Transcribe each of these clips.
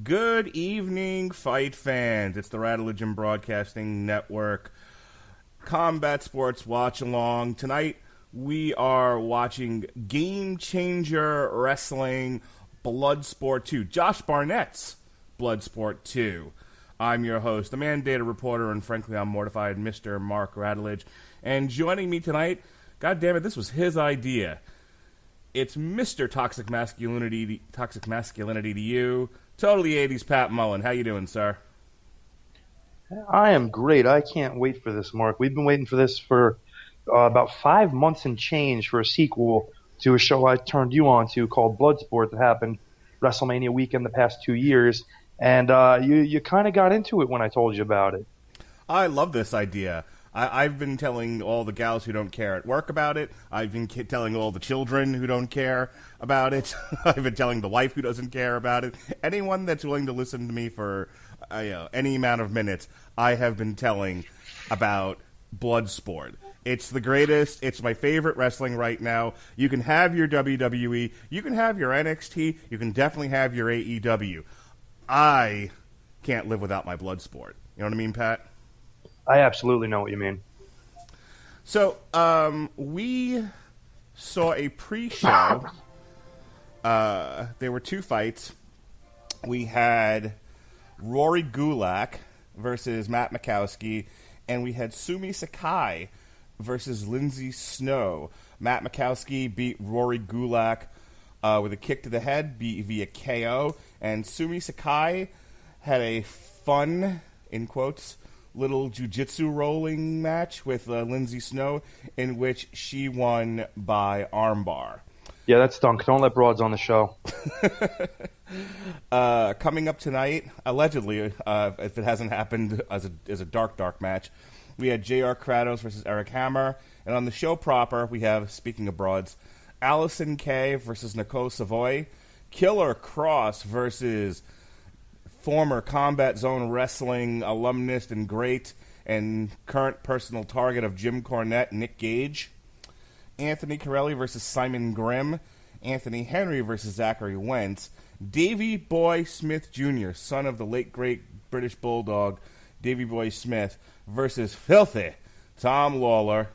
Good evening, fight fans. It's the Radulich and Broadcasting Network Combat Sports Watch Along. Tonight, we are watching Game Changer Wrestling Bloodsport 2. Josh Barnett's Bloodsport 2. I'm your host, the mandated reporter, and frankly, I'm mortified, Mr. Mark Radulich. And joining me tonight, God damn it, this was his idea. It's Mr. Toxic Masculinity to you. Totally 80s Pat Mullin. How you doing, sir? I am great. I can't wait for this, Mark. We've been waiting for this for about 5 months and change for a sequel to a show I turned you on to called Bloodsport that happened WrestleMania weekend the past 2 years. And you kind of got into it when I told you about it. I love this idea. I've been telling all the gals who don't care at work about it. I've been telling all the children who don't care about it. I've been telling the wife who doesn't care about it. Anyone that's willing to listen to me for any amount of minutes, I have been telling about Bloodsport. It's the greatest. It's my favorite wrestling right now. You can have your WWE. You can have your NXT. You can definitely have your AEW. I can't live without my Bloodsport. You know what I mean, Pat? I absolutely know what you mean. So, we saw a pre-show. There were two fights. We had Rory Gulak versus Matt Makowski, and we had Sumi Sakai versus Lindsay Snow. Matt Makowski beat Rory Gulak with a kick to the head via KO, and Sumi Sakai had a fun, in quotes, little jiu-jitsu rolling match with Lindsay Snow in which she won by armbar. Yeah, that's dunk. Don't let broads on the show. Coming up tonight, allegedly, if it hasn't happened as a dark match, we had J.R. Kratos versus Eric Hammer. And on the show proper, we have, speaking of broads, Allison Kay versus Nicole Savoy, Killer Cross versus former Combat Zone Wrestling alumnus and great and current personal target of Jim Cornette, Nick Gage. Anthony Corelli versus Simon Grimm. Anthony Henry versus Zachary Wentz. Davey Boy Smith Jr., son of the late great British Bulldog, Davey Boy Smith, versus Filthy Tom Lawler.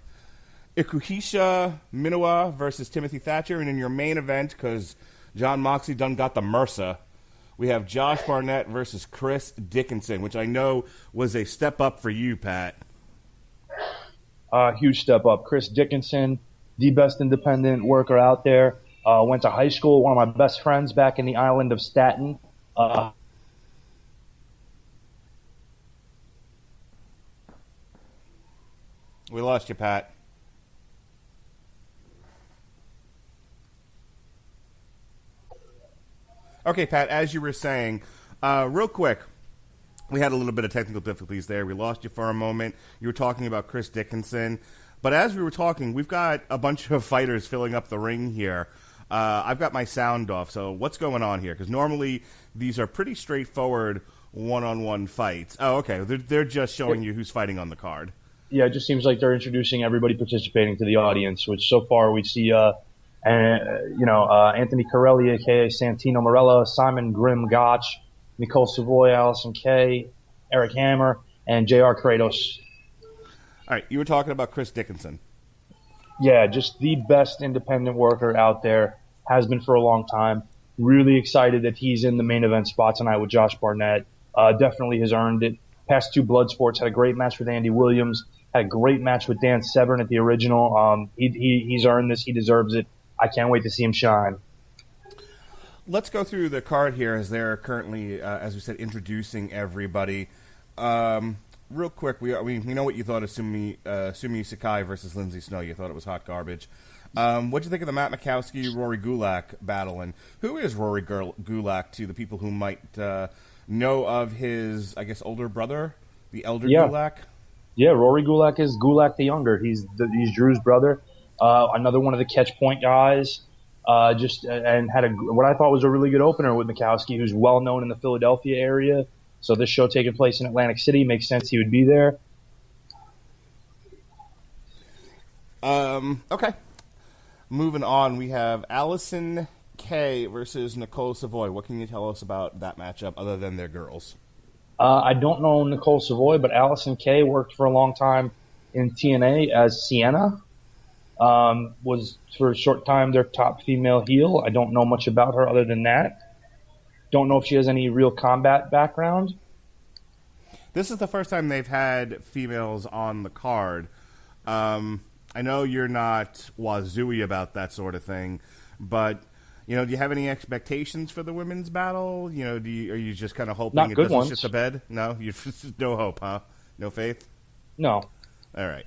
Ikuhisha Minowa versus Timothy Thatcher. And in your main event, because John Moxley done got the MRSA, we have Josh Barnett versus Chris Dickinson, which I know was a step up for you, Pat. Huge step up. Chris Dickinson, the best independent worker out there. Went to high school, one of my best friends back in the island of Staten. We lost you, Pat. Okay, Pat, as you were saying, real quick, we had a little bit of technical difficulties there. We lost you for a moment. You were talking about Chris Dickinson. But as we were talking, we've got a bunch of fighters filling up the ring here. I've got my sound off, so what's going on here? Because normally these are pretty straightforward one-on-one fights. Oh, okay. They're just showing you who's fighting on the card. Yeah, it just seems like they're introducing everybody participating to the audience, which so far we see Anthony Corelli, a.k.a. Santino Marella, Simon Grimm Gotch, Nicole Savoy, Allison Kay, Eric Hammer, and J.R. Kratos. All right, you were talking about Chris Dickinson. Yeah, just the best independent worker out there, has been for a long time. Really excited that he's in the main event spot tonight with Josh Barnett. Definitely has earned it. Past two Bloodsports, had a great match with Andy Williams, had a great match with Dan Severn at the original. He's earned this. He deserves it. I can't wait to see him shine. Let's go through the card here as they're currently, as we said, introducing everybody. Real quick, we know what you thought of Sumi Sakai versus Lindsay Snow. You thought it was hot garbage. What'd you think of the Matt Makowski Rory Gulak battle? And who is Rory Gulak to the people who might know of his, I guess, older brother, the elder Gulak? Yeah, Rory Gulak is Gulak the younger. He's Drew's brother. Another one of the catch point guys. And had what I thought was a really good opener with Makowski, who's well known in the Philadelphia area. So this show taking place in Atlantic City makes sense he would be there. Okay. Moving on, we have Allison Kay versus Nicole Savoy. What can you tell us about that matchup other than they're girls? I don't know Nicole Savoy, but Allison Kay worked for a long time in TNA as Sienna. Was for a short time their top female heel. I don't know much about her other than that. Don't know if she has any real combat background. This is the first time they've had females on the card. I know you're not wazooey about that sort of thing, but do you have any expectations for the women's battle? Are you just kind of hoping Not it good doesn't ones. shit the bed? No, you no hope, huh? No faith. No. All right.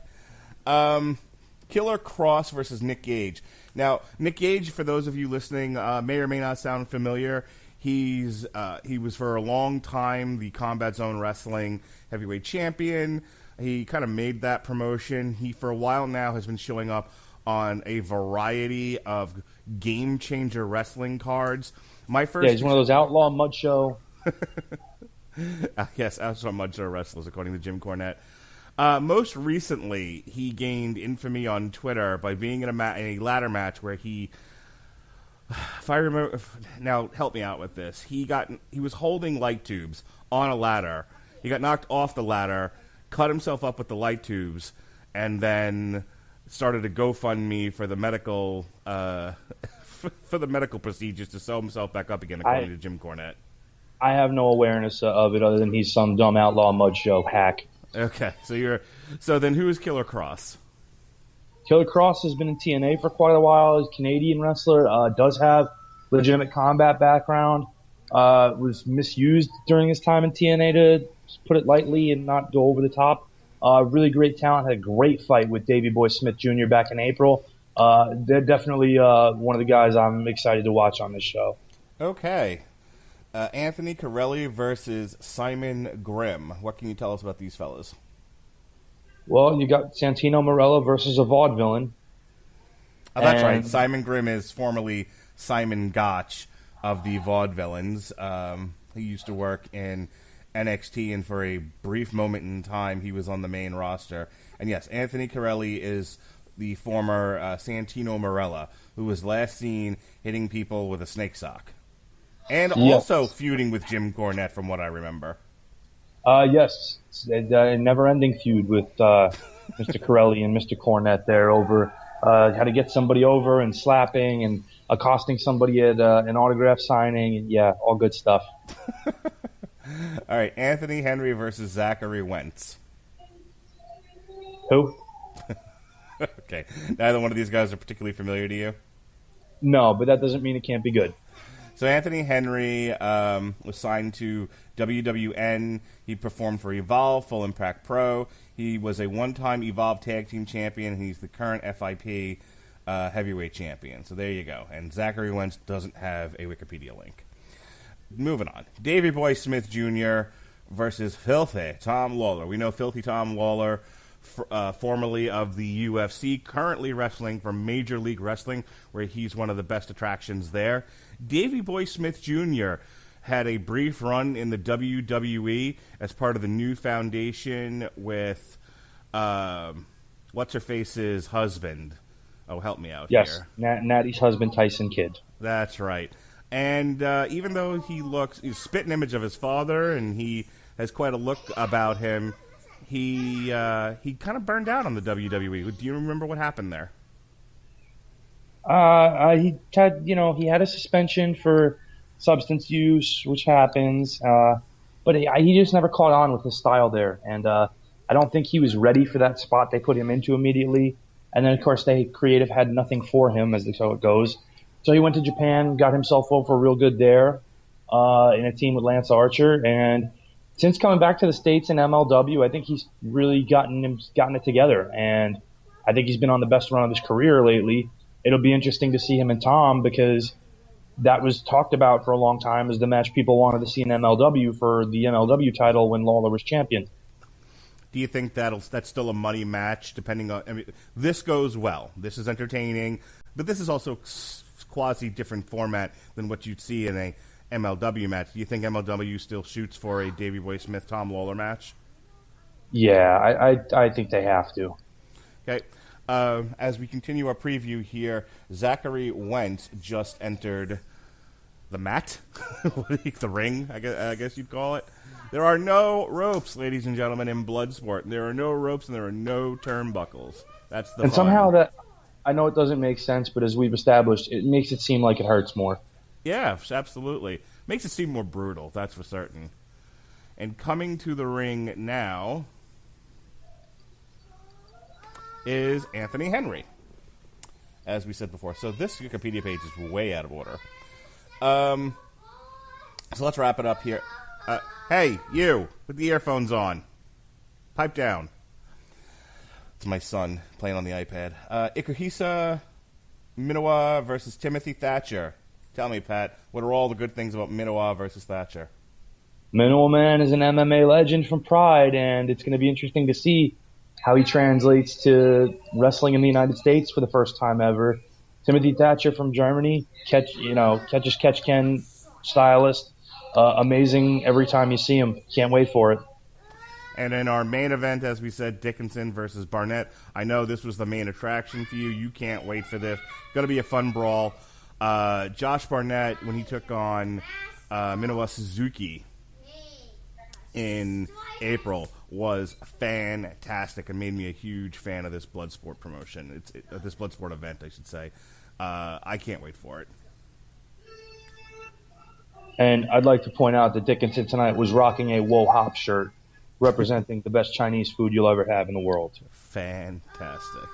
Killer Cross versus Nick Gage. Now, Nick Gage, for those of you listening, may or may not sound familiar. He was for a long time the Combat Zone Wrestling heavyweight champion. He kind of made that promotion. He, for a while now, has been showing up on a variety of Game Changer wrestling cards. He's one of those outlaw mud show. Yes, outlaw mud show wrestlers, according to Jim Cornette. Most recently, he gained infamy on Twitter by being in a ladder match where he, if I remember, now help me out with this. He was holding light tubes on a ladder. He got knocked off the ladder, cut himself up with the light tubes, and then started a GoFundMe for the medical for the medical procedures to sew himself back up again, according to Jim Cornette. I have no awareness of it other than he's some dumb outlaw mud show hack. Okay, so then who is Killer Cross? Killer Cross has been in TNA for quite a while. He's a Canadian wrestler. Does have legitimate combat background. Was misused during his time in TNA, to put it lightly and not go over the top. Really great talent. Had a great fight with Davey Boy Smith Jr. back in April. They're definitely one of the guys I'm excited to watch on this show. Okay. Anthony Corelli versus Simon Grimm. What can you tell us about these fellas? Well, you got Santino Marella versus a vaudevillain. Oh, that's right. Simon Grimm is formerly Simon Gotch of the Vaudevillains. He used to work in NXT, and for a brief moment in time, he was on the main roster. And yes, Anthony Corelli is the former Santino Marella, who was last seen hitting people with a snake sock. And also feuding with Jim Cornette, from what I remember. Yes. A never-ending feud with Mr. Corelli and Mr. Cornette there over how to get somebody over and slapping and accosting somebody at an autograph signing. And yeah, all good stuff. All right, Anthony Henry versus Zachary Wentz. Who? Okay. Neither one of these guys are particularly familiar to you? No, but that doesn't mean it can't be good. So Anthony Henry was signed to WWN. He performed for Evolve, Full Impact Pro. He was a one-time Evolve Tag Team Champion. He's the current FIP Heavyweight Champion. So there you go. And Zachary Wentz doesn't have a Wikipedia link. Moving on. Davey Boy Smith Jr. versus Filthy Tom Lawler. We know Filthy Tom Lawler, formerly of the UFC, currently wrestling for Major League Wrestling, where he's one of the best attractions there. Davey Boy Smith Jr. had a brief run in the WWE as part of the new foundation with what's-her-face's husband. Oh, help me out here. Yes, Natty's husband, Tyson Kidd. That's right. And even though he's a spitting image of his father, and he has quite a look about him, he kind of burned out on the WWE. Do you remember what happened there? He had a suspension for substance use, which happens, but he just never caught on with his style there, and I don't think he was ready for that spot they put him into immediately. And then, of course, creative had nothing for him, as so it goes. So he went to Japan, got himself over real good there in a team with Lance Archer, and since coming back to the States in MLW, I think he's really gotten it together, and I think he's been on the best run of his career lately. It'll be interesting to see him and Tom, because that was talked about for a long time as the match people wanted to see in MLW for the MLW title when Lawler was champion. Do you think that's still a money match? Depending on, this goes well. This is entertaining, but this is also quasi different format than what you'd see in a MLW match. Do you think MLW still shoots for a Davey Boy Smith Tom Lawler match? Yeah, I think they have to. Okay. As we continue our preview here, Zachary Wentz just entered the mat, the ring, I guess you'd call it. There are no ropes, ladies and gentlemen, in Bloodsport. There are no ropes and there are no turnbuckles. That's the And fun. somehow that, I know it doesn't make sense, but as we've established, it makes it seem like it hurts more. Yeah, absolutely. Makes it seem more brutal, that's for certain. And coming to the ring now is Anthony Henry, as we said before. So this Wikipedia page is way out of order. So let's wrap it up here. Hey, you, with the earphones on. Pipe down. It's my son playing on the iPad. Ikuhisa Minowa versus Timothy Thatcher. Tell me, Pat, what are all the good things about Minowa versus Thatcher? Minimal Man is an MMA legend from Pride, and it's going to be interesting to see how he translates to wrestling in the United States for the first time ever. Timothy Thatcher from Germany, catch as catch can stylist. Amazing every time you see him. Can't wait for it. And in our main event, as we said, Dickinson versus Barnett. I know this was the main attraction for you. You can't wait for this. Going to be a fun brawl. Josh Barnett, when he took on Minowa Suzuki in April, was fantastic and made me a huge fan of this Bloodsport promotion. This Bloodsport event, I should say. I can't wait for it. And I'd like to point out that Dickinson tonight was rocking a Wo Hop shirt, representing the best Chinese food you'll ever have in the world. Fantastic.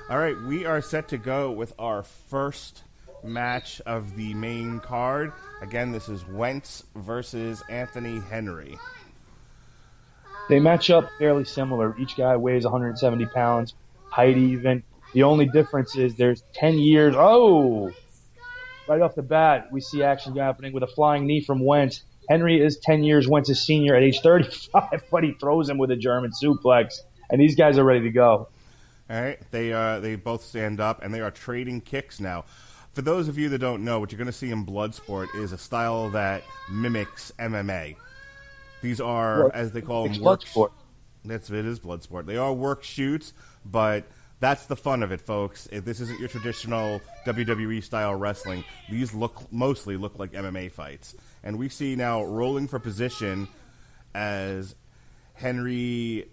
All right, we are set to go with our first match of the main card. Again, this is Wentz versus Anthony Henry. They match up fairly similar. Each guy weighs 170 pounds, height even. The only difference is there's 10 years. Oh! Right off the bat, we see action happening with a flying knee from Wentz. Henry is 10 years Wentz's senior at age 35, but he throws him with a German suplex, and these guys are ready to go. All right, they both stand up, and they are trading kicks now. For those of you that don't know, what you're going to see in Bloodsport is a style that mimics MMA. These are, as they call them, Bloodsport. It is Bloodsport. They are work shoots, but that's the fun of it, folks. This isn't your traditional WWE-style wrestling. These mostly look like MMA fights. And we see now rolling for position as Henry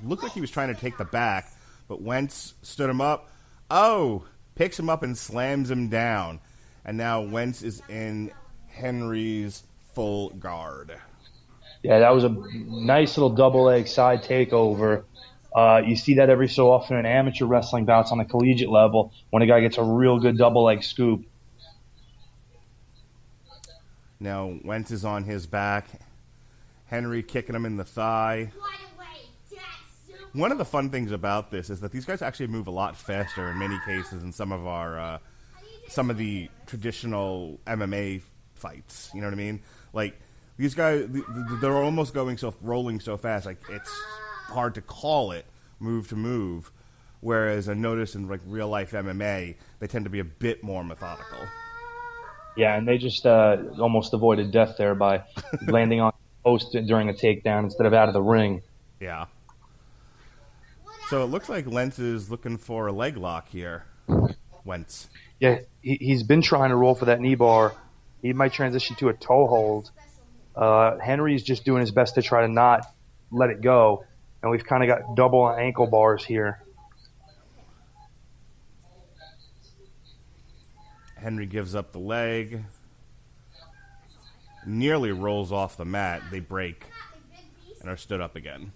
looked like he was trying to take the back, but Wentz stood him up. Oh! Picks him up and slams him down. And now Wentz is in Henry's full guard. Yeah, that was a nice little double leg side takeover. You see that every so often in amateur wrestling bouts on the collegiate level when a guy gets a real good double leg scoop. Now Wentz is on his back. Henry kicking him in the thigh. One of the fun things about this is that these guys actually move a lot faster in many cases than some of the traditional MMA fights. You know what I mean? Like these guys, they're almost rolling so fast, like it's hard to call it move to move. Whereas I notice in like real life MMA, they tend to be a bit more methodical. Yeah, and they just almost avoided death there by landing on the post during a takedown instead of out of the ring. Yeah. So it looks like Wentz is looking for a leg lock here. Wentz. Yeah, he's been trying to roll for that knee bar. He might transition to a toe hold. Henry's just doing his best to try to not let it go. And we've kind of got double ankle bars here. Henry gives up the leg. Nearly rolls off the mat. They break and are stood up again.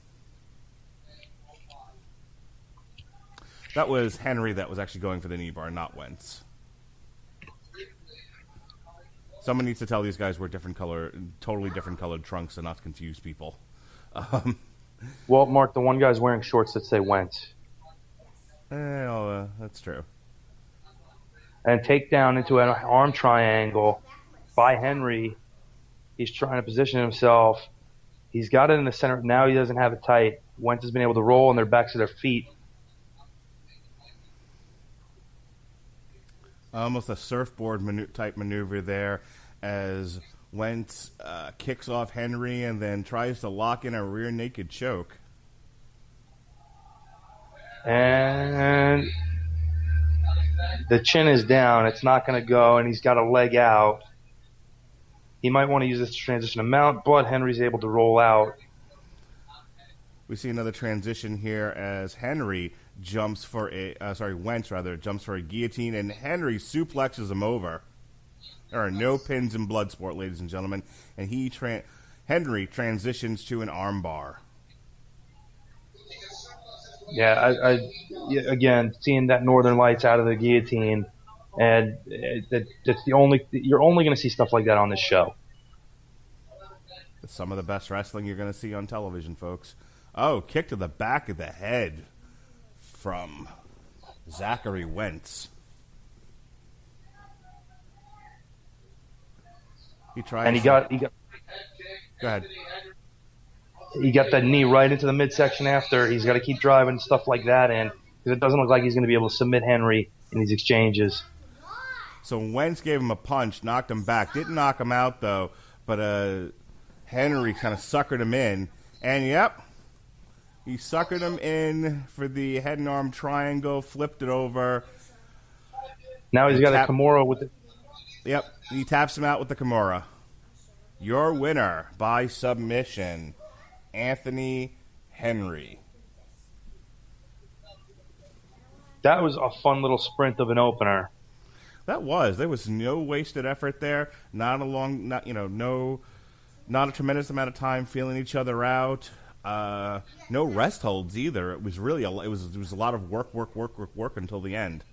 That was Henry that was actually going for the knee bar, not Wentz. Someone needs to tell these guys we're totally different colored trunks and not confuse people. Well, Mark, the one guy's wearing shorts that say Wentz. That's true. And takedown into an arm triangle by Henry. He's trying to position himself. He's got it in the center. Now he doesn't have it tight. Wentz has been able to roll on their backs of their feet. Almost a surfboard type maneuver there as Wentz kicks off Henry and then tries to lock in a rear naked choke. And the chin is down. It's not going to go, and he's got a leg out. He might want to use this transition to mount, but Henry's able to roll out. We see another transition here as Henry jumps for Wentz jumps for a guillotine, and Henry suplexes him over. There are no pins in Bloodsport, ladies and gentlemen, and Henry transitions to an armbar. Yeah, again, seeing that Northern Lights out of the guillotine, and that's you're only going to see stuff like that on this show. Some of the best wrestling you're going to see on television, folks. Oh, kick to the back of the head from Zachary Wentz. He tried. And he got. Go ahead. He got that knee right into the midsection after. He's got to keep driving, stuff like that, and because it doesn't look like he's going to be able to submit Henry in these exchanges. So Wentz gave him a punch, knocked him back. Didn't knock him out, though, but Henry kind of suckered him in. And, yep, he suckered him in for the head and arm triangle, flipped it over. Now he's got a Kimura with it. Yep, he taps him out with the Kimura. Your winner by submission, Anthony Henry. That was a fun little sprint of an opener. There was no wasted effort there. Not a tremendous amount of time feeling each other out. No rest holds either. It was really it was a lot of work until the end.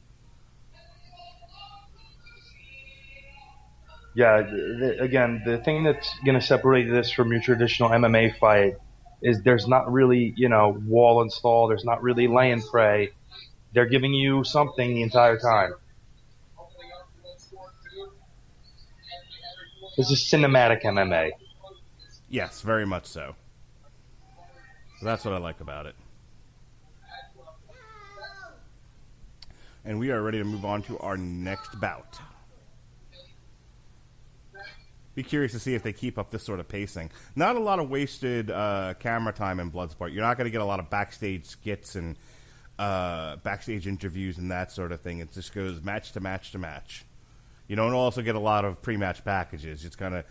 Yeah, again, the thing that's going to separate this from your traditional MMA fight is there's not really, wall and stall. There's not really lay and pray. They're giving you something the entire time. This is cinematic MMA. Yes, very much so. That's what I like about it. And we are ready to move on to our next bout. Be curious to see if they keep up this sort of pacing. Not a lot of wasted camera time in Bloodsport. You're not going to get a lot of backstage skits and backstage interviews and that sort of thing. It just goes match to match to match. You don't also get a lot of pre-match packages. It's kind of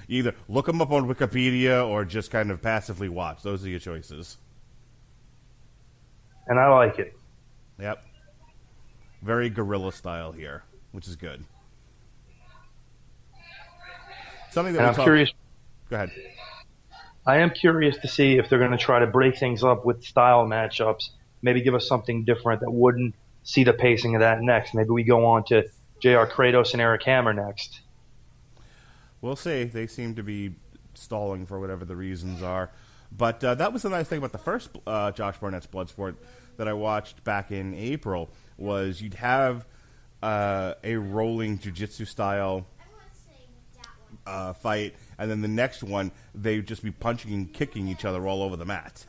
either look them up on Wikipedia or just kind of passively watch. Those are your choices. And I like it. Yep. Very guerrilla style here, which is good. Something that I'm curious. Go ahead. I am curious to see if they're going to try to break things up with style matchups. Maybe give us something different that wouldn't see the pacing of that next. Maybe we go on to JR Kratos and Eric Hammer next. We'll see. They seem to be stalling for whatever the reasons are. But that was the nice thing about the first Josh Barnett's Bloodsport that I watched back in April was you'd have a rolling jiu-jitsu style fight, and then the next one they'd just be punching and kicking each other all over the mat.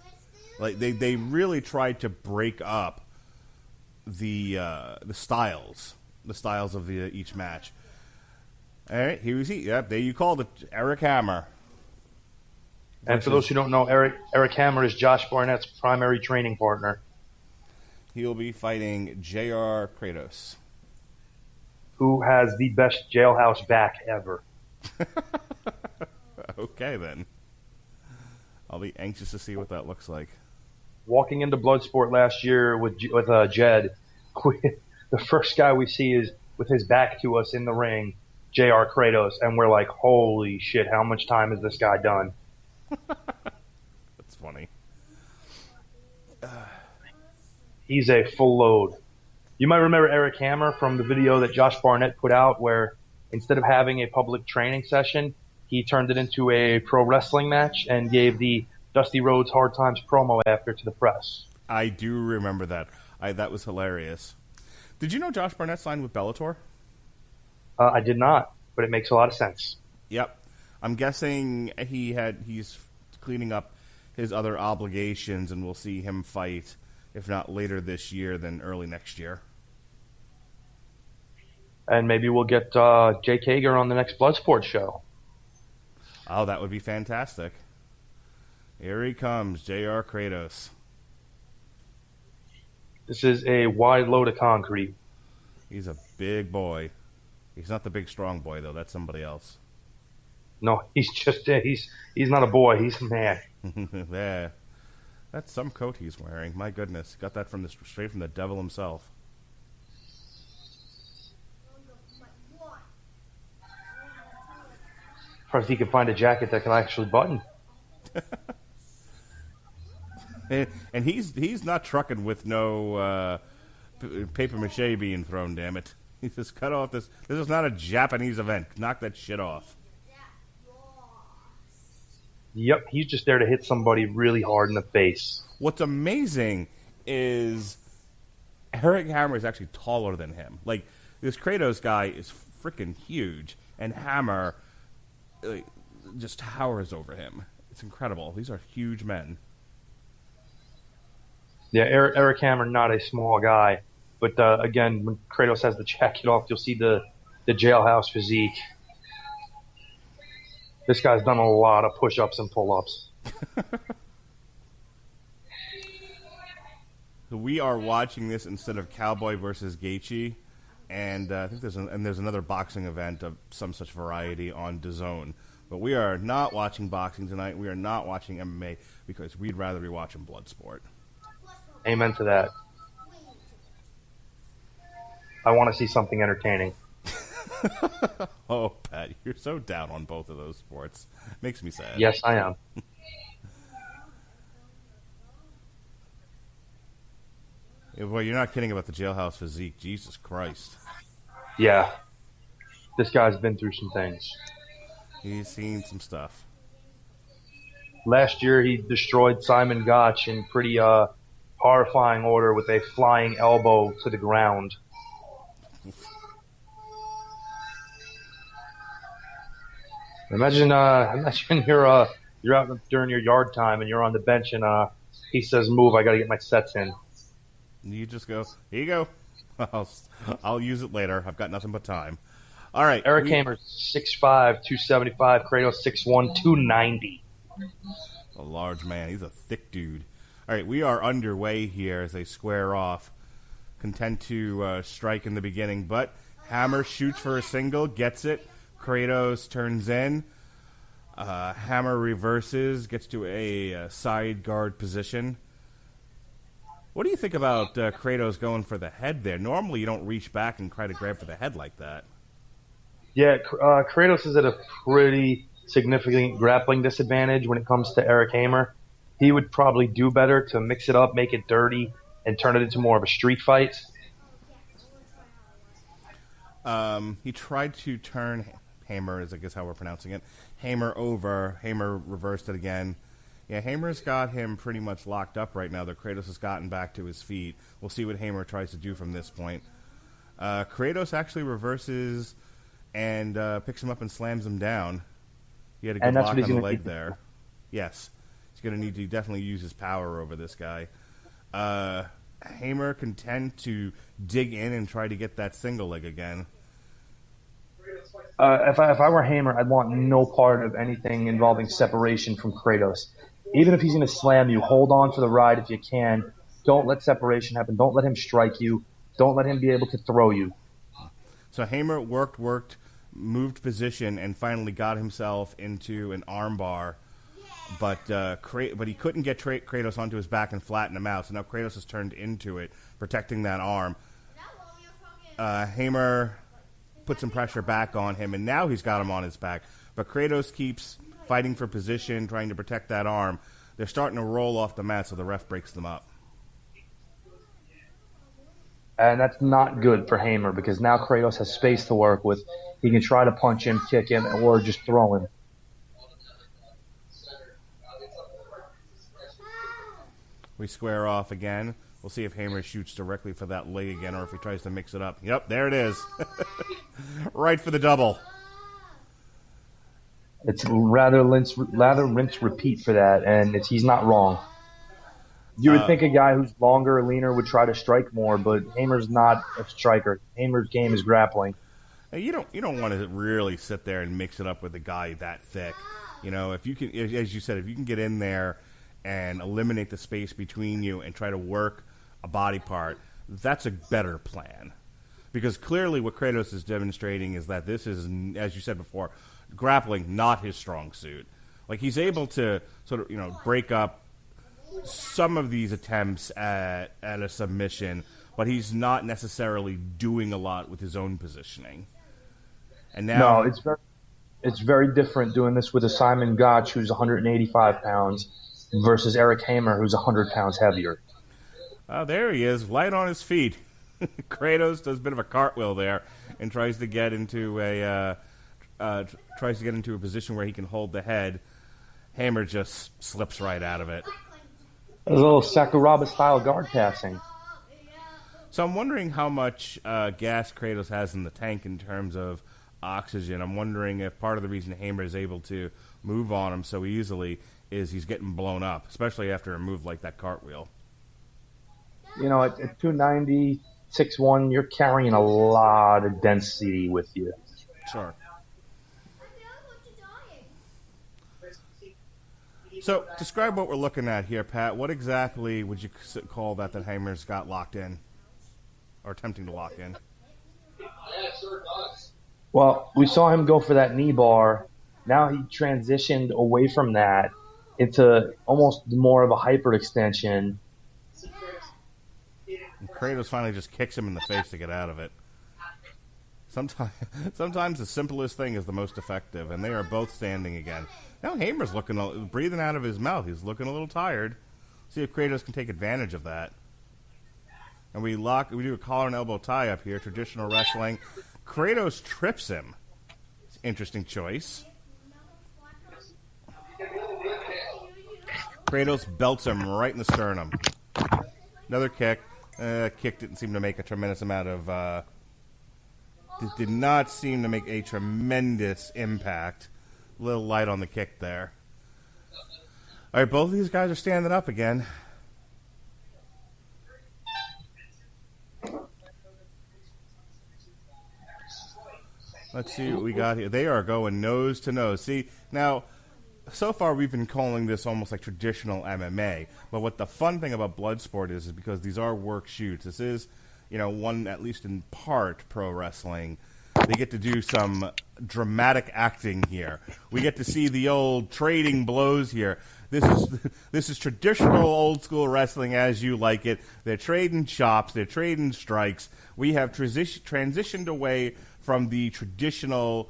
Like they really tried to break up the styles of each match. All right, here we see. Yep, there you called it, Eric Hammer. And for those who don't know, Eric Hammer is Josh Barnett's primary training partner. He'll be fighting JR Kratos, who has the best jailhouse back ever. Okay, then. I'll be anxious to see what that looks like. Walking into Bloodsport last year with Jed, the first guy we see is with his back to us in the ring, JR Kratos, and we're like, holy shit, how much time has this guy done? That's funny. He's a full load. You might remember Eric Hammer from the video that Josh Barnett put out where instead of having a public training session, he turned it into a pro wrestling match and gave the Dusty Rhodes Hard Times promo after to the press. I do remember that. That was hilarious. Did you know Josh Barnett signed with Bellator? I did not, but it makes a lot of sense. Yep. I'm guessing he's cleaning up his other obligations, and we'll see him fight, if not later this year, then early next year. And maybe we'll get Jake Hager on the next Bloodsport show. Oh, that would be fantastic. Here he comes, JR Kratos. This is a wide load of concrete. He's a big boy. He's not the big strong boy though. That's somebody else. No, he's not a boy. He's a man. Yeah, that's some coat he's wearing. My goodness, got that straight from the devil himself. First, he could find a jacket that can actually button. And he's not trucking with no paper mache being thrown. Damn it! He just cut off this. This is not a Japanese event. Knock that shit off. Yep, he's just there to hit somebody really hard in the face. What's amazing is Eric Hammer is actually taller than him. Like, this Kratos guy is freaking huge, and Hammer just towers over him. It's incredible. These are huge men. Yeah, Eric Hammer, not a small guy. But again, when Kratos has the jacket off, you'll see the jailhouse physique. This guy's done a lot of push-ups and pull-ups. We are watching this instead of Cowboy versus Gaethje, and I think there's another boxing event of some such variety on DAZN. But we are not watching boxing tonight. We are not watching MMA because we'd rather be watching Bloodsport. Amen to that. I want to see something entertaining. Oh, Pat, you're so down on both of those sports. Makes me sad. Yes, I am. Well, you're not kidding about the jailhouse physique. Jesus Christ. Yeah. This guy's been through some things. He's seen some stuff. Last year, he destroyed Simon Gotch in pretty horrifying order with a flying elbow to the ground. Imagine you're out during your yard time and you're on the bench and he says, "Move! I got to get my sets in." You just go, "Here you go. I'll use it later. I've got nothing but time." All right. Eric Hammer's 6'5", 275. Kratos 6'1", 290. A large man. He's a thick dude. All right, we are underway here as they square off. Content to strike in the beginning, but Hammer shoots for a single, gets it. Kratos turns in. Hammer reverses, gets to a side guard position. What do you think about Kratos going for the head there? Normally, you don't reach back and try to grab for the head like that. Yeah, Kratos is at a pretty significant grappling disadvantage when it comes to Eric Hammer. He would probably do better to mix it up, make it dirty, and turn it into more of a street fight. He tried to turn Hammer, is I guess how we're pronouncing it, Hammer over. Hammer reversed it again. Yeah, Hammer's got him pretty much locked up right now. The Kratos has gotten back to his feet. We'll see what Hammer tries to do from this point. Kratos actually reverses and picks him up and slams him down. He had a good lock on the leg there. Yes. He's going to need to definitely use his power over this guy. Hammer can tend to dig in and try to get that single leg again. If I were Hammer, I'd want no part of anything involving separation from Kratos. Even if he's going to slam you, hold on for the ride if you can. Don't let separation happen. Don't let him strike you. Don't let him be able to throw you. So Hammer worked, moved position, and finally got himself into an armbar. But he couldn't get Kratos onto his back and flatten him out. So now Kratos has turned into it, protecting that arm. Hammer put some pressure back on him, and now he's got him on his back. But Kratos keeps fighting for position, trying to protect that arm. They're starting to roll off the mat, so the ref breaks them up. And that's not good for Hammer because now Kratos has space to work with. He can try to punch him, kick him, or just throw him. We square off again. We'll see if Hammer shoots directly for that leg again or if he tries to mix it up. Yep, there it is. Right for the double. It's rather rinse, repeat for that, and he's not wrong. You would think a guy who's longer, leaner would try to strike more, but Hammer's not a striker. Hammer's game is grappling. You don't want to really sit there and mix it up with a guy that thick. You know, if you can, as you said, if you can get in there and eliminate the space between you and try to work a body part, that's a better plan. Because clearly what Kratos is demonstrating is that this is, as you said before, grappling not his strong suit. Like, he's able to sort of, break up some of these attempts at a submission, but he's not necessarily doing a lot with his own positioning. And now, No, it's very different doing this with a Simon Gotch, who's 185 pounds, versus Eric Hamer, who's 100 pounds heavier. Oh, there he is, light on his feet. Kratos does a bit of a cartwheel there and tries to get into a position where he can hold the head. Hamer just slips right out of it. A little Sakuraba-style guard passing. So I'm wondering how much gas Kratos has in the tank in terms of oxygen. I'm wondering if part of the reason Hamer is able to move on him so easily is he's getting blown up, especially after a move like that cartwheel. At 290, 6'1", you're carrying a lot of density with you. Sure. So, describe what we're looking at here, Pat. What exactly would you call that Hamer's got locked in? Or attempting to lock in? Well, we saw him go for that knee bar. Now he transitioned away from that into almost more of a hyperextension. And Kratos finally just kicks him in the face to get out of it. Sometimes the simplest thing is the most effective, and they are both standing again. Now Hamer's breathing out of his mouth. He's looking a little tired. See if Kratos can take advantage of that. And we do a collar and elbow tie up here, traditional wrestling. Kratos trips him. It's an interesting choice. Kratos belts him right in the sternum. Another kick. Kick didn't seem to make a tremendous amount of... did not seem to make a tremendous impact. A little light on the kick there. All right, both of these guys are standing up again. Let's see what we got here. They are going nose to nose. See, now, so far we've been calling this almost like traditional MMA. But what the fun thing about Bloodsport is because these are work shoots. This is, one, at least in part, pro wrestling. They get to do some dramatic acting here. We get to see the old trading blows here. This is traditional old school wrestling as you like it. They're trading chops. They're trading strikes. We have transitioned away from the traditional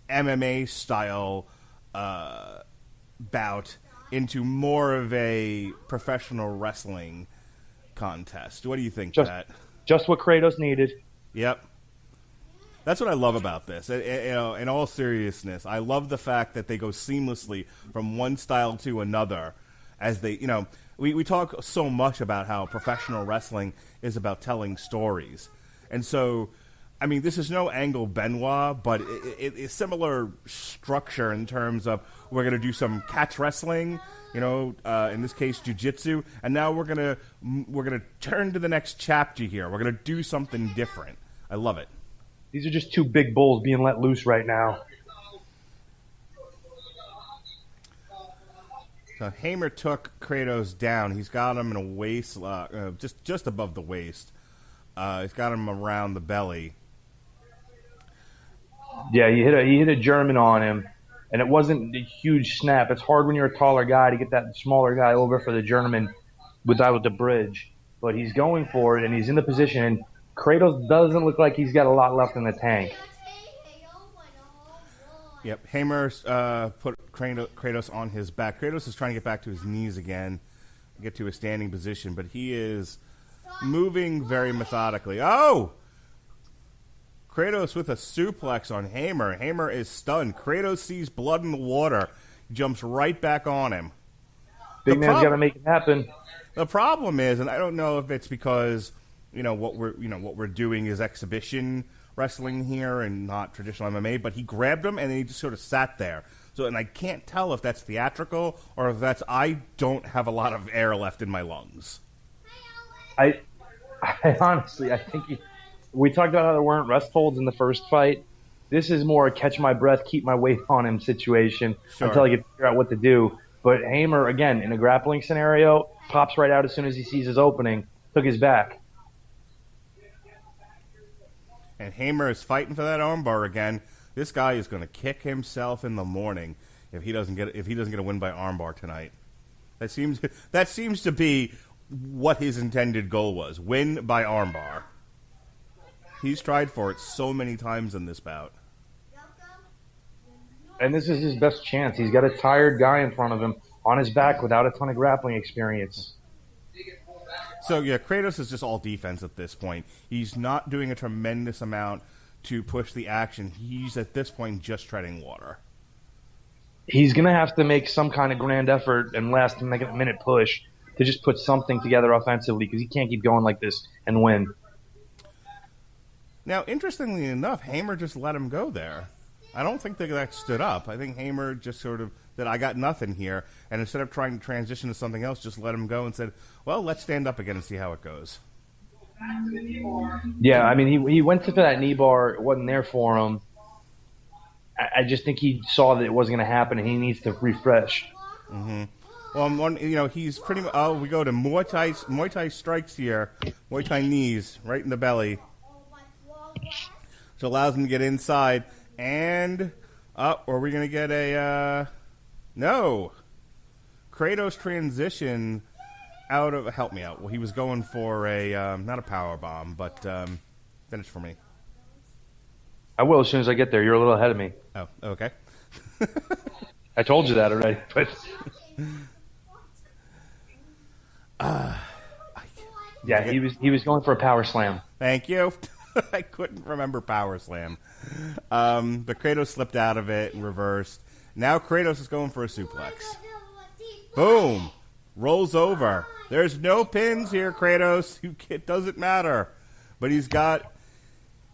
MMA style bout into more of a professional wrestling contest. What do you think, Pat? Just what Kratos needed. Yep. That's what I love about this. In all seriousness, I love the fact that they go seamlessly from one style to another. As they, we talk so much about how professional wrestling is about telling stories, and so, this is no Angle Benoit, but it's similar structure in terms of we're going to do some catch wrestling, in this case jiu-jitsu, and now we're gonna turn to the next chapter here. We're gonna do something different. I love it. These are just two big bulls being let loose right now. So Hamer took Kratos down. He's got him in a waist, just above the waist. He's got him around the belly. Yeah, he hit a German on him, and it wasn't a huge snap. It's hard when you're a taller guy to get that smaller guy over for the German without the bridge. But he's going for it, and he's in the position. And Kratos doesn't look like he's got a lot left in the tank. Yep, Hamer put Kratos on his back. Kratos is trying to get back to his knees again, get to a standing position, but he is moving very methodically. Oh! Kratos with a suplex on Hamer. Hamer is stunned. Kratos sees blood in the water. He jumps right back on him. Big man's got to make it happen. The problem is, and I don't know if it's because what we're doing is exhibition wrestling here and not traditional MMA, but he grabbed him and then he just sort of sat there. So, and I can't tell if that's theatrical or if that's I don't have a lot of air left in my lungs. I honestly, I think we talked about how there weren't rest holds in the first fight. This is more a catch my breath, keep my weight on him situation until I can figure out what to do. But Hamer, again, in a grappling scenario, pops right out as soon as he sees his opening took his back. And Hamer is fighting for that armbar again. This guy is going to kick himself in the morning if he doesn't get a win by armbar tonight. That seems to be what his intended goal was: win by armbar. He's tried for it so many times in this bout. And this is his best chance. He's got a tired guy in front of him on his back without a ton of grappling experience. So, yeah, Kratos is just all defense at this point. He's not doing a tremendous amount to push the action. He's, at this point, just treading water. He's going to have to make some kind of grand effort and last minute push to just put something together offensively, because he can't keep going like this and win. Now, interestingly enough, Hamer just let him go there. I don't think that stood up. I think Hamer just sort of said, I got nothing here, and instead of trying to transition to something else, just let him go and said, well, let's stand up again and see how it goes. Yeah, I mean, he went to that knee bar. It wasn't there for him. I just think he saw that it wasn't going to happen, and he needs to refresh. Mm-hmm. Well, he's pretty much... Oh, we go to Muay Thai strikes here. Muay Thai knees, right in the belly. So allows him to get inside. And... are we going to get a... No. Kratos transition out of... Help me out. Well, he was going for a... not a power bomb, but... finish for me. I will as soon as I get there. You're a little ahead of me. Oh, okay. I told you that already, but... yeah, he was going for a power slam. Thank you. I couldn't remember power slam. But Kratos slipped out of it and reversed. Now Kratos is going for a suplex. Boom. Rolls over. There's no pins here, Kratos. It doesn't matter. But he's got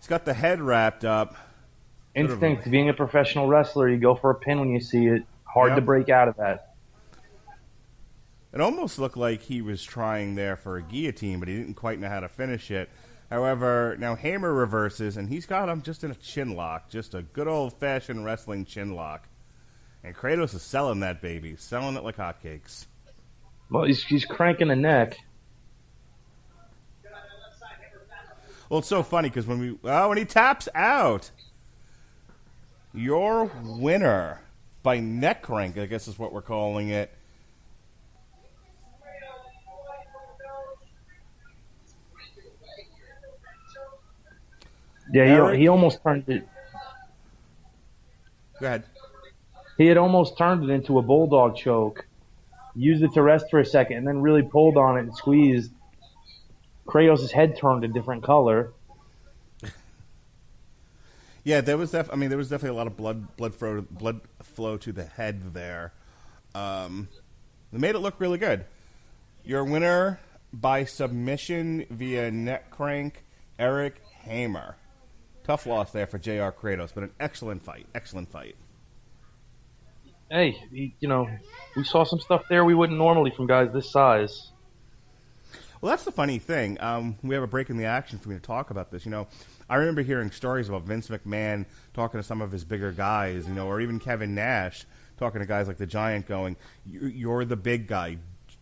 the head wrapped up. Instinct. Being a professional wrestler, you go for a pin when you see it. Hard to break out of that. It almost looked like he was trying there for a guillotine, but he didn't quite know how to finish it. However, now Hamer reverses, and he's got him just in a chin lock, just a good old-fashioned wrestling chin lock. And Kratos is selling that baby, selling it like hotcakes. Well, he's cranking the neck. Well, it's so funny because when he taps out, your winner by neck crank, I guess is what we're calling it. Yeah, he almost turned it. Go ahead. He had almost turned it into a bulldog choke. Used it to rest for a second, and then really pulled on it and squeezed. Kratos' head turned a different color. Yeah, there was definitely a lot of blood flow to the head there. They made it look really good. Your winner by submission via neck crank, Eric Hamer. Tough loss there for JR Kratos, but an excellent fight. Excellent fight. Hey, we saw some stuff there we wouldn't normally from guys this size. Well, that's the funny thing. We have a break in the action for me to talk about this. I remember hearing stories about Vince McMahon talking to some of his bigger guys, or even Kevin Nash talking to guys like the Giant going, you're the big guy.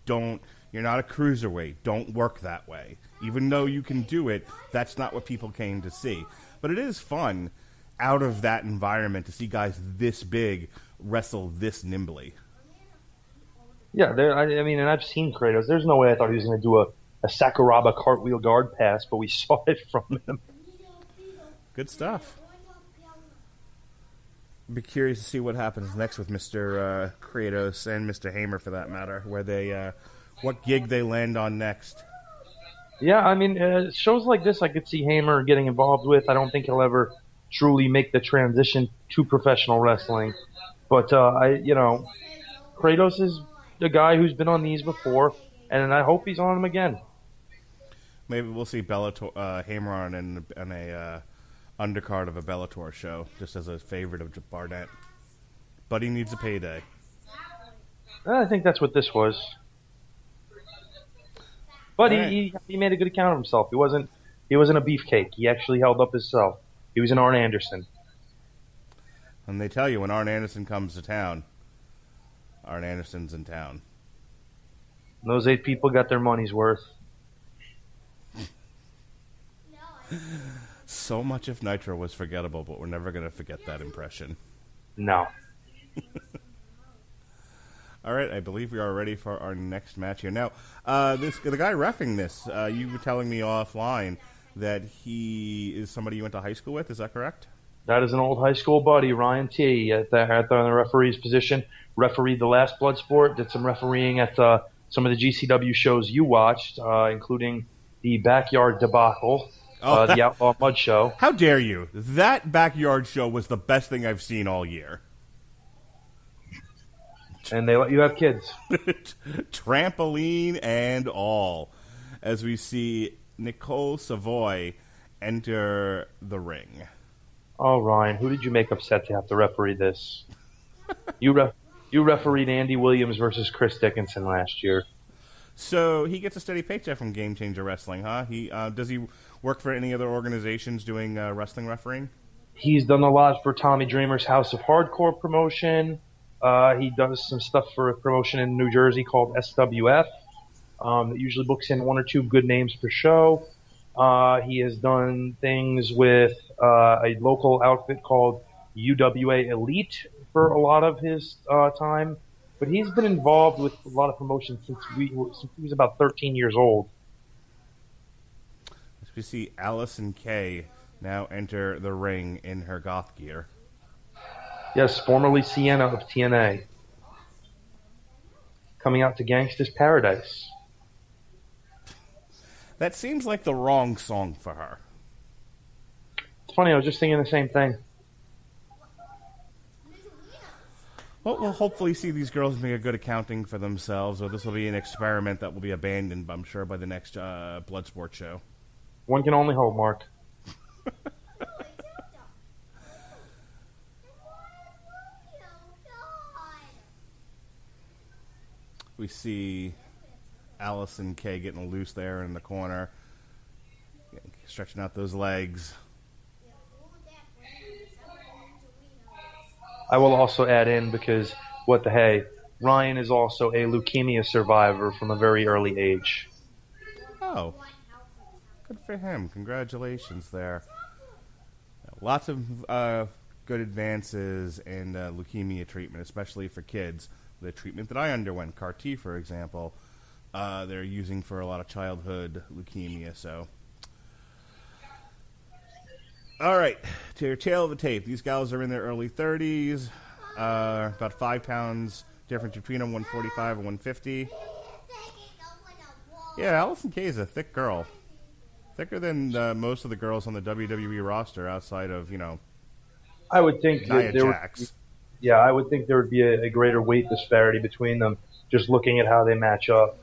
You're not a cruiserweight. Don't work that way. Even though you can do it, that's not what people came to see. But it is fun out of that environment to see guys this big wrestle this nimbly. Yeah, and I've seen Kratos. There's no way I thought he was going to do a Sakuraba cartwheel guard pass, but we saw it from him. Good stuff. I'd be curious to see what happens next with Mr. Kratos and Mr. Hamer, for that matter, where they, what gig they land on next. Yeah, shows like this I could see Hamer getting involved with. I don't think he'll ever truly make the transition to professional wrestling. But, Kratos is the guy who's been on these before, and I hope he's on them again. Maybe we'll see Hamer on a undercard of a Bellator show, just as a favorite of Barnett. But he needs a payday. I think that's what this was. But right. he made a good account of himself. He wasn't a beefcake. He actually held up himself. He was an Arn Anderson. And they tell you when Arn Anderson comes to town, Arn Anderson's in town. Those 8 people got their money's worth. So much of Nitro was forgettable, but we're never going to forget that impression. No. All right, I believe we are ready for our next match here. Now, the guy reffing this, you were telling me offline that he is somebody you went to high school with. Is that correct? That is an old high school buddy, Ryan T. At the referee's position. Refereed the last Bloodsport. Did some refereeing at some of the GCW shows you watched, including the Backyard Debacle, the Outlaw Mud Show. How dare you? That Backyard show was the best thing I've seen all year. And they let you have kids. Trampoline and all. As we see Nicole Savoy enter the ring. Oh, Ryan, who did you make upset to have to referee this? You refereed Andy Williams versus Chris Dickinson last year. So he gets a steady paycheck from Game Changer Wrestling, huh? Does he work for any other organizations doing wrestling refereing? He's done a lot for Tommy Dreamer's House of Hardcore promotion. He does some stuff for a promotion in New Jersey called SWF that usually books in one or two good names per show. He has done things with a local outfit called UWA Elite for a lot of his time. But he's been involved with a lot of promotions since he was about 13 years old. As we see Allison Kay now enter the ring in her goth gear. Yes, formerly Sienna of TNA. Coming out to Gangsta's Paradise. That seems like the wrong song for her. It's funny, I was just thinking the same thing. Well, we'll hopefully see these girls make a good accounting for themselves, or this will be an experiment that will be abandoned, I'm sure, by the next Bloodsport show. One can only hope, Mark. We see Allison Kay getting loose there in the corner, stretching out those legs. I will also add in, because what the hey, Ryan is also a leukemia survivor from a very early age. Oh, good for him. Congratulations there. Lots of good advances in leukemia treatment, especially for kids. The treatment that I underwent, CAR-T, for example, they're using for a lot of childhood leukemia. So, all right, to your tail of the tape. These gals are in their early 30s, about 5 pounds difference between them, 145 and 150. Yeah, Allison Kay is a thick girl. Thicker than most of the girls on the WWE roster outside of, I would think Nia Jax. I would think there would be a greater weight disparity between them, just looking at how they match up.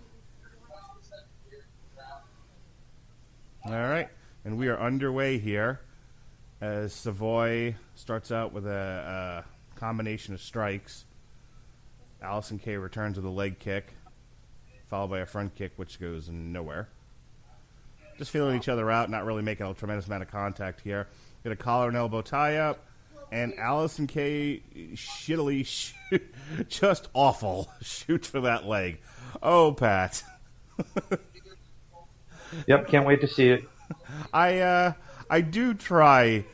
All right, and we are underway here as Savoy starts out with a combination of strikes. Allison Kay returns with a leg kick, followed by a front kick, which goes nowhere. Just feeling each other out, not really making a tremendous amount of contact here. Get a collar and elbow tie-up, and Allison Kay shittily, just awful, shoots for that leg. Oh, Pat. Yep, can't wait to see it. I do try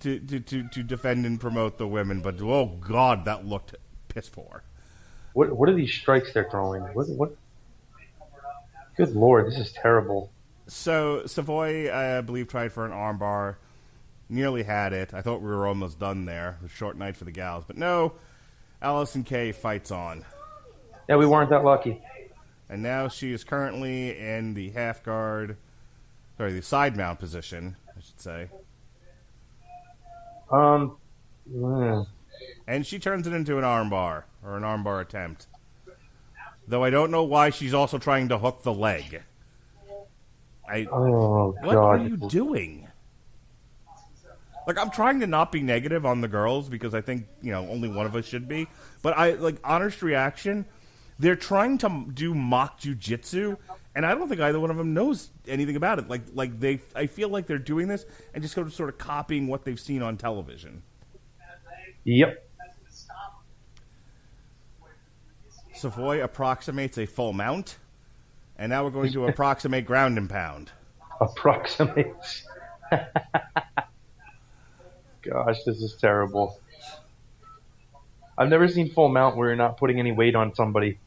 to defend and promote the women, but oh God, that looked piss poor. What are these strikes they're throwing? What? Good Lord, this is terrible. So Savoy, I believe, tried for an armbar, nearly had it. I thought we were almost done there. It was a short night for the gals, but no. Allison Kay fights on. Yeah, we weren't that lucky. And now she is currently in the the side mount position, I should say. And she turns it into an armbar, or an armbar attempt. Though I don't know why she's also trying to hook the leg. God. What are you doing? Like, I'm trying to not be negative on the girls because I think, only one of us should be. But honest reaction, they're trying to do mock jujitsu, and I don't think either one of them knows anything about it. I feel like they're doing this and just sort of copying what they've seen on television. Yep. Savoy approximates a full mount, and now we're going to approximate ground and pound. Approximates. Gosh, this is terrible. I've never seen Full Mount where you're not putting any weight on somebody.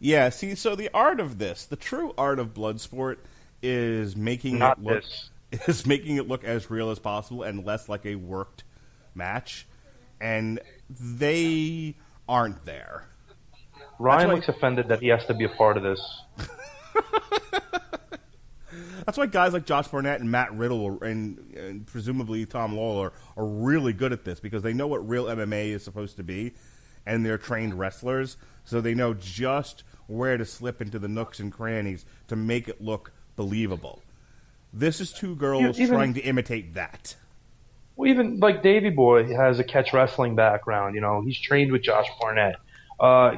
Yeah, see, so the art of this, the true art of Bloodsport, is making Not it look this. is making it look as real as possible and less like a worked match, and they aren't there. Ryan looks offended that he has to be a part of this. That's why guys like Josh Barnett and Matt Riddle and presumably Tom Lawler are really good at this, because they know what real MMA is supposed to be, and they're trained wrestlers, so they know just where to slip into the nooks and crannies to make it look believable. This is two girls trying to imitate that. Well, even like Davey Boy has a catch wrestling background. You know, he's trained with Josh Barnett.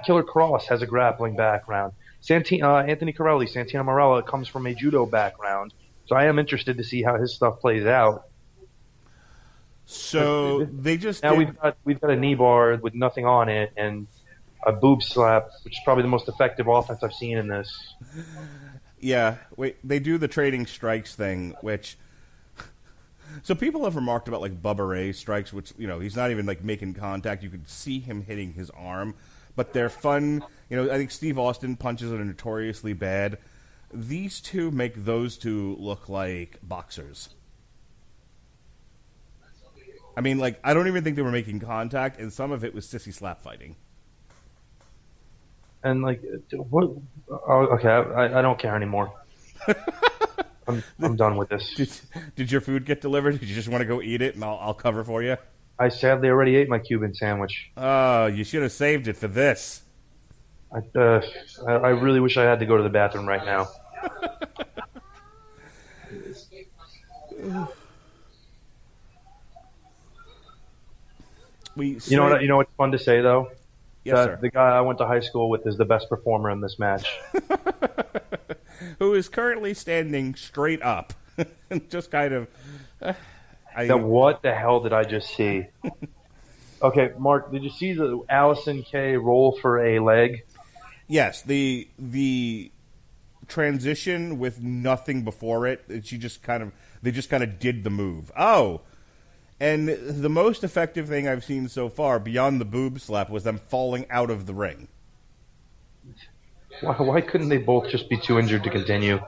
Killer Cross has a grappling background. Anthony Corelli, Santino Marella comes from a judo background. So I am interested to see how his stuff plays out. So they just now we've got a knee bar with nothing on it and a boob slap, which is probably the most effective offense I've seen in this. Yeah, wait, they do the trading strikes thing, which so people have remarked about like Bubba Ray's strikes, which, you know, he's not even like making contact. You could see him hitting his arm, but they're fun. You know, I think Steve Austin punches are notoriously bad. These two make those two look like boxers. I mean, like, I don't even think they were making contact, and some of it was sissy slap fighting. And like, what? Oh, okay, I don't care anymore. I'm done with this. Did your food get delivered? Did you just want to go eat it, and I'll cover for you? I sadly already ate my Cuban sandwich. Oh, you should have saved it for this. I really wish I had to go to the bathroom right now. You know what's fun to say though? Yes, sir. The guy I went to high school with is the best performer in this match. Who is currently standing straight up. Just kind of... What the hell did I just see? Okay, Mark, did you see the Allison Kay roll for a leg? Yes, the transition with nothing before it. They just kind of did the move. Oh, and the most effective thing I've seen so far, beyond the boob slap, was them falling out of the ring. Why couldn't they both just be too injured to continue?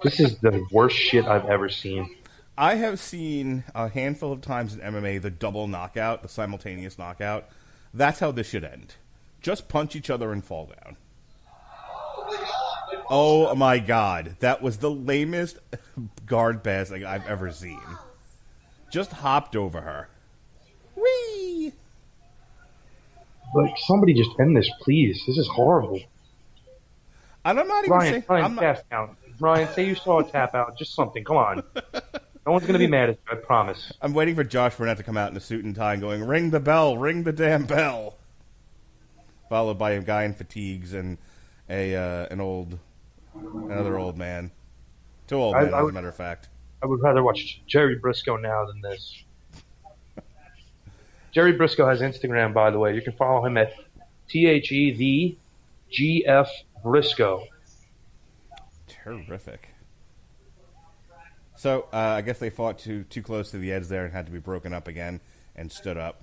This is the worst shit I've ever seen. I have seen a handful of times in MMA the double knockout, the simultaneous knockout. That's how this should end. Just punch each other and fall down. Oh my god, that was the lamest guard pass I've ever seen. Just hopped over her. Whee! Like, somebody just end this, please. This is horrible. And I'm not even saying... Cast out. Ryan, say you saw a tap out. Just something. Come on. No one's going to be mad at you, I promise. I'm waiting for Josh Barnett to come out in a suit and tie and going, ring the bell, ring the damn bell. Followed by a guy in fatigues and another old man. Two old men, as a matter of fact. I would rather watch Jerry Briscoe now than this. Jerry Briscoe has Instagram, by the way. You can follow him at THETHGF Briscoe. Terrific. So, I guess they fought too close to the edge there and had to be broken up again and stood up.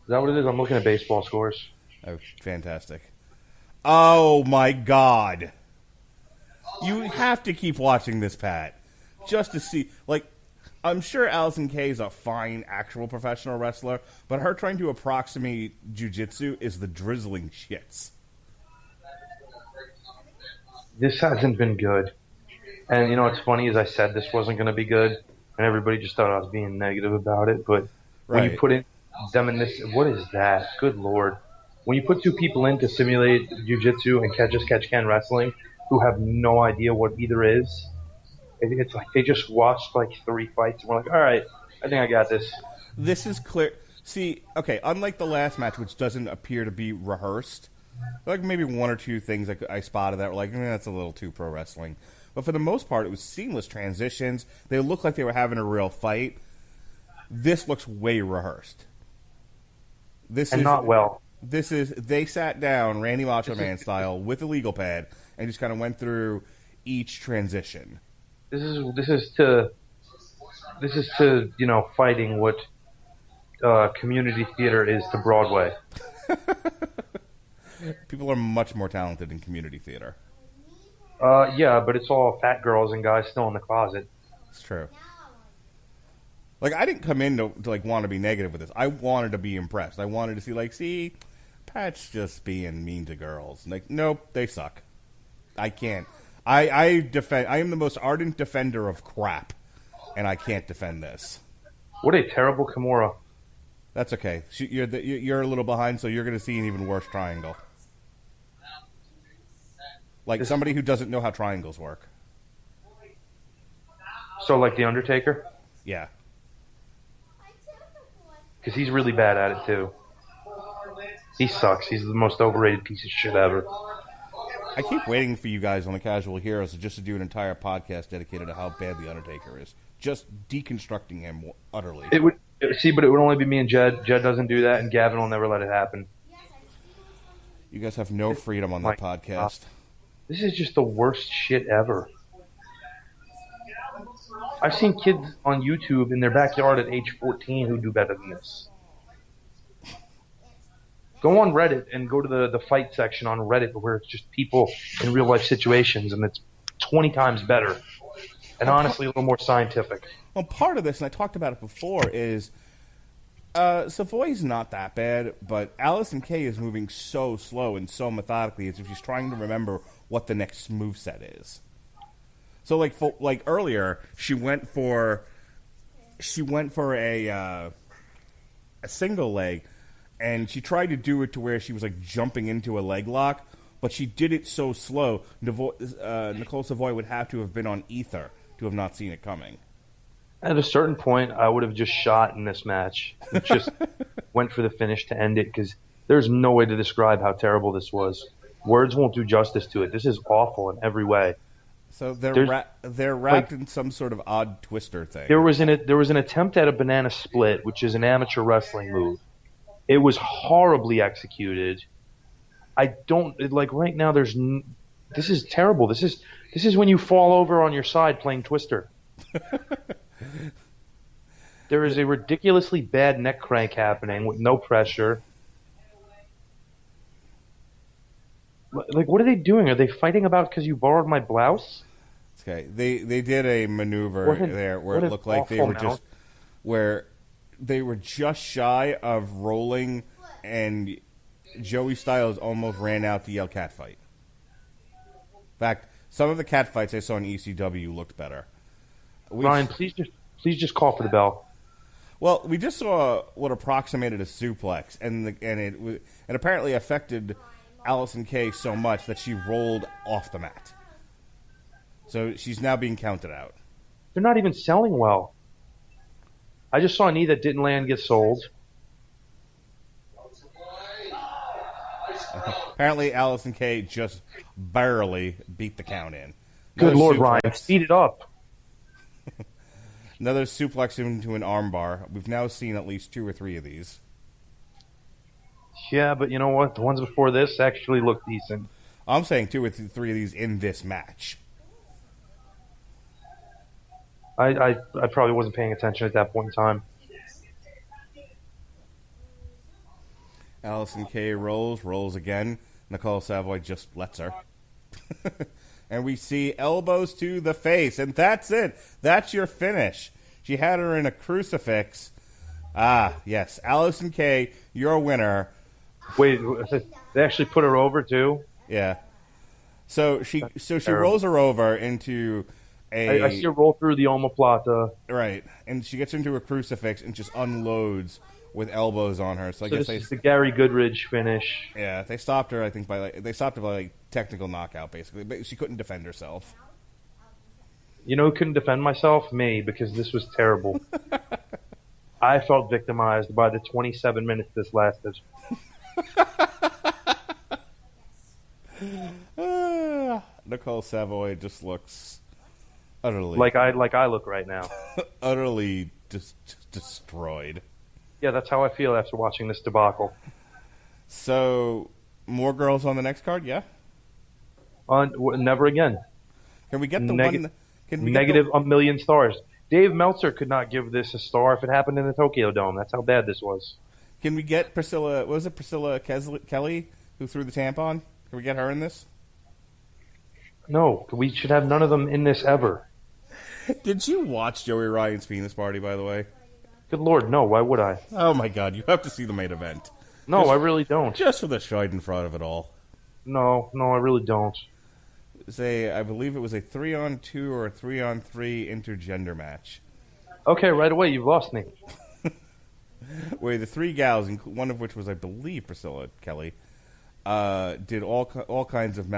Is that what it is? I'm looking at baseball scores. Oh, fantastic. Oh, my God. You have to keep watching this, Pat, just to see. Like, I'm sure Allison Kay is a fine actual professional wrestler, but her trying to approximate jiu-jitsu is the drizzling shits. This hasn't been good. And you know what's funny is I said this wasn't going to be good, and everybody just thought I was being negative about it. But when you put in them in this, what is that? Good Lord. When you put two people in to simulate jiu-jitsu and catch-can wrestling who have no idea what either is, it's like they just watched like 3 fights and we're like, all right, I think I got this. This is clear. See, okay, unlike the last match, which doesn't appear to be rehearsed, like maybe one or two things I spotted that were like, that's a little too pro wrestling. But for the most part, it was seamless transitions. They looked like they were having a real fight. This looks way rehearsed. They sat down, Randy Macho Man style, with a legal pad, and just kind of went through each transition. This is to This is to, fighting what community theater is to Broadway. People are much more talented in community theater. Yeah, but it's all fat girls and guys still in the closet. It's true. Like, I didn't come in to want to be negative with this. I wanted to be impressed. I wanted to see, Pat's just being mean to girls. Like, nope, they suck. I can't. I am the most ardent defender of crap, and I can't defend this. What a terrible Kimura. That's okay. You're a little behind, so you're going to see an even worse triangle. Like somebody who doesn't know how triangles work. So like The Undertaker? Yeah. Because he's really bad at it, too. He sucks. He's the most overrated piece of shit ever. I keep waiting for you guys on the Casual Heroes just to do an entire podcast dedicated to how bad The Undertaker is. Just deconstructing him utterly. But it would only be me and Jed. Jed doesn't do that, and Gavin will never let it happen. You guys have no freedom on that podcast. This is just the worst shit ever. I've seen kids on YouTube in their backyard at age 14 who do better than this. Go on Reddit and go to the fight section on Reddit where it's just people in real life situations, and it's 20 times better. And honestly, a little more scientific. Well, part of this, and I talked about it before, is Savoy's not that bad, but Allison Kay is moving so slow and so methodically as if she's trying to remember what the next moveset is. So, like earlier, she went for a single leg, and she tried to do it to where she was like jumping into a leg lock, but she did it so slow. Nicole Savoy would have to have been on ether to have not seen it coming. At a certain point, I would have just shot in this match. Just went for the finish to end it, because there's no way to describe how terrible this was. Words won't do justice to it. This is awful in every way. So they're wrapped in some sort of odd twister thing. There was an attempt at a banana split, which is an amateur wrestling move. It was horribly executed. I don't like right now. This is terrible. This is when you fall over on your side playing Twister. There is a ridiculously bad neck crank happening with no pressure. Like, what are they doing? Are they fighting about because you borrowed my blouse? Okay, they did a maneuver there where it looked like they were just shy of rolling, and Joey Styles almost ran out to yell catfight. In fact, some of the catfights I saw in ECW looked better. Ryan, please just call for the bell. Well, we just saw what approximated a suplex, and it apparently affected Allison Kay so much that she rolled off the mat. So she's now being counted out. They're not even selling well. I just saw a knee that didn't land get sold. Apparently, Allison Kay just barely beat the count in. Good Lord, Ryan, speed it up. Another suplex into an armbar. We've now seen at least 2 or 3 of these. Yeah, but you know what? The ones before this actually look decent. I'm saying 2 or 3 of these in this match. I probably wasn't paying attention at that point in time. Allison Kay rolls again. Nicole Savoy just lets her. And we see elbows to the face, and that's it. That's your finish. She had her in a crucifix. Ah, yes. Allison Kay, your winner. Wait, they actually put her over too? Yeah. So she rolls her over into I see her roll through the omoplata. Right, and she gets into a crucifix and just unloads with elbows on her. So I guess this is the Gary Goodridge finish. Yeah, they stopped her. I think by technical knockout, basically, but she couldn't defend herself. You know who couldn't defend myself? Me, because this was terrible. I felt victimized by the 27 minutes this lasted. Nicole Savoy just looks utterly like I look right now. Utterly just destroyed. Yeah, that's how I feel after watching this debacle. So, more girls on the next card, yeah? Never again. Can we get the negative 1 million stars. Dave Meltzer could not give this a star if it happened in the Tokyo Dome. That's how bad this was. Can we get Priscilla? What was it Priscilla Kelly who threw the tampon? Can we get her in this? No, we should have none of them in this ever. Did you watch Joey Ryan's penis party, by the way? Good Lord, no. Why would I? Oh my God, you have to see the main event. No, I really don't. Just for the schadenfreude of it all. No, I really don't. I believe it was a 3-on-2 or a 3-on-3 intergender match. Okay, right away, you've lost me. Where the three gals, one of which was, I believe, Priscilla Kelly, did all kinds of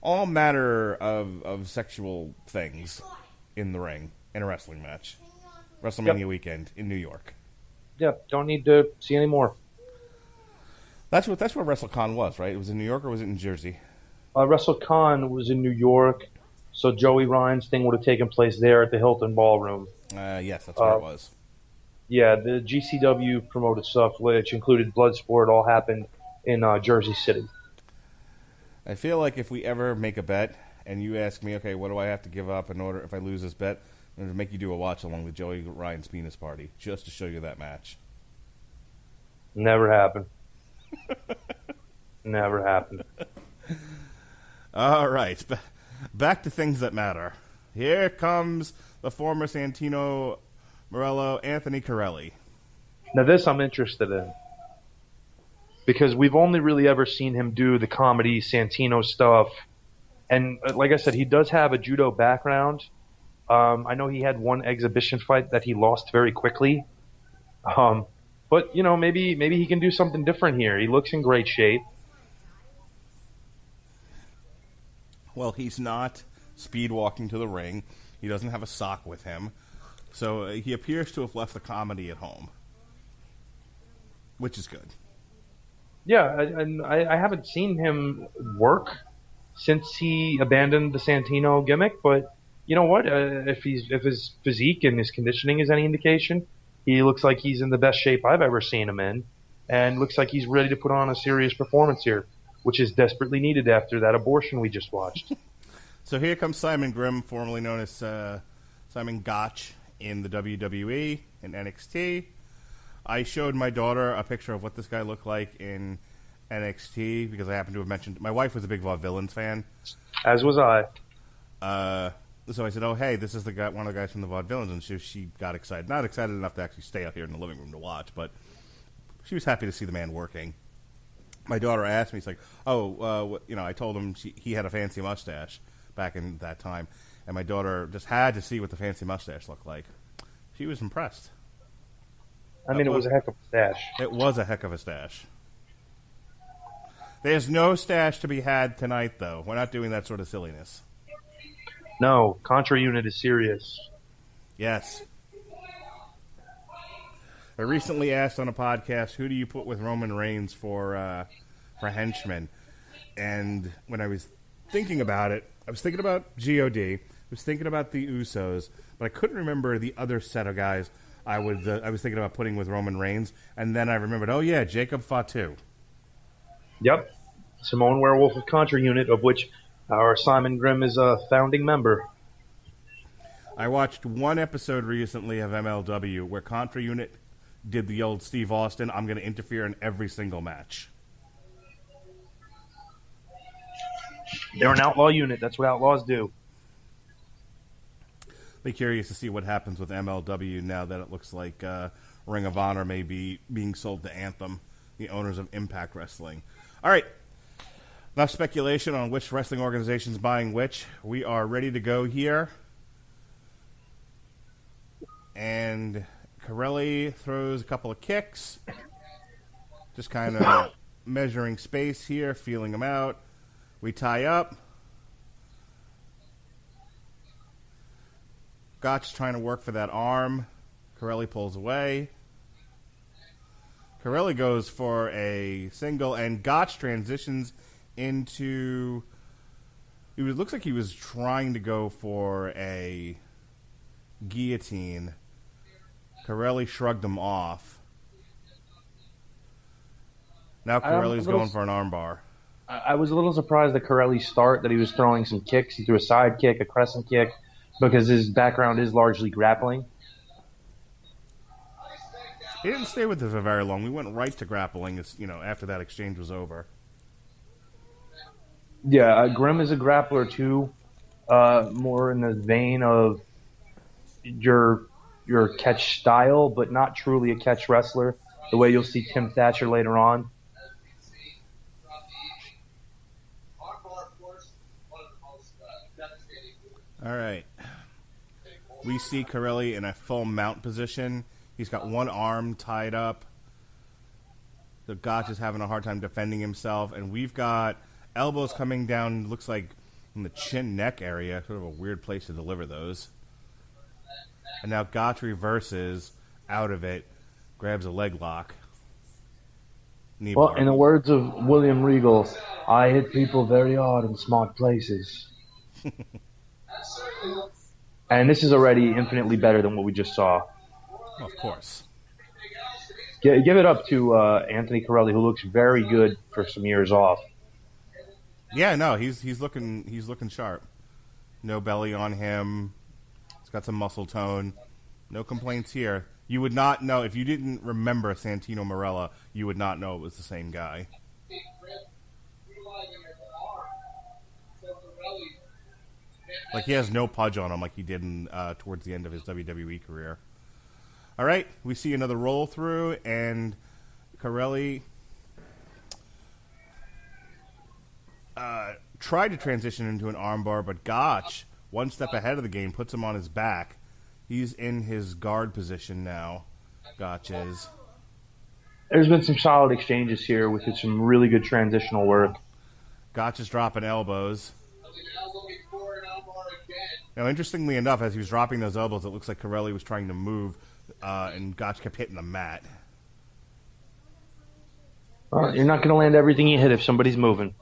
all manner of sexual things in the ring in a wrestling match. WrestleMania weekend in New York. Yep, don't need to see any more. That's what WrestleCon was, right? It was in New York, or was it in Jersey? WrestleCon was in New York, so Joey Ryan's thing would have taken place there at the Hilton Ballroom. Yes, that's where it was. Yeah, the GCW promoted stuff, which included Bloodsport, all happened in Jersey City. I feel like if we ever make a bet, and you ask me, okay, what do I have to give up in order if I lose this bet, I'm going to make you do a watch along with Joey Ryan's penis party, just to show you that match. Never happened. Never happened. All right, back to things that matter. Here comes the former Santino Morello, Anthony Corelli. Now this I'm interested in. Because we've only really ever seen him do the comedy Santino stuff. And like I said, he does have a judo background. I know he had one exhibition fight that he lost very quickly. But, maybe he can do something different here. He looks in great shape. Well, he's not speed walking to the ring. He doesn't have a sock with him. So he appears to have left the comedy at home, which is good. Yeah, and I haven't seen him work since he abandoned the Santino gimmick, but you know what? If his physique and his conditioning is any indication, he looks like he's in the best shape I've ever seen him in, and looks like he's ready to put on a serious performance here, which is desperately needed after that abortion we just watched. So here comes Simon Grimm, formerly known as Simon Gotch in the WWE and NXT. I showed my daughter a picture of what this guy looked like in NXT because I happened to have mentioned my wife was a big Vaudevillains fan. As was I. So I said, "Oh, hey, this is the guy, one of the guys from the Vaudevillains," and she got excited. Not excited enough to actually stay out here in the living room to watch, but she was happy to see the man working. My daughter asked me, "It's like, I told him he had a fancy mustache back in that time, and my daughter just had to see what the fancy mustache looked like. She was impressed. It was a heck of a stash. It was a heck of a stash. There's no stash to be had tonight, though. We're not doing that sort of silliness. No, Contra Unit is serious. Yes. I recently asked on a podcast, who do you put with Roman Reigns for henchmen? And when I was thinking about it, I was thinking about God, I was thinking about the Usos, but I couldn't remember the other set of guys I was thinking about putting with Roman Reigns, and then I remembered, Jacob Fatu. Yep. Simone Werewolf of Contra Unit, of which our Simon Grimm is a founding member. I watched one episode recently of MLW where Contra Unit did the old Steve Austin, I'm going to interfere in every single match. They're an outlaw unit. That's what outlaws do. Be curious to see what happens with MLW now that it looks like Ring of Honor may be being sold to Anthem, the owners of Impact Wrestling. All right. Enough speculation on which wrestling organization's buying which. We are ready to go here. And Corelli throws a couple of kicks. Just kind of measuring space here, feeling him out. We tie up. Gotch trying to work for that arm. Corelli pulls away. Corelli goes for a single, and Gotch transitions into... It looks like he was trying to go for a guillotine. Corelli shrugged him off. Now Corelli's going for an armbar. I was a little surprised at Corelli's start, that he was throwing some kicks. He threw a side kick, a crescent kick, because his background is largely grappling. He didn't stay with us for very long. We went right to grappling, after that exchange was over. Yeah, Grimm is a grappler too, more in the vein of your catch style, but not truly a catch wrestler, the way you'll see Tim Thatcher later on. All right. We see Corelli in a full mount position. He's got one arm tied up. The Gotch is having a hard time defending himself. And we've got elbows coming down, looks like in the chin-neck area. Sort of a weird place to deliver those. And now Gotch reverses out of it, grabs a leg lock. Knee bar. In the words of William Regal, I hit people very hard in smart places. And this is already infinitely better than what we just saw. Well, of course. Give it up to Anthony Corelli, who looks very good for some years off. Yeah, no, he's looking sharp. No belly on him. He's got some muscle tone. No complaints here. You would not know if you didn't remember Santino Marella. You would not know it was the same guy. Like he has no pudge on him, like he did towards the end of his WWE career. All right, we see another roll through, and Corelli tried to transition into an armbar, but Gotch, one step ahead of the game, puts him on his back. He's in his guard position now. Gotch is. There's been some solid exchanges here with some really good transitional work. Gotch is dropping elbows. Now, interestingly enough, as he was dropping those elbows, it looks like Corelli was trying to move, and Gotch kept hitting the mat. Well, you're not going to land everything you hit if somebody's moving.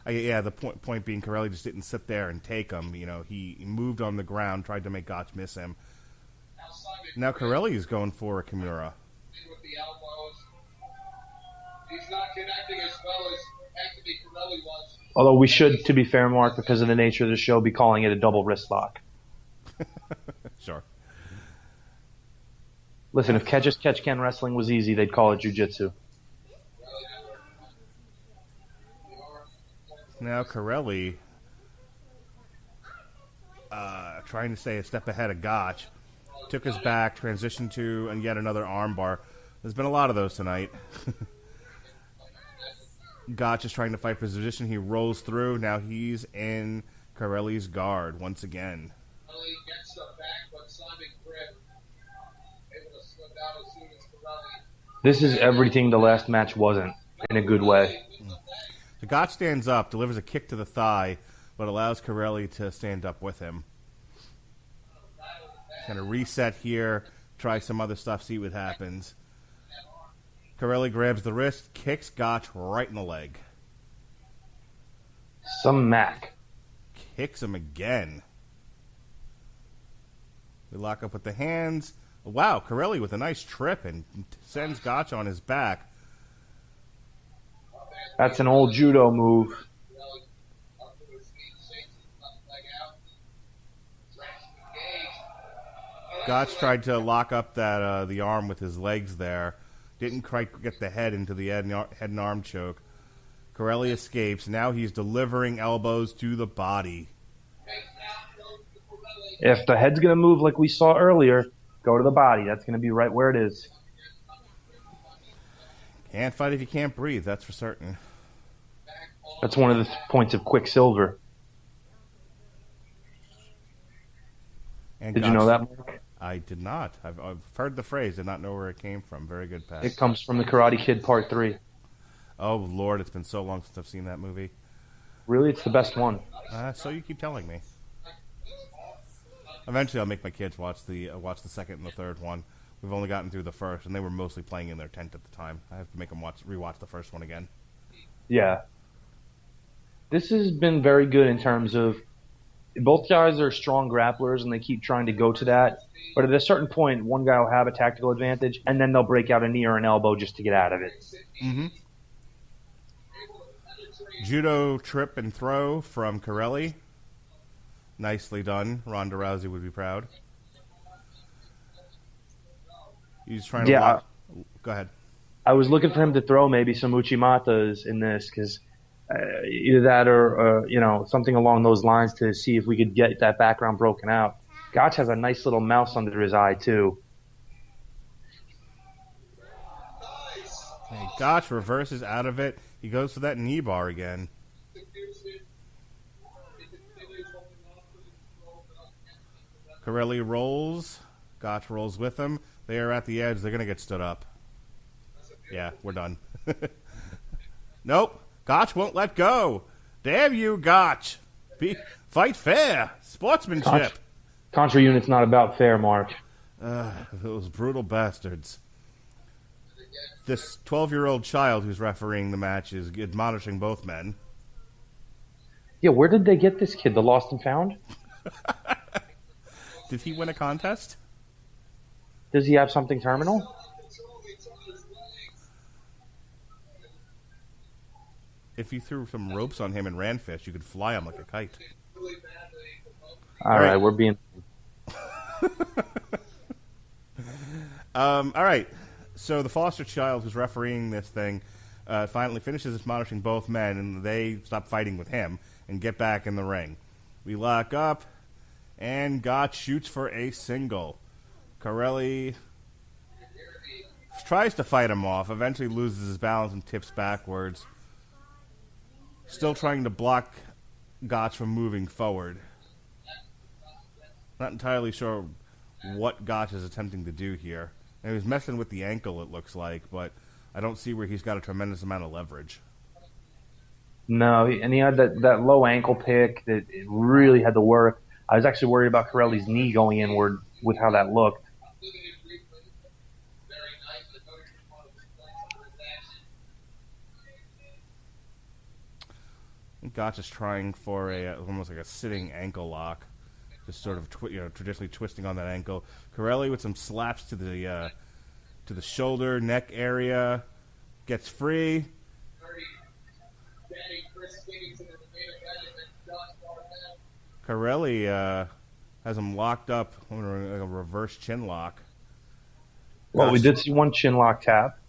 Yeah, the point being, Corelli just didn't sit there and take him. He moved on the ground, tried to make Gotch miss him. Now Corelli is going for a Kimura. He's not connecting as well as Anthony Corelli was. Although we should, to be fair, Mark, because of the nature of the show, be calling it a double wrist lock. Sure. Listen, if catch-can wrestling was easy, they'd call it jiu-jitsu. Now Corelli trying to stay a step ahead of Gotch. Took his back, transitioned to and yet another armbar. There's been a lot of those tonight. Gotch is trying to fight for his position. He rolls through. Now he's in Corelli's guard once again. This is everything the last match wasn't, in a good way. So Gotch stands up, delivers a kick to the thigh, but allows Corelli to stand up with him. Kind of reset here, try some other stuff, see what happens. Corelli grabs the wrist, kicks Gotch right in the leg. Some Mac. Kicks him again. We lock up with the hands. Wow, Corelli with a nice trip and sends Gotch on his back. That's an old judo move. Gotch tried to lock up that the arm with his legs there. Didn't quite get the head into the head and arm choke. Corelli escapes. Now he's delivering elbows to the body. If the head's going to move like we saw earlier, go to the body. That's going to be right where it is. Can't fight if you can't breathe, that's for certain. That's one of the points of Quicksilver. And Did you know that, Mark? I did not. I've heard the phrase, did not know where it came from. Very good, Pat. It comes from the Karate Kid Part 3. Oh, Lord, it's been so long since I've seen that movie. Really? It's the best one. So you keep telling me. Eventually, I'll make my kids watch the second and the third one. We've only gotten through the first, and they were mostly playing in their tent at the time. I have to make them rewatch the first one again. Yeah. This has been very good in terms of both guys are strong grapplers, and they keep trying to go to that. But at a certain point, one guy will have a tactical advantage, and then they'll break out a knee or an elbow just to get out of it. Mm-hmm. Judo trip and throw from Corelli. Nicely done. Ronda Rousey would be proud. He's trying to lock. Go ahead. I was looking for him to throw maybe some Uchimatas in this because either that or something along those lines to see if we could get that background broken out. Gotch has a nice little mouse under his eye too. Hey, Gotch reverses out of it. He goes for that knee bar again. Corelli rolls. Gotch rolls with him. They are at the edge. They're going to get stood up. Yeah, we're done. Nope. Gotch won't let go. Damn you, Gotch. Fight fair. Sportsmanship. Contra unit's not about fair, Mark. Those brutal bastards. This 12-year-old child who's refereeing the match is admonishing both men. Yeah, where did they get this kid? The lost and found? Did he win a contest? Does he have something terminal? If you threw some ropes on him and ran fast, you could fly him like a kite. All right, we're being... All right. So the foster child who's refereeing this thing finally finishes admonishing both men, and they stop fighting with him and get back in the ring. We lock up, and Gotch shoots for a single. Corelli tries to fight him off, eventually loses his balance and tips backwards. Still trying to block Gotch from moving forward. Not entirely sure what Gotch is attempting to do here. And he was messing with the ankle, it looks like, but I don't see where he's got a tremendous amount of leverage. No, and he had that low ankle pick that it really had to work. I was actually worried about Corelli's knee going inward with how that looked. Gotch is trying for almost like a sitting ankle lock, just sort of traditionally twisting on that ankle. Corelli with some slaps to the shoulder, neck area, gets free. Corelli has him locked up on a reverse chin lock. Well, we did see one chin lock tap.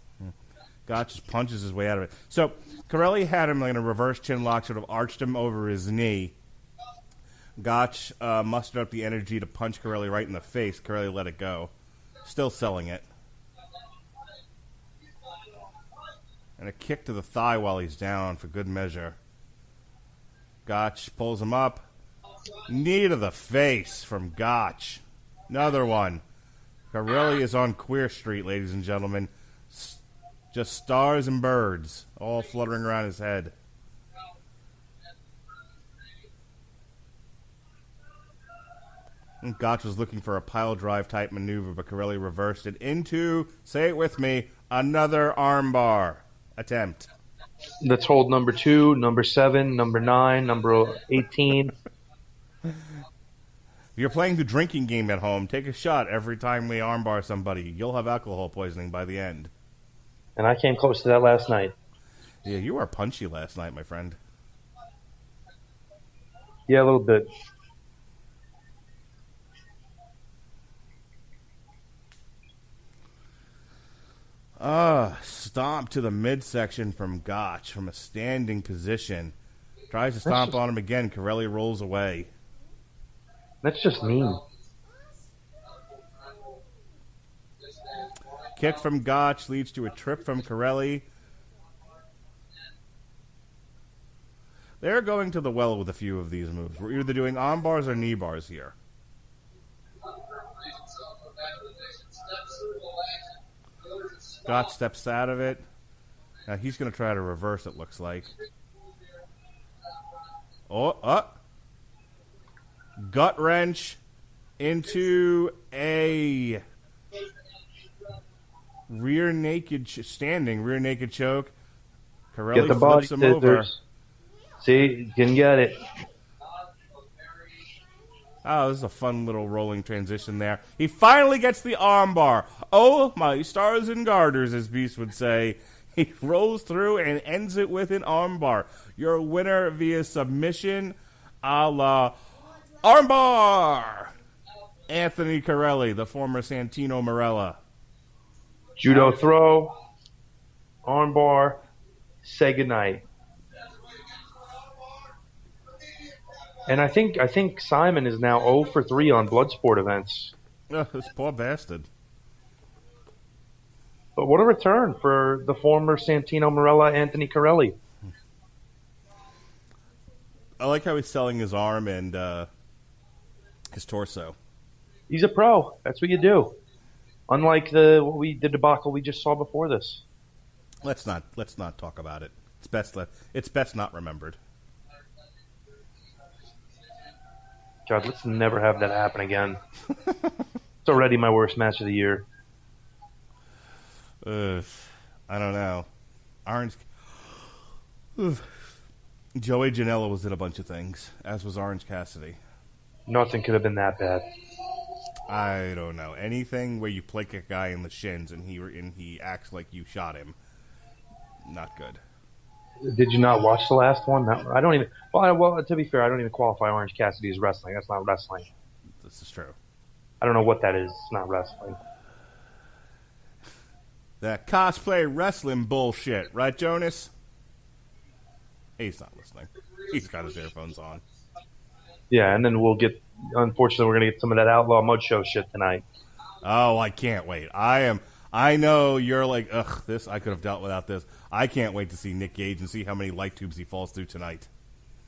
Gotch just punches his way out of it. So Corelli had him in a reverse chin lock, sort of arched him over his knee. Gotch mustered up the energy to punch Corelli right in the face. Corelli let it go. Still selling it. And a kick to the thigh while he's down for good measure. Gotch pulls him up. Knee to the face from Gotch. Another one. Corelli is on Queer Street, ladies and gentlemen. Just stars and birds all fluttering around his head. And Gotch was looking for a pile drive type maneuver, but Corelli reversed it into, say it with me, another armbar attempt. Let's hold number 2, number 7, number 9, number 18. If you're playing the drinking game at home, take a shot every time we armbar somebody. You'll have alcohol poisoning by the end. And I came close to that last night. Yeah, you were punchy last night, my friend. Yeah, a little bit. Stomp to the midsection from Gotch from a standing position. Tries to stomp on him again. Corelli rolls away. That's just mean. Kick from Gotch leads to a trip from Corelli. They're going to the well with a few of these moves. We're either doing arm bars or knee bars here. Gotch steps out of it. Now he's going to try to reverse, it looks like. Gut wrench into a rear naked choke. Corelli flips him over. See, you can get it. Oh, this is a fun little rolling transition there. He finally gets the armbar. Oh, my stars and garters, as Beast would say. He rolls through and ends it with an armbar. Your winner via submission a la... Armbar! Anthony Corelli, the former Santino Marella. Judo throw, armbar, say goodnight. And I think Simon is now 0 for 3 on Bloodsport events. This poor bastard. But what a return for the former Santino Marella, Anthony Corelli. I like how he's selling his arm and his torso. He's a pro. That's what you do. Unlike the debacle we just saw before this. Let's not talk about it. It's best not remembered. God, let's never have that happen again. It's already my worst match of the year. I don't know. Joey Janela was in a bunch of things, as was Orange Cassidy. Nothing could have been that bad. I don't know. Anything where you plake a guy in the shins and he acts like you shot him, not good. Did you not watch the last one? No, I don't even. Well, to be fair, I don't even qualify Orange Cassidy as wrestling. That's not wrestling. This is true. I don't know what that is. It's not wrestling. That cosplay wrestling bullshit, right, Jonas? He's not listening. He's got his earphones on. Yeah, and then unfortunately, we're going to get some of that Outlaw Mud Show shit tonight. Oh, I can't wait. I know you're like, ugh, this, I could have dealt without this. I can't wait to see Nick Gage and see how many light tubes he falls through tonight.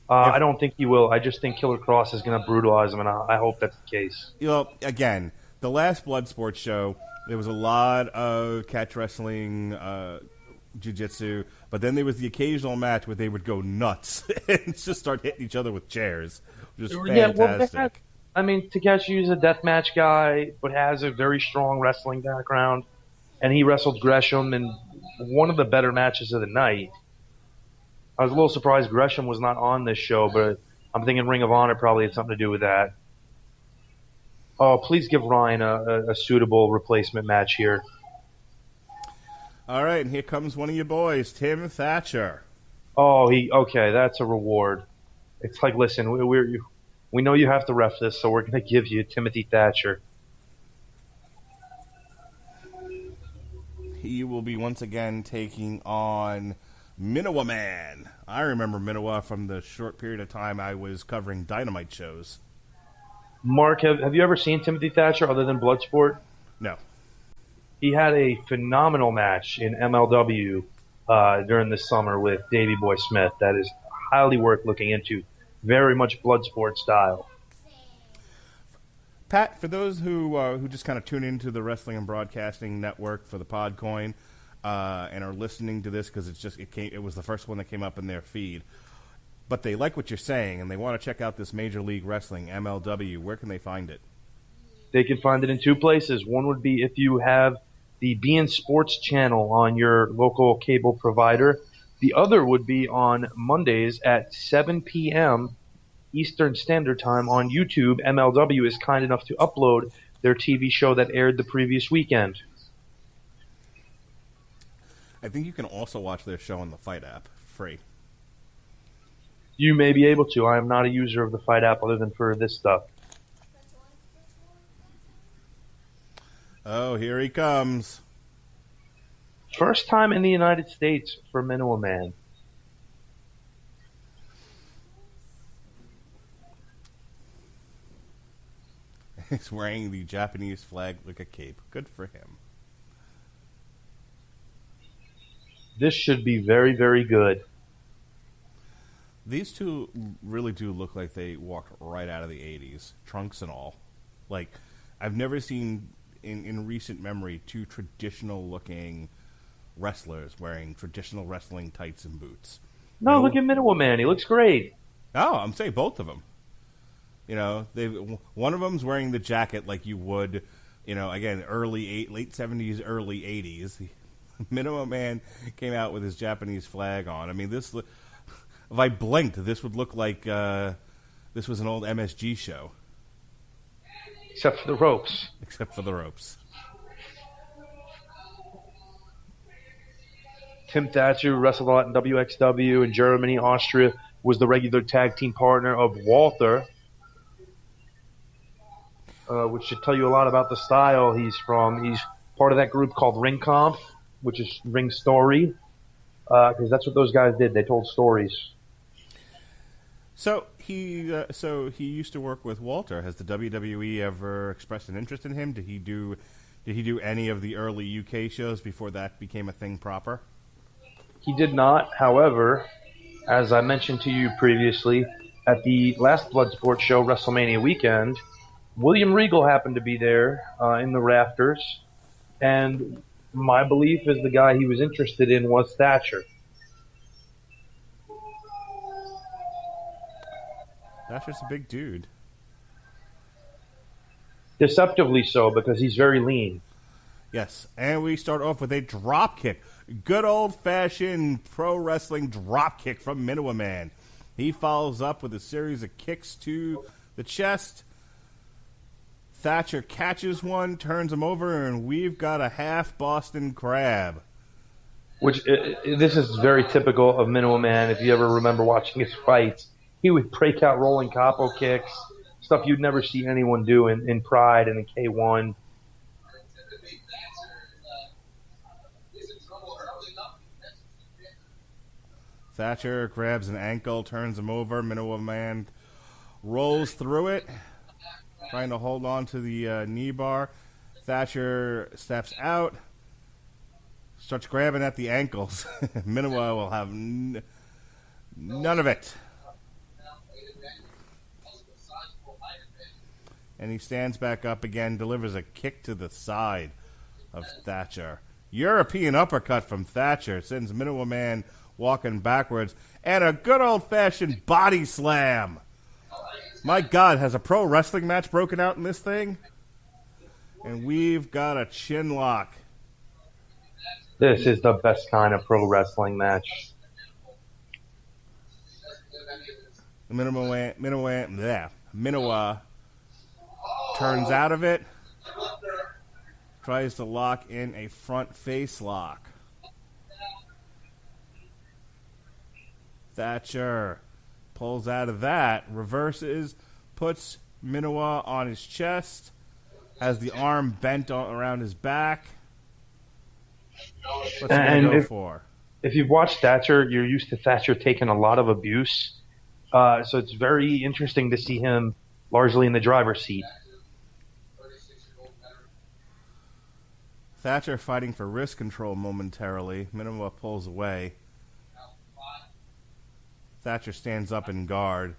I don't think he will. I just think Killer Cross is going to brutalize him, and I hope that's the case. You know, again, the last Bloodsport show, there was a lot of catch wrestling, jiu-jitsu, but then there was the occasional match where they would go nuts and just start hitting each other with chairs, which is fantastic. Takeshi is a deathmatch guy, but has a very strong wrestling background, and he wrestled Gresham in one of the better matches of the night. I was a little surprised Gresham was not on this show, but I'm thinking Ring of Honor probably had something to do with that. Oh, please give Ryan a suitable replacement match here. All right, and here comes one of your boys, Tim Thatcher. Oh, okay, that's a reward. It's like, listen, we know you have to ref this, so we're going to give you Timothy Thatcher. He will be once again taking on Minowa Man. I remember Minowa from the short period of time I was covering Dynamite shows. Mark, have you ever seen Timothy Thatcher other than Bloodsport? No. He had a phenomenal match in MLW during the summer with Davey Boy Smith. That is highly worth looking into. Very much Bloodsport style. Pat, for those who just kind of tune into the Wrestling and Broadcasting Network for the Podcoin and are listening to this because it was the first one that came up in their feed, but they like what you're saying and they want to check out this Major League Wrestling MLW, where can they find it? They can find it in two places. One would be if you have the beIN Sports channel on your local cable provider. The other would be on Mondays at 7 p.m. Eastern Standard Time on YouTube. MLW is kind enough to upload their TV show that aired the previous weekend. I think you can also watch their show on the Fight app, free. You may be able to. I am not a user of the Fight app other than for this stuff. Oh, here he comes. First time in the United States for Minowa Man. He's wearing the Japanese flag like a cape. Good for him. This should be very, very good. These two really do look like they walked right out of the 80s, trunks and all. Like, I've never seen, in recent memory, two traditional-looking wrestlers wearing traditional wrestling tights and boots. No, look at Minowa Man. He looks great. Oh, I'm saying both of them. You know, one of them's wearing the jacket like you would, you know, again, late 70s, early 80s. Minowa Man came out with his Japanese flag on. I mean, if I blinked, this would look like this was an old MSG show. Except for the ropes. Except for the ropes. Tim Thatcher wrestled a lot in WXW in Germany, Austria, was the regular tag team partner of Walter. which should tell you a lot about the style he's from. He's part of that group called Ring Comp, which is Ring Story, because that's what those guys did. They told stories. So he used to work with Walter. Has the WWE ever expressed an interest in him? Did he do any of the early UK shows before that became a thing proper? He did not. However, as I mentioned to you previously, at the last Bloodsport show, WrestleMania weekend, William Regal happened to be there in the rafters, and my belief is the guy he was interested in was Thatcher. Thatcher's a big dude. Deceptively so, because he's very lean. Yes, and we start off with a drop kick. Good old-fashioned pro wrestling drop kick from Minowa Man. He follows up with a series of kicks to the chest. Thatcher catches one, turns him over, and we've got a half Boston Crab. Which, this is very typical of Minowa Man. If you ever remember watching his fights, he would break out rolling capo kicks, stuff you'd never see anyone do in Pride and in K1. Thatcher grabs an ankle, turns him over. Minowa Man rolls through it, trying to hold on to the knee bar. Thatcher steps out, starts grabbing at the ankles. Minowa will have none of it. And he stands back up again, delivers a kick to the side of Thatcher. European uppercut from Thatcher sends Minowa Man walking backwards, and a good old-fashioned body slam. My God, has a pro wrestling match broken out in this thing? And we've got a chin lock. This is the best kind of pro wrestling match. Minowa turns out of it, tries to lock in a front face lock. Thatcher pulls out of that, reverses, puts Minowa on his chest, has the arm bent around his back. What's he going to go for? If you've watched Thatcher, you're used to Thatcher taking a lot of abuse. So it's very interesting to see him largely in the driver's seat. Thatcher fighting for wrist control momentarily. Minowa pulls away. Thatcher stands up in guard.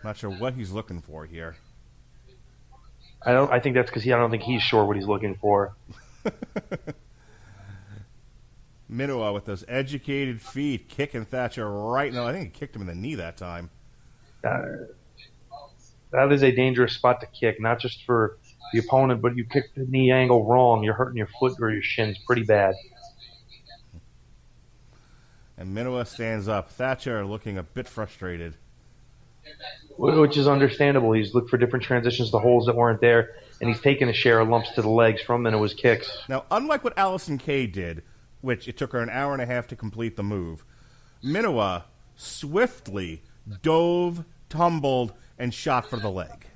Not sure what he's looking for here. I think that's because I don't think he's sure what he's looking for. Minowa with those educated feet kicking Thatcher right now. I think he kicked him in the knee that time. That is a dangerous spot to kick, not just for the opponent, but you kick the knee angle wrong, you're hurting your foot or your shins pretty bad. And Minowa stands up. Thatcher looking a bit frustrated. Which is understandable. He's looked for different transitions to holes that weren't there, and he's taken a share of lumps to the legs from Minowa's kicks. Now, unlike what Allison Kay did, which it took her an hour and a half to complete the move, Minowa swiftly dove, tumbled, and shot for the leg.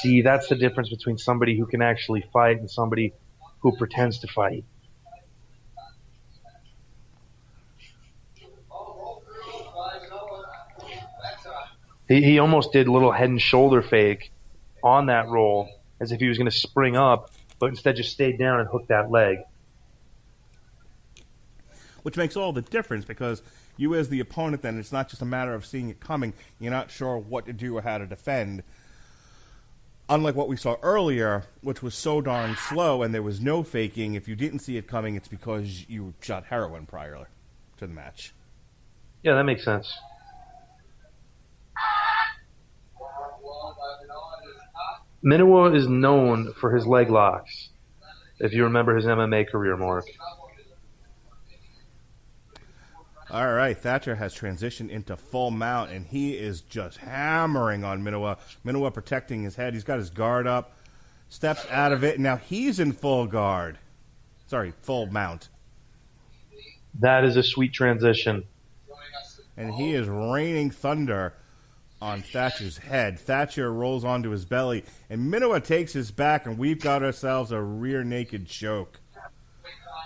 See, that's the difference between somebody who can actually fight and somebody who pretends to fight. He almost did a little head and shoulder fake on that roll as if he was going to spring up, but instead just stayed down and hooked that leg. Which makes all the difference because you as the opponent then, it's not just a matter of seeing it coming. You're not sure what to do or how to defend. Unlike what we saw earlier, which was so darn slow and there was no faking. If you didn't see it coming, it's because you shot heroin prior to the match. Yeah, that makes sense. Minowa is known for his leg locks, if you remember his MMA career, Mark. All right, Thatcher has transitioned into full mount, and he is just hammering on Minowa. Minowa protecting his head. He's got his guard up, steps out of it, and now he's in full guard. Sorry, full mount. That is a sweet transition. And he is raining thunder on Thatcher's head. Thatcher rolls onto his belly, and Minowa takes his back, and we've got ourselves a rear naked choke.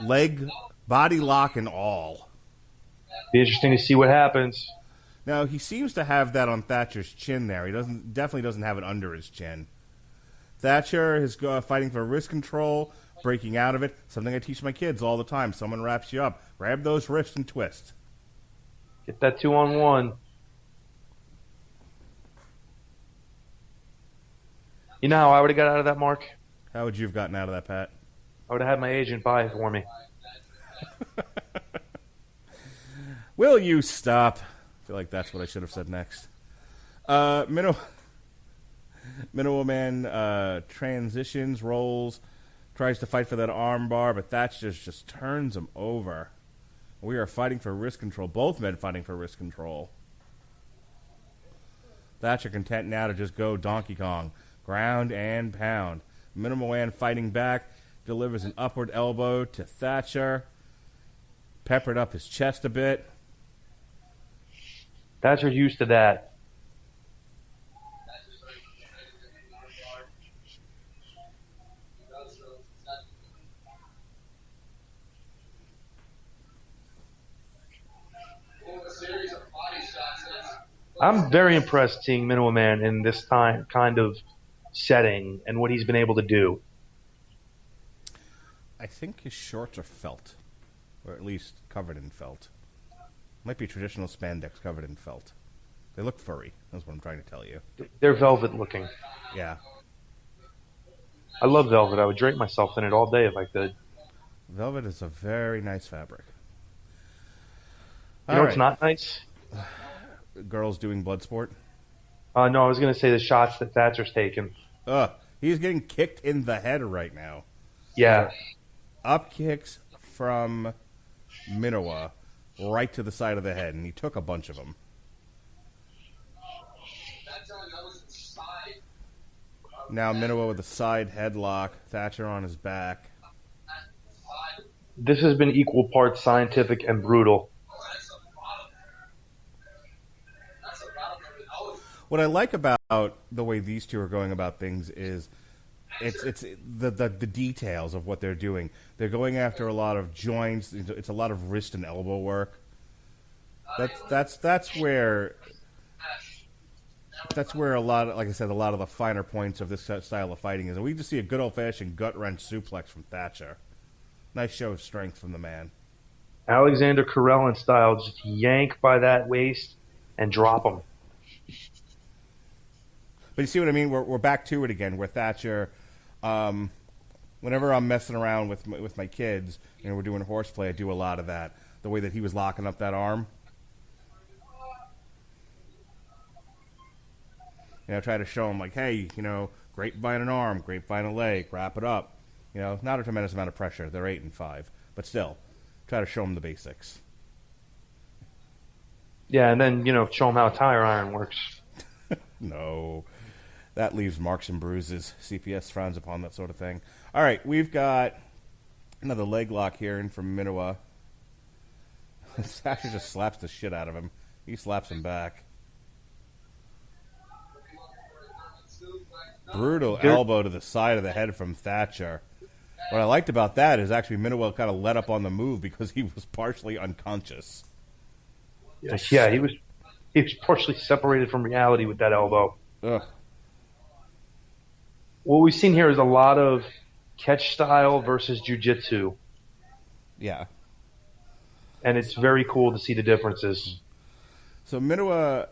Leg, body lock, and all. Be interesting to see what happens. Now, he seems to have that on Thatcher's chin there. He definitely doesn't have it under his chin. Thatcher is fighting for wrist control, breaking out of it. Something I teach my kids all the time. Someone wraps you up. Grab those wrists and twist. Get that 2-on-1. You know how I would have got out of that, Mark? How would you have gotten out of that, Pat? I would have had my agent buy it for me. Will you stop? I feel like that's what I should have said next. Minowa Man transitions, rolls, tries to fight for that arm bar, but Thatcher just turns him over. We are fighting for wrist control. Both men fighting for wrist control. Thatcher content now to just go Donkey Kong. Ground and pound. Minowa Man fighting back. Delivers an upward elbow to Thatcher. Peppered up his chest a bit. Thatcher's used to that. I'm very impressed seeing Minowa Man in this kind of setting and what he's been able to do. I think his shorts are felt, or at least covered in felt. Might be traditional spandex covered in felt. They look furry. That's what I'm trying to tell you. They're velvet looking. Yeah. I love velvet. I would drape myself in it all day if I could. Velvet is a very nice fabric. You know what's not nice? Girls doing Bloodsport. No, I was going to say the shots that Thatcher's taken. He's getting kicked in the head right now. Yeah. Up kicks from Minowa right to the side of the head, and he took a bunch of them. Now Minowa with a side headlock, Thatcher on his back. This has been equal parts scientific and brutal. What I like about the way these two are going about things is it's the details of what they're doing. They're going after a lot of joints. It's a lot of wrist and elbow work. That's where a lot of, like I said, a lot of the finer points of this style of fighting is. And we just see a good old fashioned gut wrench suplex from Thatcher. Nice show of strength from the man. Alexander Karelin style, just yank by that waist and drop him. But you see what I mean? We're back to it again, where Thatcher, whenever I'm messing around with my kids and we're doing horseplay, I do a lot of that. The way that he was locking up that arm. Try to show him, like, hey, grapevine an arm, grapevine a leg, wrap it up. Not a tremendous amount of pressure. They're 8 and 5. But still, try to show them the basics. Yeah, and then, show them how a tire iron works. No. That leaves marks and bruises. CPS frowns upon that sort of thing. All right, we've got another leg lock here in from Minowa. Thatcher just slaps the shit out of him. He slaps him back. Brutal elbow to the side of the head from Thatcher. What I liked about that is actually Minowa kind of let up on the move because he was partially unconscious. Yeah, he was partially separated from reality with that elbow. Ugh. What we've seen here is a lot of catch style versus jiu-jitsu. Yeah. And it's very cool to see the differences. So Minowa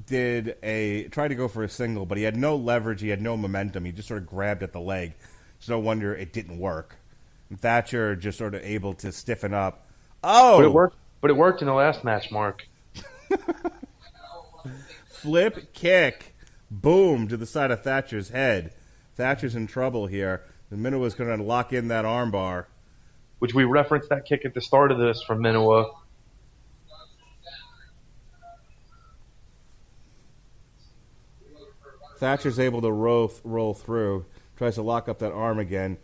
tried to go for a single, but he had no leverage, he had no momentum. He just sort of grabbed at the leg. It's no wonder it didn't work. And Thatcher just sort of able to stiffen up. Oh! But it worked in the last match, Mark. Flip kick. Boom to the side of Thatcher's head. Thatcher's in trouble here. The Minowa's going to lock in that armbar. Which we referenced that kick at the start of this from Minowa. Thatcher's able to roll through. Tries to lock up that arm again.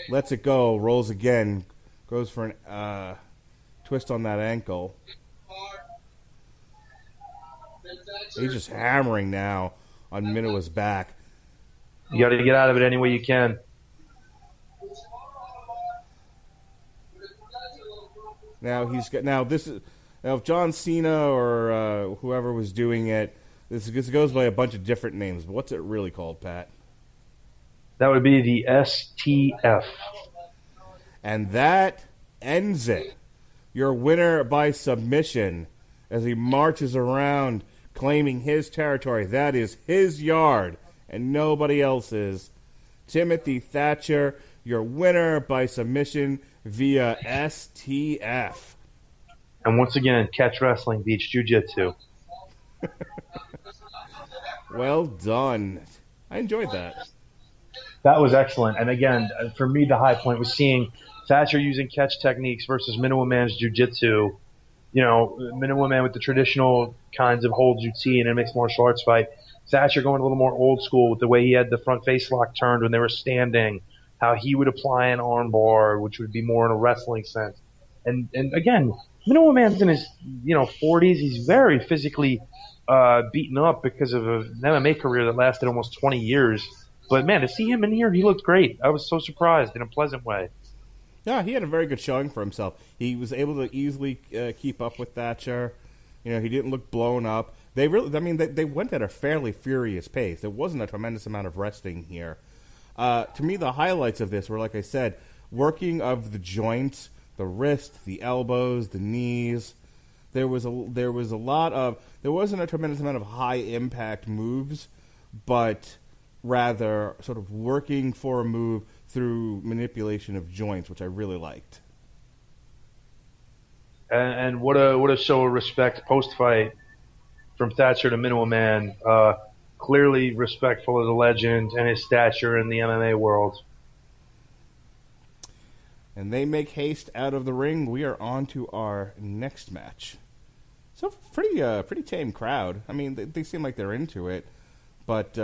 Lets it go. Rolls again. Goes for an twist on that ankle. He's just hammering now on Minowa's back. You got to get out of it any way you can. Now if John Cena or whoever was doing it, this goes by a bunch of different names. But what's it really called, Pat? That would be the STF. And that ends it. Your winner by submission as he marches around claiming his territory. That is his yard and nobody else's. Timothy Thatcher, your winner by submission via STF. And once again, catch wrestling beats jiu-jitsu. Well done. I enjoyed that. That was excellent. And again, for me, the high point was seeing Thatcher using catch techniques versus Minowa Man's jiu-jitsu. You know, Minowa Man with the traditional kinds of holds you'd see in a mixed martial arts fight. Thatcher going a little more old school with the way he had the front face lock turned when they were standing, how he would apply an arm bar, which would be more in a wrestling sense. And again, Minowa Man's in his 40s. He's very physically beaten up because of an MMA career that lasted almost 20 years. But, man, to see him in here, he looked great. I was so surprised in a pleasant way. Yeah, he had a very good showing for himself. He was able to easily keep up with Thatcher. You know, he didn't look blown up. They went at a fairly furious pace. There wasn't a tremendous amount of resting here. To me, the highlights of this were, like I said, working of the joints, the wrist, the elbows, the knees. There wasn't a tremendous amount of high impact moves, but rather sort of working for a move through manipulation of joints, which I really liked. And what a show of respect post fight from Thatcher to Minowa Man. Clearly respectful of the legend and his stature in the MMA world. And they make haste out of the ring. We are on to our next match. So pretty tame crowd. I mean, they seem like they're into it, but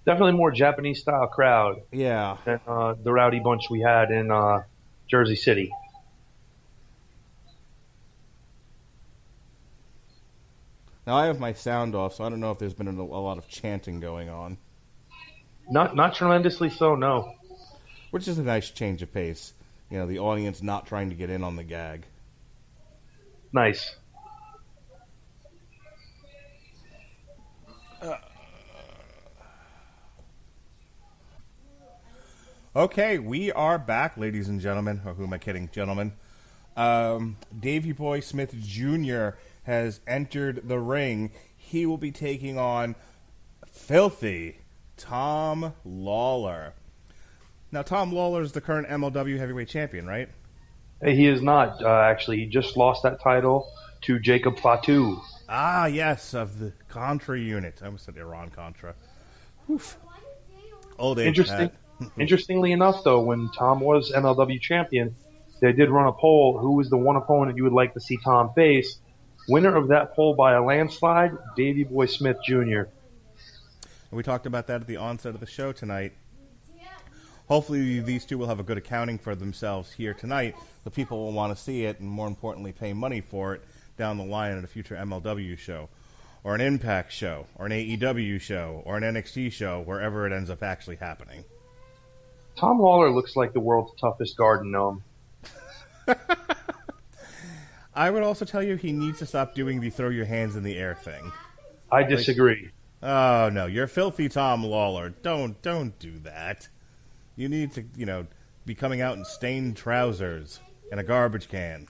definitely more Japanese style crowd. Yeah, than the rowdy bunch we had in Jersey City. Now I have my sound off, so I don't know if there's been a lot of chanting going on. Not tremendously so, no. Which is a nice change of pace. You know, the audience not trying to get in on the gag. Nice. Okay, we are back, ladies and gentlemen. Or who am I kidding, gentlemen? Davey Boy Smith Jr. has entered the ring. He will be taking on filthy Tom Lawler. Now, Tom Lawler is the current MLW heavyweight champion, right? He is not, actually. He just lost that title to Jacob Fatu. Ah, yes, of the Contra unit. I almost said Iran-Contra. Oof. Old age, Interestingly enough, though, when Tom was MLW champion, they did run a poll. Who was the one opponent you would like to see Tom face? Winner of that poll by a landslide, Davey Boy Smith Jr. We talked about that at the onset of the show tonight. Hopefully these two will have a good accounting for themselves here tonight. The people will want to see it and, more importantly, pay money for it down the line at a future MLW show or an Impact show or an AEW show or an NXT show, wherever it ends up actually happening. Tom Lawler looks like the world's toughest garden gnome. I would also tell you he needs to stop doing the throw your hands in the air thing. I disagree. Oh, no, you're filthy Tom Lawler. Don't do that. You need to, be coming out in stained trousers and a garbage can.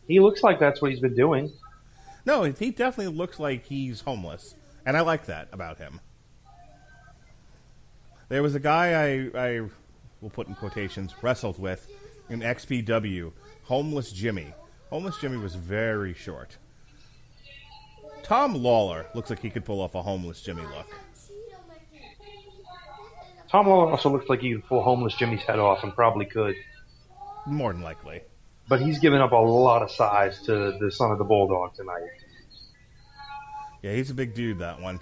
He looks like that's what he's been doing. No, he definitely looks like he's homeless. And I like that about him. There was a guy I will put in quotations, wrestled with in XPW, Homeless Jimmy. Homeless Jimmy was very short. Tom Lawler looks like he could pull off a Homeless Jimmy look. Tom Lawler also looks like he could pull Homeless Jimmy's head off and probably could. More than likely. But he's given up a lot of size to the son of the Bulldog tonight. Yeah, he's a big dude, that one.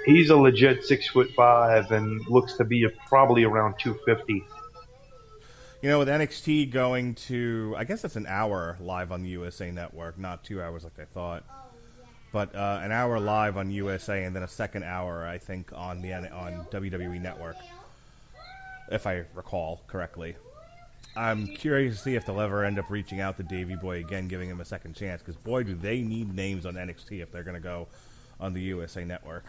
He's a legit 6'5" and looks to be probably around 250. With NXT going to, I guess it's an hour live on the USA Network, not 2 hours like I thought. but an hour live on USA and then a second hour, I think, on WWE Network, if I recall correctly. I'm curious to see if they'll ever end up reaching out to Davey Boy again, giving him a second chance, because boy, do they need names on NXT if they're going to go on the USA Network.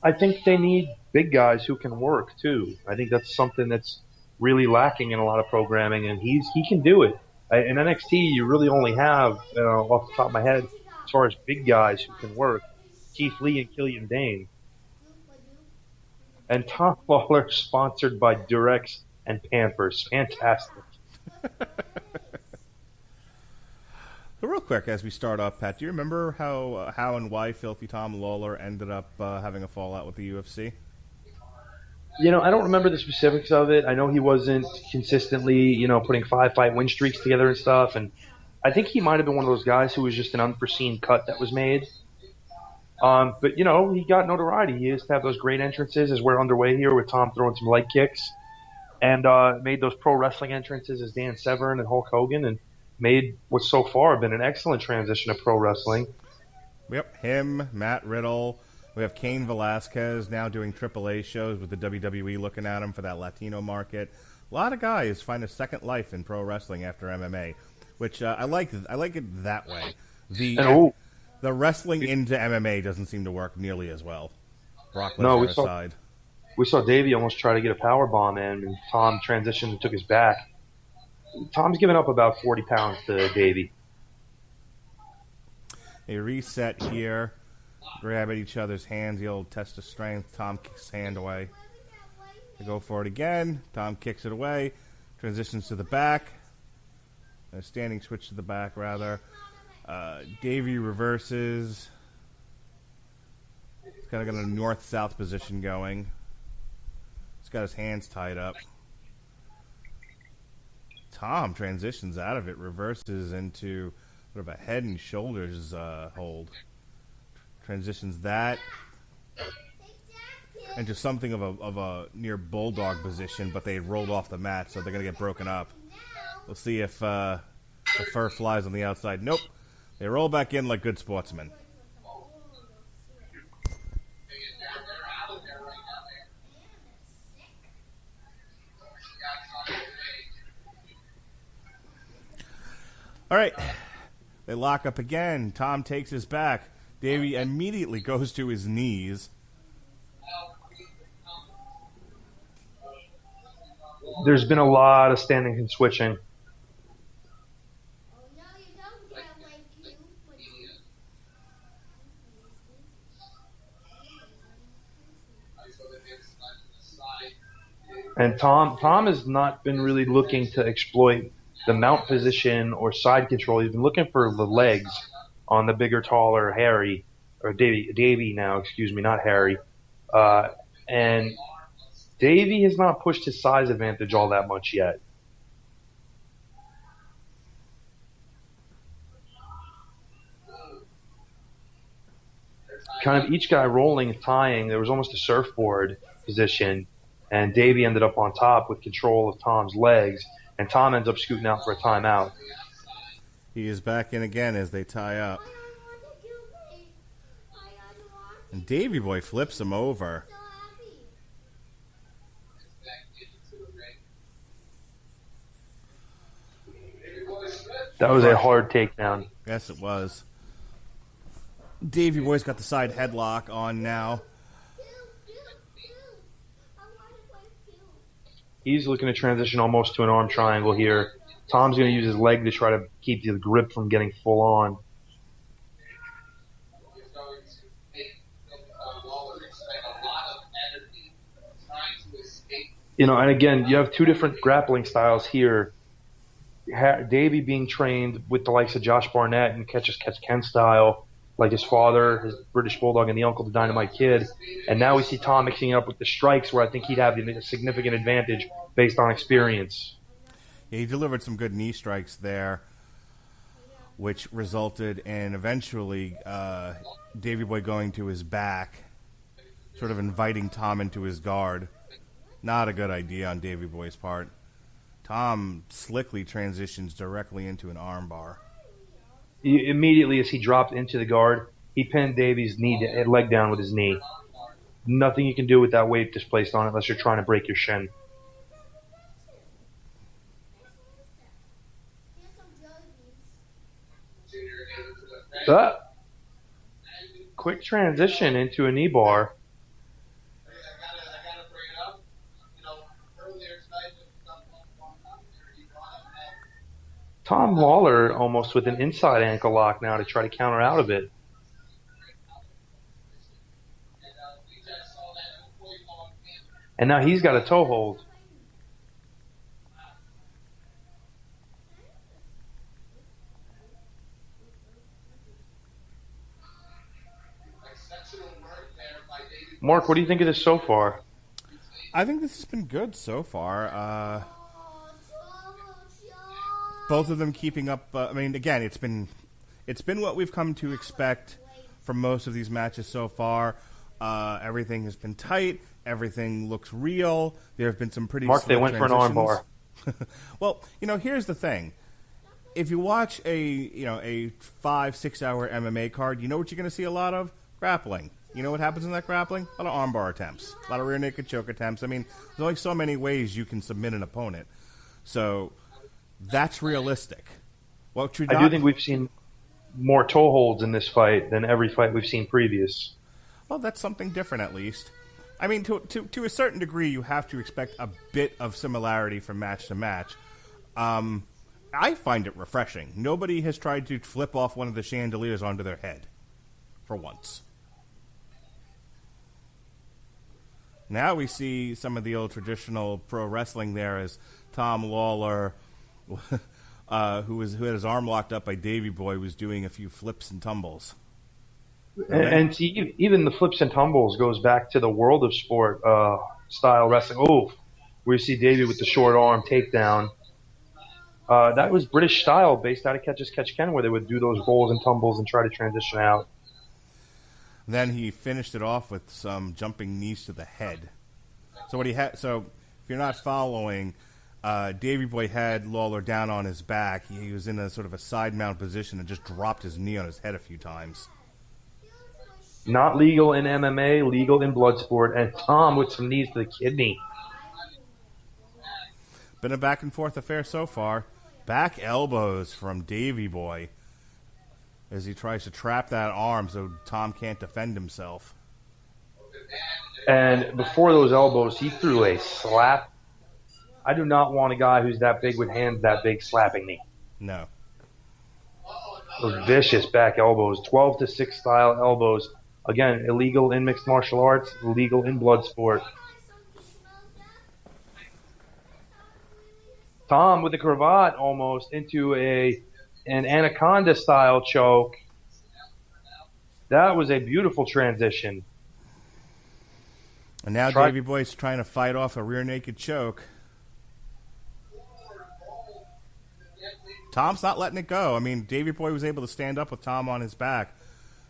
I think they need big guys who can work too. I think that's something that's really lacking in a lot of programming, and he can do it. In NXT, you really only have, off the top of my head, as far as big guys who can work, Keith Lee and Killian Dane. And Tom Lawler sponsored by Durex and Pampers. Fantastic. Real quick, as we start off, Pat, do you remember how and why Filthy Tom Lawler ended up having a fallout with the UFC? I don't remember the specifics of it. I know he wasn't consistently, putting 5-fight win streaks together and stuff. And I think he might have been one of those guys who was just an unforeseen cut that was made. But, he got notoriety. He used to have those great entrances, as we're underway here with Tom throwing some leg kicks. And made those pro wrestling entrances as Dan Severn and Hulk Hogan, and made what's so far been an excellent transition to pro wrestling. Yep, him, Matt Riddle. We have Cain Velasquez now doing AAA shows with the WWE looking at him for that Latino market. A lot of guys find a second life in pro wrestling after MMA, which I like it that way. The wrestling into MMA doesn't seem to work nearly as well. Brock Lesnar aside. We saw Davey almost try to get a power bomb in, and Tom transitioned and took his back. Tom's given up about 40 pounds to Davey. A reset here. Grab at each other's hands, the old test of strength. Tom kicks his hand away. They go for it again. Tom kicks it away. Transitions to the back. A standing switch to the back, rather. Davey reverses. He's kind of got a north-south position going. He's got his hands tied up. Tom transitions out of it, reverses into sort of a head and shoulders hold. Transitions that into something of a near bulldog position, but they rolled off the mat, so they're going to get broken up. We'll see if the fur flies on the outside. Nope. They roll back in like good sportsmen. All right. They lock up again. Tom takes his back. Davey immediately goes to his knees. There's been a lot of standing and switching. And Tom has not been really looking to exploit the mount position or side control. He's been looking for the legs on the bigger, taller Harry, or Davey now, excuse me, not Harry. And Davey has not pushed his size advantage all that much yet. Kind of each guy rolling and tying. There was almost a surfboard position, and Davey ended up on top with control of Tom's legs, and Tom ends up scooting out for a timeout. He is back in again as they tie up. And Davey Boy flips him over. That was a hard takedown. Yes, it was. Davey Boy's got the side headlock on now. He's looking to transition almost to an arm triangle here. Tom's going to use his leg to try to keep the grip from getting full on. And again, you have two different grappling styles here. Davey being trained with the likes of Josh Barnett and catch Ken style, like his father, his British Bulldog, and the uncle, the Dynamite Kid. And now we see Tom mixing it up with the strikes, where I think he'd have a significant advantage based on experience. Yeah, he delivered some good knee strikes there, which resulted in eventually Davey Boy going to his back, sort of inviting Tom into his guard. Not a good idea on Davey Boy's part. Tom slickly transitions directly into an armbar. Immediately as he dropped into the guard, He pinned Davies' leg down with his knee. Nothing you can do with that weight displaced on it unless you're trying to break your shin. Quick transition into a knee bar. Tom Lawler almost with an inside ankle lock now to try to counter out of it. And now he's got a toe hold. Mark, what do you think of this so far? I think this has been good so far. Both of them keeping up. I mean, again, it's been what we've come to expect from most of these matches so far. Everything has been tight. Everything looks real. There have been some pretty Mark, they went for an arm bar. Well, here's the thing. If you watch a 5-6 hour MMA card, you know what you're going to see a lot of? Grappling. You know what happens in that grappling? A lot of armbar attempts. A lot of rear naked choke attempts. I mean, there's only so many ways you can submit an opponent. So that's realistic. I do think we've seen more toe holds in this fight than every fight we've seen previous. Well, that's something different at least. I mean, to a certain degree, you have to expect a bit of similarity from match to match. I find it refreshing. Nobody has tried to flip off one of the chandeliers onto their head for once. Now we see some of the old traditional pro wrestling there as Tom Lawler, who had his arm locked up by Davey Boy, was doing a few flips and tumbles. And see, even the flips and tumbles goes back to the World of Sport style wrestling. Oh, we see Davey with the short arm takedown. That was British style, based out of Catch as Catch Can, where they would do those rolls and tumbles and try to transition out. Then he finished it off with some jumping knees to the head. So if you're not following, Davey Boy had Lawler down on his back. He was in a sort of a side mount position and just dropped his knee on his head a few times. Not legal in MMA, legal in Bloodsport, and Tom with some knees to the kidney. Been a back and forth affair so far. Back elbows from Davey Boy as he tries to trap that arm so Tom can't defend himself. And before those elbows, he threw a slap. I do not want a guy who's that big with hands that big slapping me. No. Those vicious back elbows, 12-6 style elbows. Again, illegal in mixed martial arts, illegal in Bloodsport. Tom with a cravat almost into an anaconda-style choke. That was a beautiful transition. And now Davey Boy's trying to fight off a rear naked choke. Tom's not letting it go. I mean, Davey Boy was able to stand up with Tom on his back,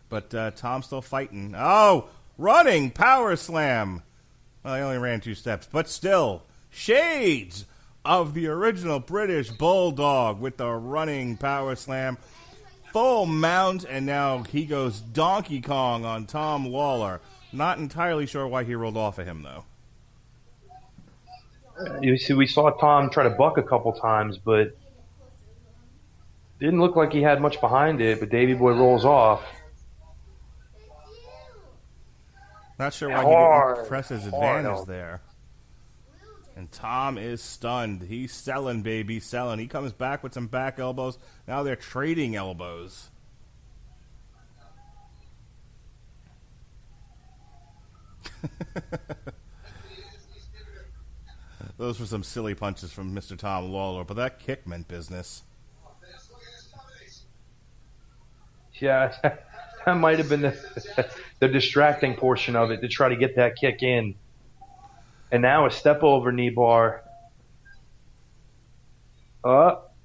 but Tom's still fighting. Oh, running power slam. Well, he only ran 2 steps, but still, shades of the original British Bulldog with the running power slam. Full mount, and now he goes Donkey Kong on Tom Lawler. Not entirely sure why he rolled off of him, though. You see, we saw Tom try to buck a couple times, but didn't look like he had much behind it, but Davey Boy rolls off. Not sure why he didn't press his advantage there. And Tom is stunned. He's selling, baby, selling. He comes back with some back elbows. Now they're trading elbows. Those were some silly punches from Mr. Tom Lawler, but that kick meant business. Yeah, that might have been the distracting portion of it to try to get that kick in. And now a step over knee bar.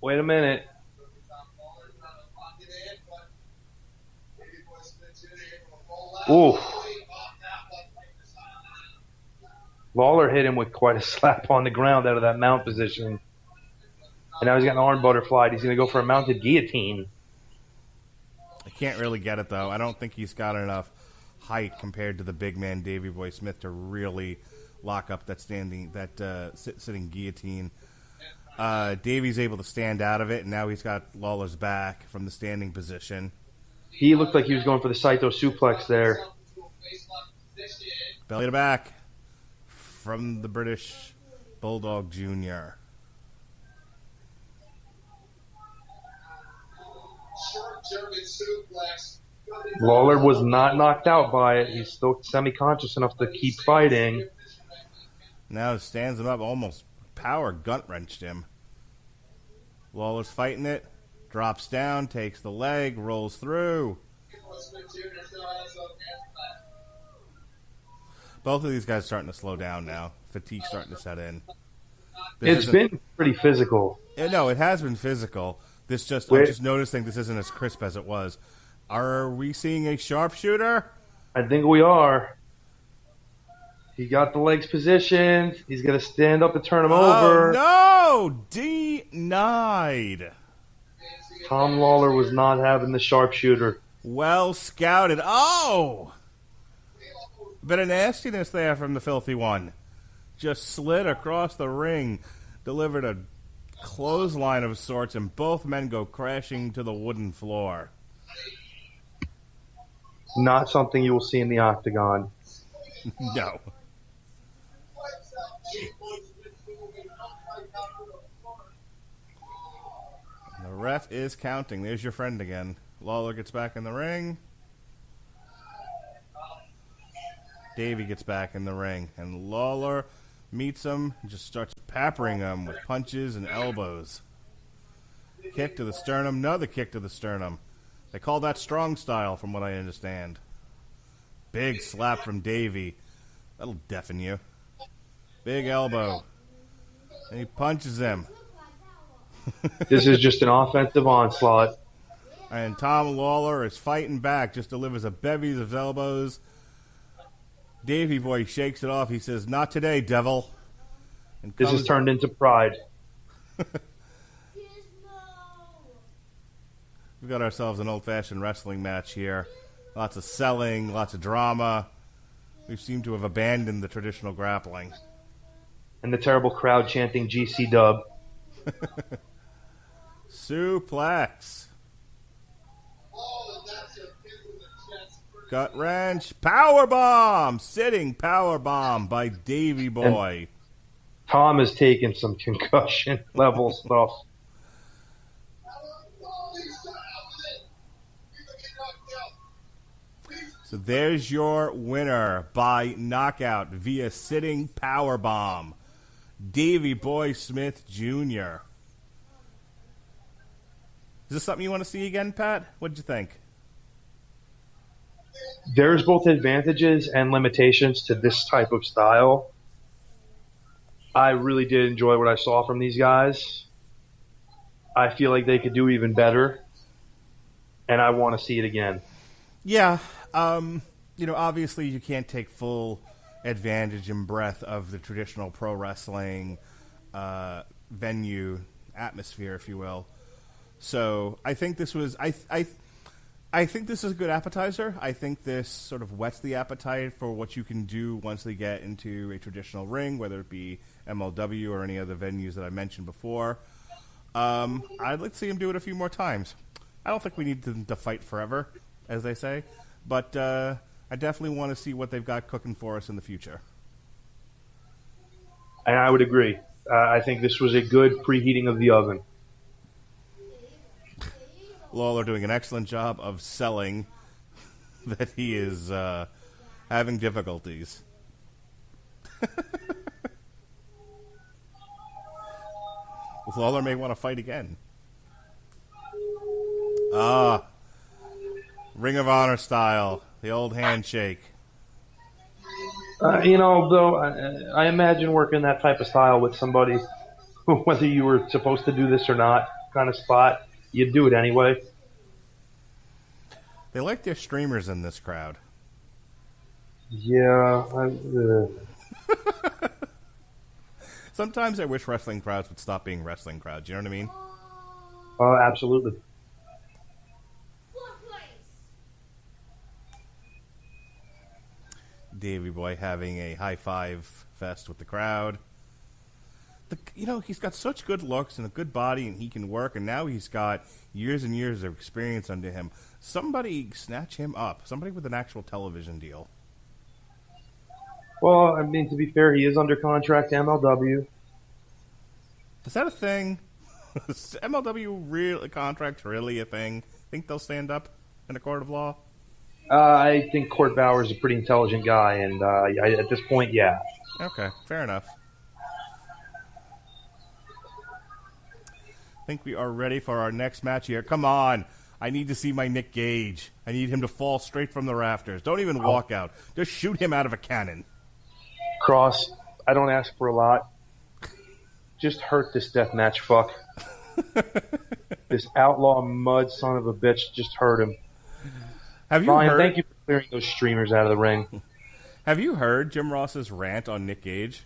Wait a minute. Ooh. Lawler hit him with quite a slap on the ground out of that mount position. And now he's got an arm butterfly. He's going to go for a mounted guillotine. I can't really get it, though. I don't think he's got enough height compared to the big man Davey Boy Smith to really lock up that sitting guillotine. Davey's able to stand out of it, and now he's got Lawler's back from the standing position. He looked like he was going for the Saito suplex there. Belly to back from the British Bulldog Jr. Lawler was not knocked out by it. He's still semi-conscious enough to keep fighting. Now stands him up, almost power gut-wrenched him. Lawler's fighting it, drops down, takes the leg, rolls through. Both of these guys starting to slow down now. Fatigue starting to set in. It's been pretty physical. No, it has been physical. I'm just noticing this isn't as crisp as it was. Are we seeing a sharpshooter? I think we are. He got the legs positioned. He's going to stand up and turn him over. No! Denied. Tom Lawler was not having the sharpshooter. Well scouted. Oh! Bit of nastiness there from the filthy one. Just slid across the ring. Delivered a clothesline of sorts, and both men go crashing to the wooden floor. Not something you will see in the octagon. No. The ref is counting. There's your friend again. Lawler gets back in the ring. Davey gets back in the ring. And Lawler meets him and just starts peppering him with punches and elbows. Kick to the sternum. Another kick to the sternum. They call that strong style from what I understand. Big slap from Davey. That'll deafen you. Big elbow. And he punches him. This is just an offensive onslaught. And Tom Lawler is fighting back, just delivers a bevy of elbows. Davey Boy shakes it off. He says, "Not today, devil." And this has turned into pride. We've got ourselves an old-fashioned wrestling match here. Lots of selling, lots of drama. We seem to have abandoned the traditional grappling. And the terrible crowd chanting GC dub. Suplex. Gut wrench. Power bomb. Sitting power bomb by Davey Boy. And Tom has taken some concussion level stuff. So there's your winner by knockout via sitting power bomb, Davey Boy Smith Jr. Is this something you want to see again, Pat? What did you think? There's both advantages and limitations to this type of style. I really did enjoy what I saw from these guys. I feel like they could do even better, and I want to see it again. Yeah. Obviously you can't take full advantage and breadth of the traditional pro wrestling venue atmosphere, if you will. So I think this was I think this is a good appetizer. I think this sort of whets the appetite for what you can do once they get into a traditional ring, whether it be MLW or any other venues that I mentioned before. I'd like to see them do it a few more times. I don't think we need them to fight forever, as they say, but I definitely want to see what they've got cooking for us in the future. And I would agree. I think this was a good preheating of the oven. Lawler doing an excellent job of selling that he is having difficulties. Lawler may want to fight again. Ring of Honor style, the old handshake. Though, I imagine working that type of style with somebody, whether you were supposed to do this or not, kind of spot, you'd do it anyway. They like their streamers in this crowd. Yeah. Sometimes I wish wrestling crowds would stop being wrestling crowds. You know what I mean? Absolutely. Davey Boy having a high five fest with the crowd. He's got such good looks and a good body, and he can work, and now he's got years and years of experience under him. Somebody snatch him up. Somebody with an actual television deal. Well, I mean, to be fair, he is under contract to MLW. Is that a thing? Is MLW contract really a thing? Think they'll stand up in a court of law? I think Court Bauer's a pretty intelligent guy, and at this point, yeah. Okay, fair enough. I think we are ready for our next match here. Come on. I need to see my Nick Gage. I need him to fall straight from the rafters. Don't even walk out. Just shoot him out of a cannon. Cross, I don't ask for a lot. Just hurt this deathmatch fuck. This outlaw mud son of a bitch, just hurt him. Have you Ryan, heard? thank you for clearing those streamers out of the ring. Have you heard Jim Ross's rant on Nick Gage?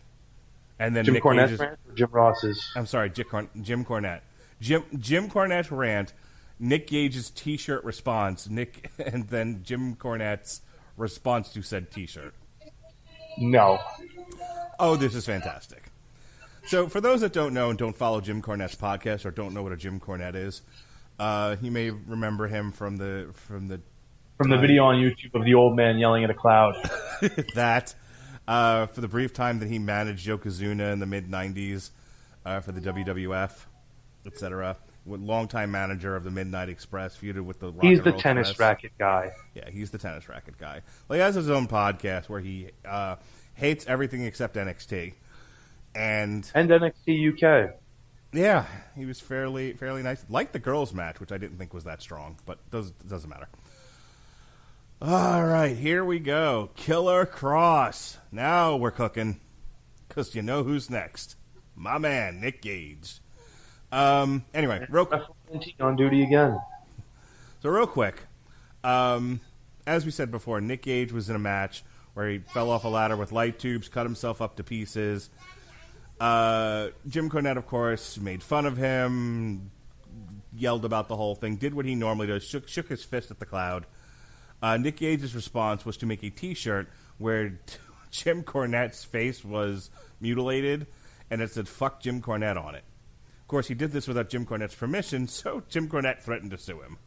And then Jim Nick Cornette's Gage's rant or Jim Ross's? I'm sorry, Jim Cornette. Jim Cornette's rant, Nick Gage's T-shirt response, and then Jim Cornette's response to said T-shirt. No. Oh, this is fantastic. So, for those that don't know and don't follow Jim Cornette's podcast or don't know what a Jim Cornette is, you may remember him from the video on YouTube of the old man yelling at a cloud. that for the brief time that he managed Yokozuna in the mid-'90s for the WWF, etc. Longtime manager of the Midnight Express, feuded with the Rock He's and the Roll tennis Express. racket guy. Yeah, he's the tennis racket guy. Well, he has his own podcast where he hates everything except NXT. And NXT UK. yeah, he was fairly nice. Like the girls' match, which I didn't think was that strong, but doesn't matter. All right, here we go. Killer Cross. Now we're cooking, because you know who's next. My man, Nick Gage. Anyway, on duty again. So real quick, as we said before, Nick Gage was in a match where he fell off a ladder with light tubes, cut himself up to pieces. Jim Cornette, of course, made fun of him, yelled about the whole thing, did what he normally does, shook his fist at the crowd. Nick Gage's response was to make a T-shirt where Jim Cornette's face was mutilated, and it said, "Fuck Jim Cornette" on it. Of course, he did this without Jim Cornette's permission, so Jim Cornette threatened to sue him.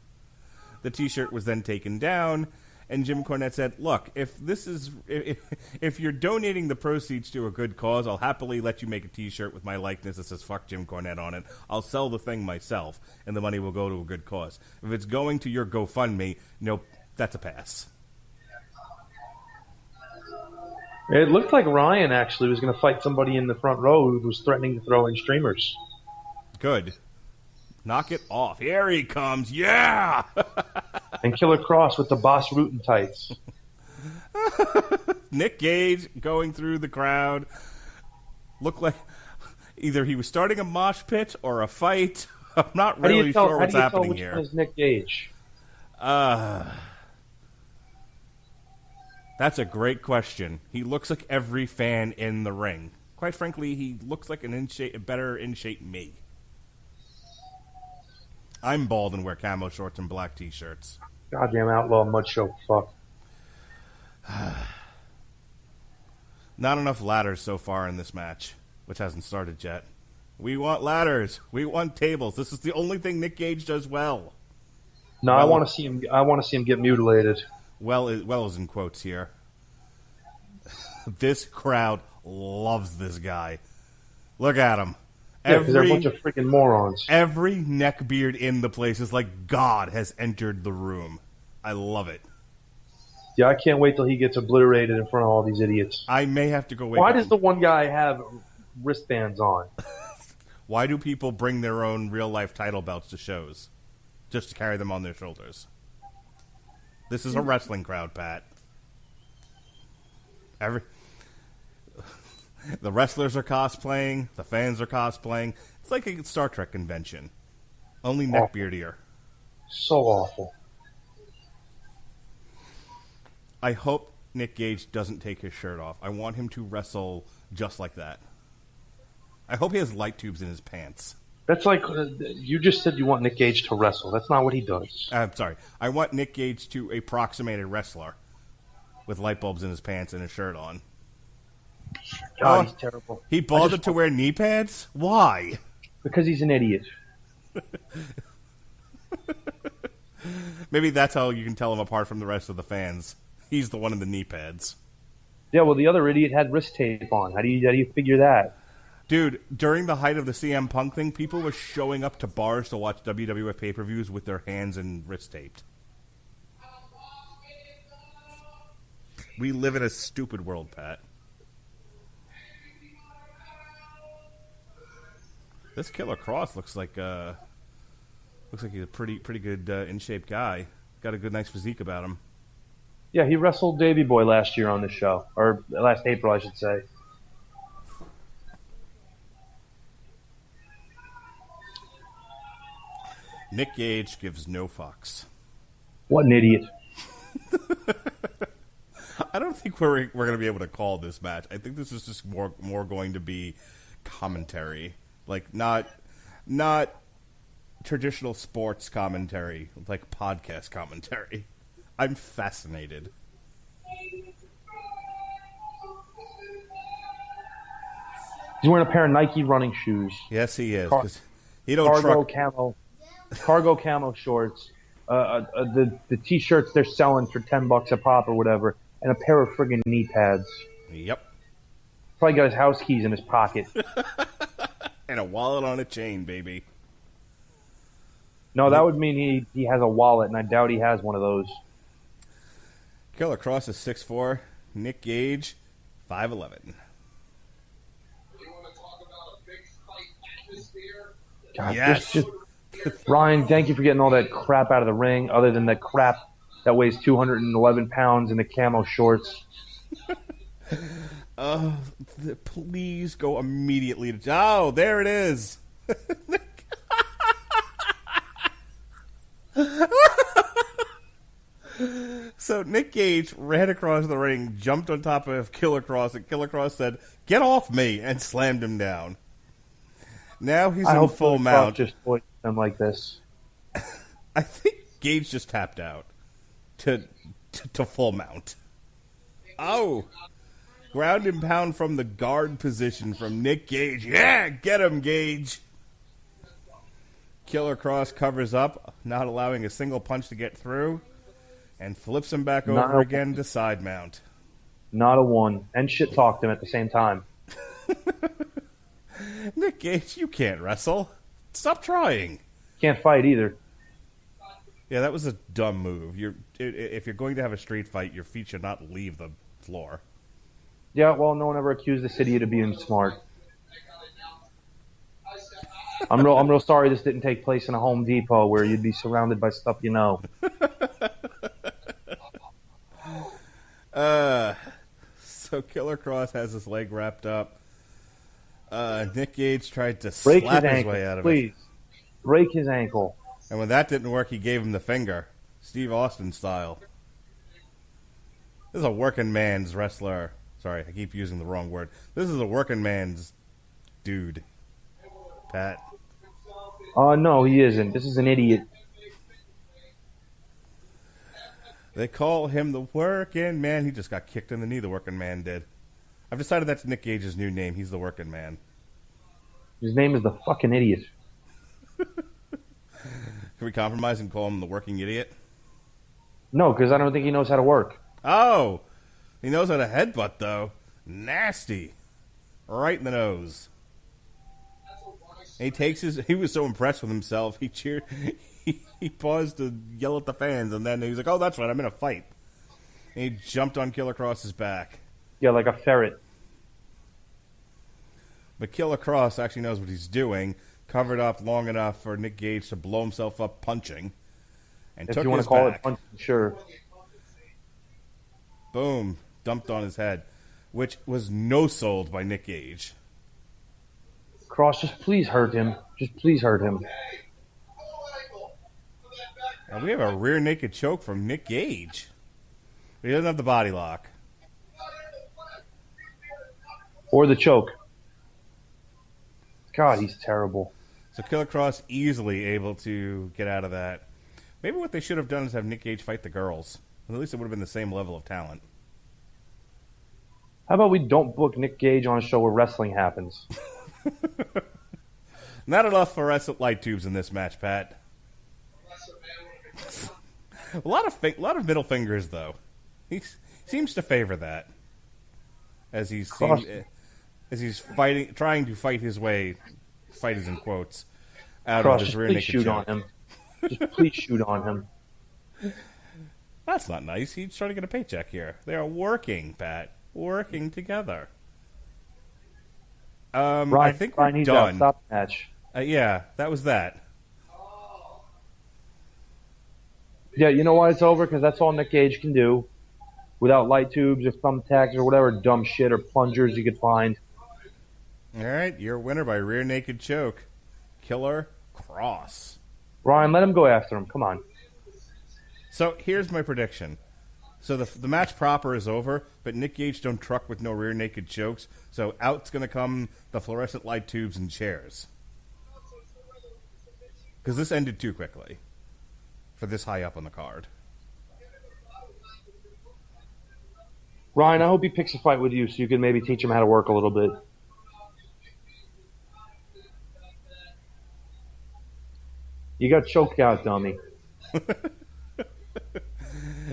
The T-shirt was then taken down, and Jim Cornette said, "Look, if you're donating the proceeds to a good cause, I'll happily let you make a T-shirt with my likeness that says 'Fuck Jim Cornette' on it. I'll sell the thing myself, and the money will go to a good cause. If it's going to your GoFundMe, nope, that's a pass." It looked like Ryan actually was going to fight somebody in the front row who was threatening to throw in streamers. Good. Knock it off. Here he comes. Yeah! And Killer Cross with the Boss Rootin' tights. Nick Gage going through the crowd. Looked like either he was starting a mosh pit or a fight. I'm not really sure what's happening here. Which one is Nick Gage? That's a great question. He looks like every fan in the ring. Quite frankly, he looks like a better in-shape me. I'm bald and wear camo shorts and black T-shirts. Goddamn outlaw mud show fuck. Not enough ladders so far in this match, which hasn't started yet. We want ladders. We want tables. This is the only thing Nick Gage does well. No, I want to see him. I want to see him get mutilated. Well is in quotes here. This crowd loves this guy. Look at him. Yeah, because they're a bunch of freaking morons. Every neckbeard in the place is like God has entered the room. I love it. Yeah, I can't wait till he gets obliterated in front of all these idiots. I may have to go wait. Why does the one guy have wristbands on? Why do people bring their own real-life title belts to shows? Just to carry them on their shoulders. This is a wrestling crowd, Pat. The wrestlers are cosplaying. The fans are cosplaying. It's like a Star Trek convention. Only neckbeardier. So awful. I hope Nick Gage doesn't take his shirt off. I want him to wrestle just like that. I hope he has light tubes in his pants. That's like, you just said you want Nick Gage to wrestle. That's not what he does. I'm sorry. I want Nick Gage to approximate a wrestler. with light bulbs in his pants and his shirt on. God, he's terrible. He bothered to wear knee pads? Why? Because he's an idiot. Maybe that's how you can tell him apart from the rest of the fans. He's the one in the knee pads. Yeah, well, the other idiot had wrist tape on. How do you figure that? Dude, during the height of the CM Punk thing, people were showing up to bars to watch WWF pay-per-views with their hands and wrist taped. We live in a stupid world, Pat. This Killer Cross looks like he's a pretty good in shape guy. Got a good nice physique about him. Yeah, he wrestled Davey Boy last year on this show, or last April, I should say. Nick Gage gives no fucks. What an idiot! I don't think we're going to be able to call this match. I think this is just more going to be commentary, like not traditional sports commentary, like podcast commentary. I'm fascinated. He's wearing a pair of Nike running shoes. Yes, he is. He don't cargo camo shorts. The t-shirts they're selling for $10 a pop or whatever, and a pair of friggin' knee pads. Yep. Probably got his house keys in his pocket. And a wallet on a chain, baby. No, that would mean he has a wallet, and I doubt he has one of those. Killer Cross is 6'4". Nick Gage, 5'11". You want to talk about a big fight atmosphere? God, Yes. Ryan, thank you for getting all that crap out of the ring, other than the crap that weighs 211 pounds in the camo shorts. Please go immediately to... Oh, there it is. So Nick Gage ran across the ring, jumped on top of Killer Cross, and Killer Cross said, "Get off me," and slammed him down. Now he's in full mount. Just voiced them like this. I think Gage just tapped out to full mount. Oh, ground and pound from the guard position from Nick Gage. Yeah, get him, Gage. Killer Cross covers up, not allowing a single punch to get through, and flips him back over again to side mount. Not a one. And shit talked him at the same time. Nick Gage, you can't wrestle. Stop trying. Can't fight either. Yeah, that was a dumb move. If you're going to have a street fight, your feet should not leave the floor. Yeah, well, no one ever accused this idiot of being smart. I'm real sorry this didn't take place in a Home Depot where you'd be surrounded by stuff you know. So Killer Cross has his leg wrapped up. Nick Gage tried to slap his way out of it. Please. Break his ankle. And when that didn't work, he gave him the finger. Steve Austin style. This is a working man's wrestler. Sorry, I keep using the wrong word. This is a working man's dude. Pat. No, he isn't. This is an idiot. They call him the working man. He just got kicked in the knee, the working man did. I've decided that's Nick Gage's new name. He's the working man. His name is the fucking idiot. Can we compromise and call him the working idiot? No, because I don't think he knows how to work. Oh! He knows how to headbutt, though. Nasty. Right in the nose. And he was so impressed with himself, he cheered. He paused to yell at the fans, and then he was like, "Oh, that's right, I'm in a fight." And he jumped on Killer Cross's back. Yeah, like a ferret. But Killer Cross actually knows what he's doing, covered up long enough for Nick Gage to blow himself up punching, and If took you want his to call back. it punching, sure. Boom. Dumped on his head, which was no-sold by Nick Gage. Cross, just please hurt him. Just please hurt him. And we have a rear naked choke from Nick Gage. But he doesn't have the body lock. Or the choke. God, he's terrible. So Killer Cross easily able to get out of that. Maybe what they should have done is have Nick Gage fight the girls. At least it would have been the same level of talent. How about we don't book Nick Gage on a show where wrestling happens? Not enough fluorescent light tubes in this match, Pat. A lot of middle fingers, though. He seems to favor that as he's trying to fight his way, fight is in quotes, out of his rear naked shoot choke. on him. Just please shoot on him. That's not nice. He's trying to get a paycheck here. They are working, Pat. Working together. I think we're done. Stop match. Yeah, that was that. Yeah, you know why it's over? Because that's all Nick Gage can do. Without light tubes or thumbtacks or whatever dumb shit or plungers you could find. All right, your winner by rear naked choke, Killer Cross. Ryan, let him go after him. Come on. So here's my prediction. So the match proper is over, but Nick Gage don't truck with no rear naked chokes. So out's going to come the fluorescent light tubes and chairs. Because this ended too quickly for this high up on the card. Ryan, I hope he picks a fight with you so you can maybe teach him how to work a little bit. You got choked out, dummy.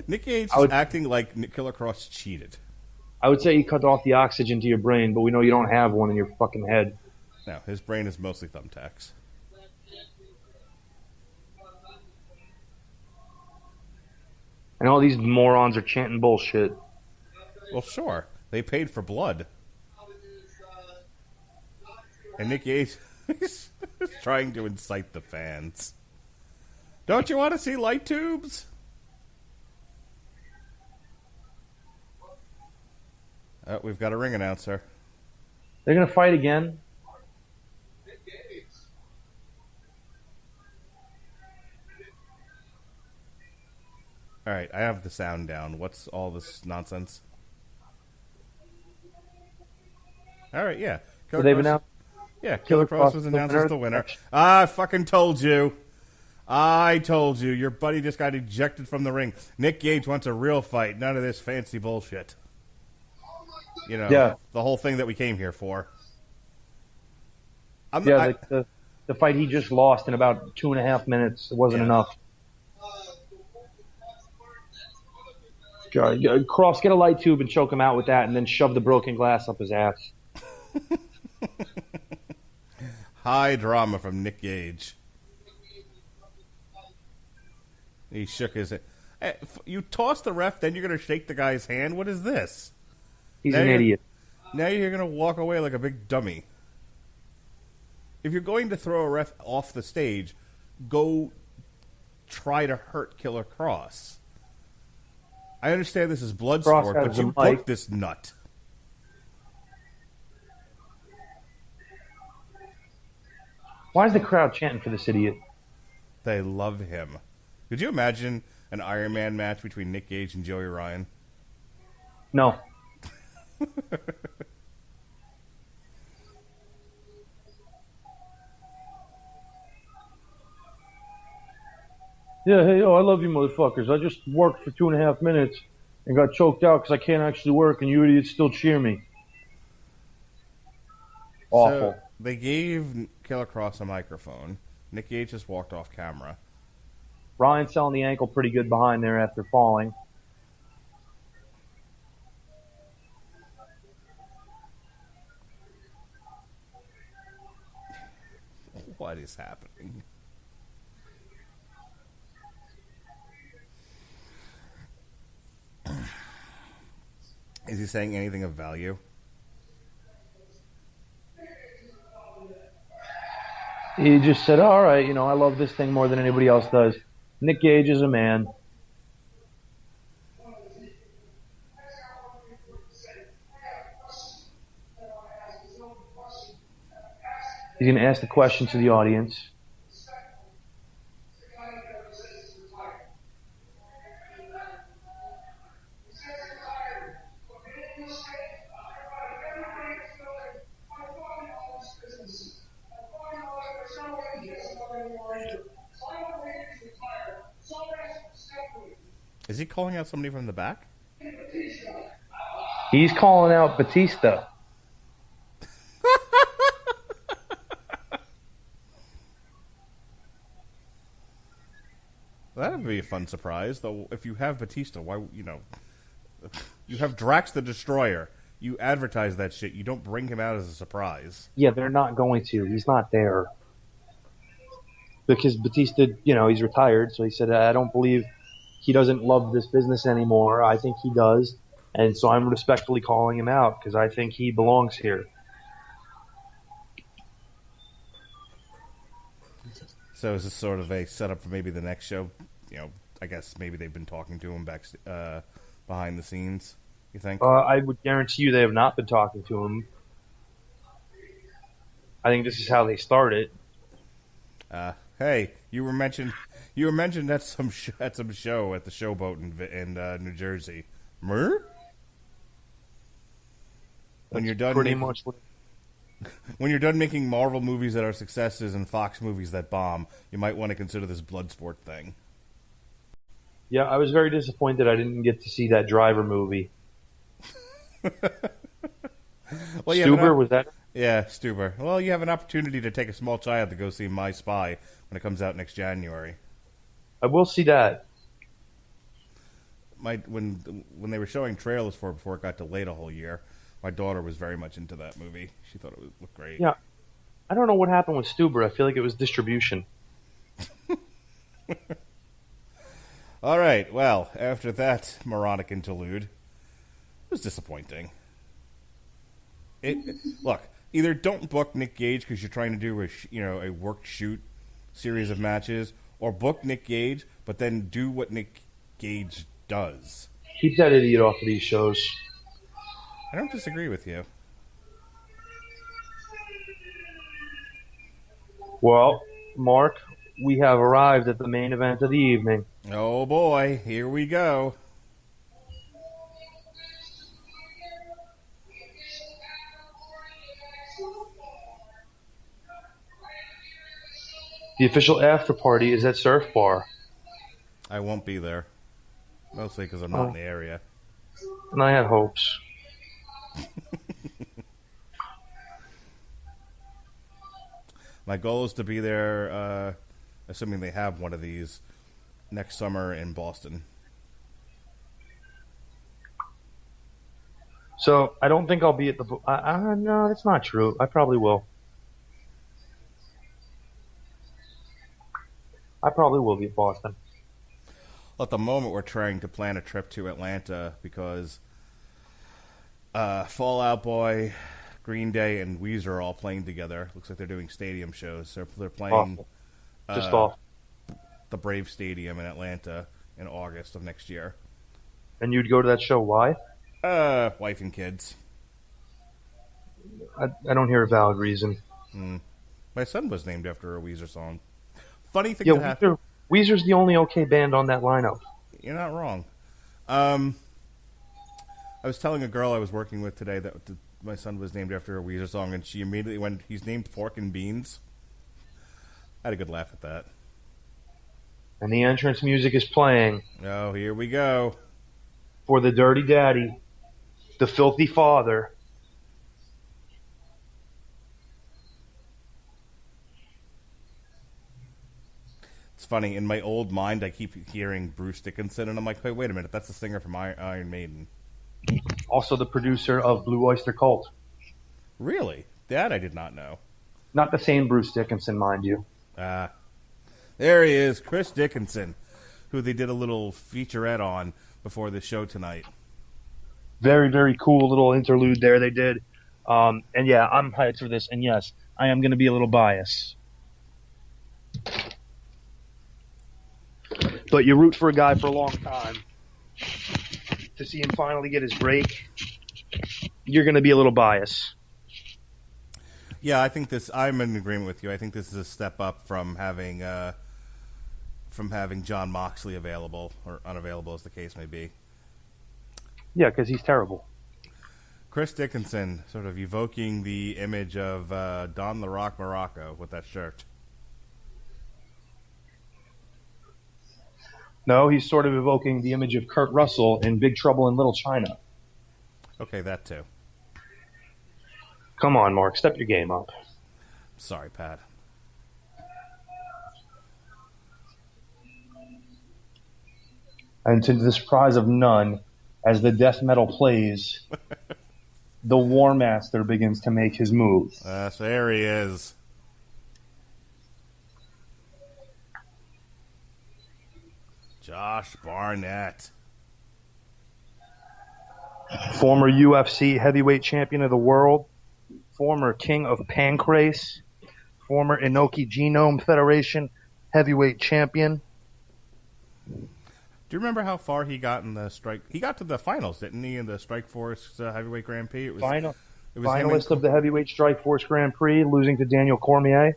Nick Gage is acting like Killer Cross cheated. I would say he cut off the oxygen to your brain, but we know you don't have one in your fucking head. No, his brain is mostly thumbtacks. And all these morons are chanting bullshit. Well, sure. They paid for blood. And Nick Gage is trying to incite the fans. Don't you want to see light tubes? We've got a ring announcer. They're going to fight again? All right, I have the sound down. What's all this nonsense? All right, yeah. Killer Cross was announced as the winner. I fucking told you. I told you. Your buddy just got ejected from the ring. Nick Gage wants a real fight. None of this fancy bullshit. You know, the whole thing that we came here for. The fight he just lost in about 2.5 minutes wasn't enough. Cross, get a light tube and choke him out with that, and then shove the broken glass up his ass. High drama from Nick Gage. He shook his head. Hey, you toss the ref, then you're going to shake the guy's hand? What is this? He's an idiot. Now you're going to walk away like a big dummy. If you're going to throw a ref off the stage, go try to hurt Killer Cross. I understand this is Bloodsport, but you booked this nut. Why is the crowd chanting for this idiot? They love him. Could you imagine an Iron Man match between Nick Gage and Joey Ryan? No. Yeah, hey, I love you motherfuckers. I just worked for 2.5 minutes and got choked out because I can't actually work, and you idiots still cheer me. Awful. So they gave Killer Cross a microphone. Nick Gage just walked off camera. Ryan's selling the ankle pretty good behind there after falling. What is happening? Is he saying anything of value? He just said, all right, I love this thing more than anybody else does. Nick Gage is a man. He's going to ask the question to the audience. Is he calling out somebody from the back? He's calling out Batista. That would be a fun surprise, though. If you have Batista, why, you have Drax the Destroyer. You advertise that shit. You don't bring him out as a surprise. Yeah, they're not going to. He's not there. Because Batista, he's retired, so he said, I don't believe he doesn't love this business anymore. I think he does. And so I'm respectfully calling him out because I think he belongs here. So is this sort of a setup for maybe the next show? I guess maybe they've been talking to him behind the scenes, you think? I would guarantee you they have not been talking to him. I think this is how they started. Hey, you were mentioned at some show at the Showboat in New Jersey. When you're done pretty much what... When you're done making Marvel movies that are successes and Fox movies that bomb, you might want to consider this Bloodsport thing. Yeah, I was very disappointed I didn't get to see that Driver movie. Well, Stuber, was that? Yeah, Stuber. Well, you have an opportunity to take a small child to go see My Spy when it comes out next January. I will see that. When they were showing trailers for it before it got delayed a whole year, my daughter was very much into that movie. She thought it would look great. Yeah. I don't know what happened with Stuber. I feel like it was distribution. All right. Well, after that moronic interlude, it was disappointing. Look, either don't book Nick Gage because you're trying to do a work shoot series of matches, or book Nick Gage, but then do what Nick Gage does. Keep that idiot off of these shows. I don't disagree with you. Well, Mark, we have arrived at the main event of the evening. Oh boy, here we go. The official after party is at Surf Bar. I won't be there. Mostly because I'm not in the area. And I had hopes. My goal is to be there, assuming they have one of these, next summer in Boston. So, I don't think I'll be at the... no, that's not true. I probably will. I probably will be at Boston. Well, at the moment, we're trying to plan a trip to Atlanta because Fall Out Boy, Green Day, and Weezer are all playing together. Looks like they're doing stadium shows. So they're playing off the Brave Stadium in Atlanta in August of next year. And you'd go to that show? Why? Wife and kids. I don't hear a valid reason. My son was named after a Weezer song. Funny thing Yeah, that happened. Weezer's the only okay band on that lineup. You're not wrong. I was telling a girl I was working with today that my son was named after a Weezer song, and she immediately went, he's named Pork and Beans. I had a good laugh at that. And the entrance music is playing. Oh, here we go. For the Dirty Daddy, the Filthy Father. It's funny, in my old mind, I keep hearing Bruce Dickinson, and I'm like, wait a minute, that's the singer from Iron Maiden. Also the producer of Blue Oyster Cult. Really? That I did not know. Not the same Bruce Dickinson, mind you. There he is, Chris Dickinson, who they did a little featurette on before the show tonight. Very, very cool little interlude there they did. And yeah, I'm hyped for this, and yes, I am going to be a little biased. But you root for a guy for a long time. To see him finally get his break, you're going to be a little biased. Yeah, I think I'm in agreement with you. I think this is a step up from having John Moxley available, or unavailable as the case may be. Yeah, because he's terrible. Chris Dickinson, sort of evoking the image of Don the Rock Morocco with that shirt. No, he's sort of evoking the image of Kurt Russell in Big Trouble in Little China. Okay, that too. Come on, Mark, step your game up. Sorry, Pat. And to the surprise of none, as the death metal plays, the War Master begins to make his move. So there he is. Josh Barnett. Former UFC heavyweight champion of the world, former king of Pancrase, former Inoki Genome Federation heavyweight champion. Do you remember how far he got in the strike? He got to the finals, didn't he, in the Strikeforce heavyweight Grand Prix? It was Finalist of the heavyweight Strikeforce Grand Prix, losing to Daniel Cormier.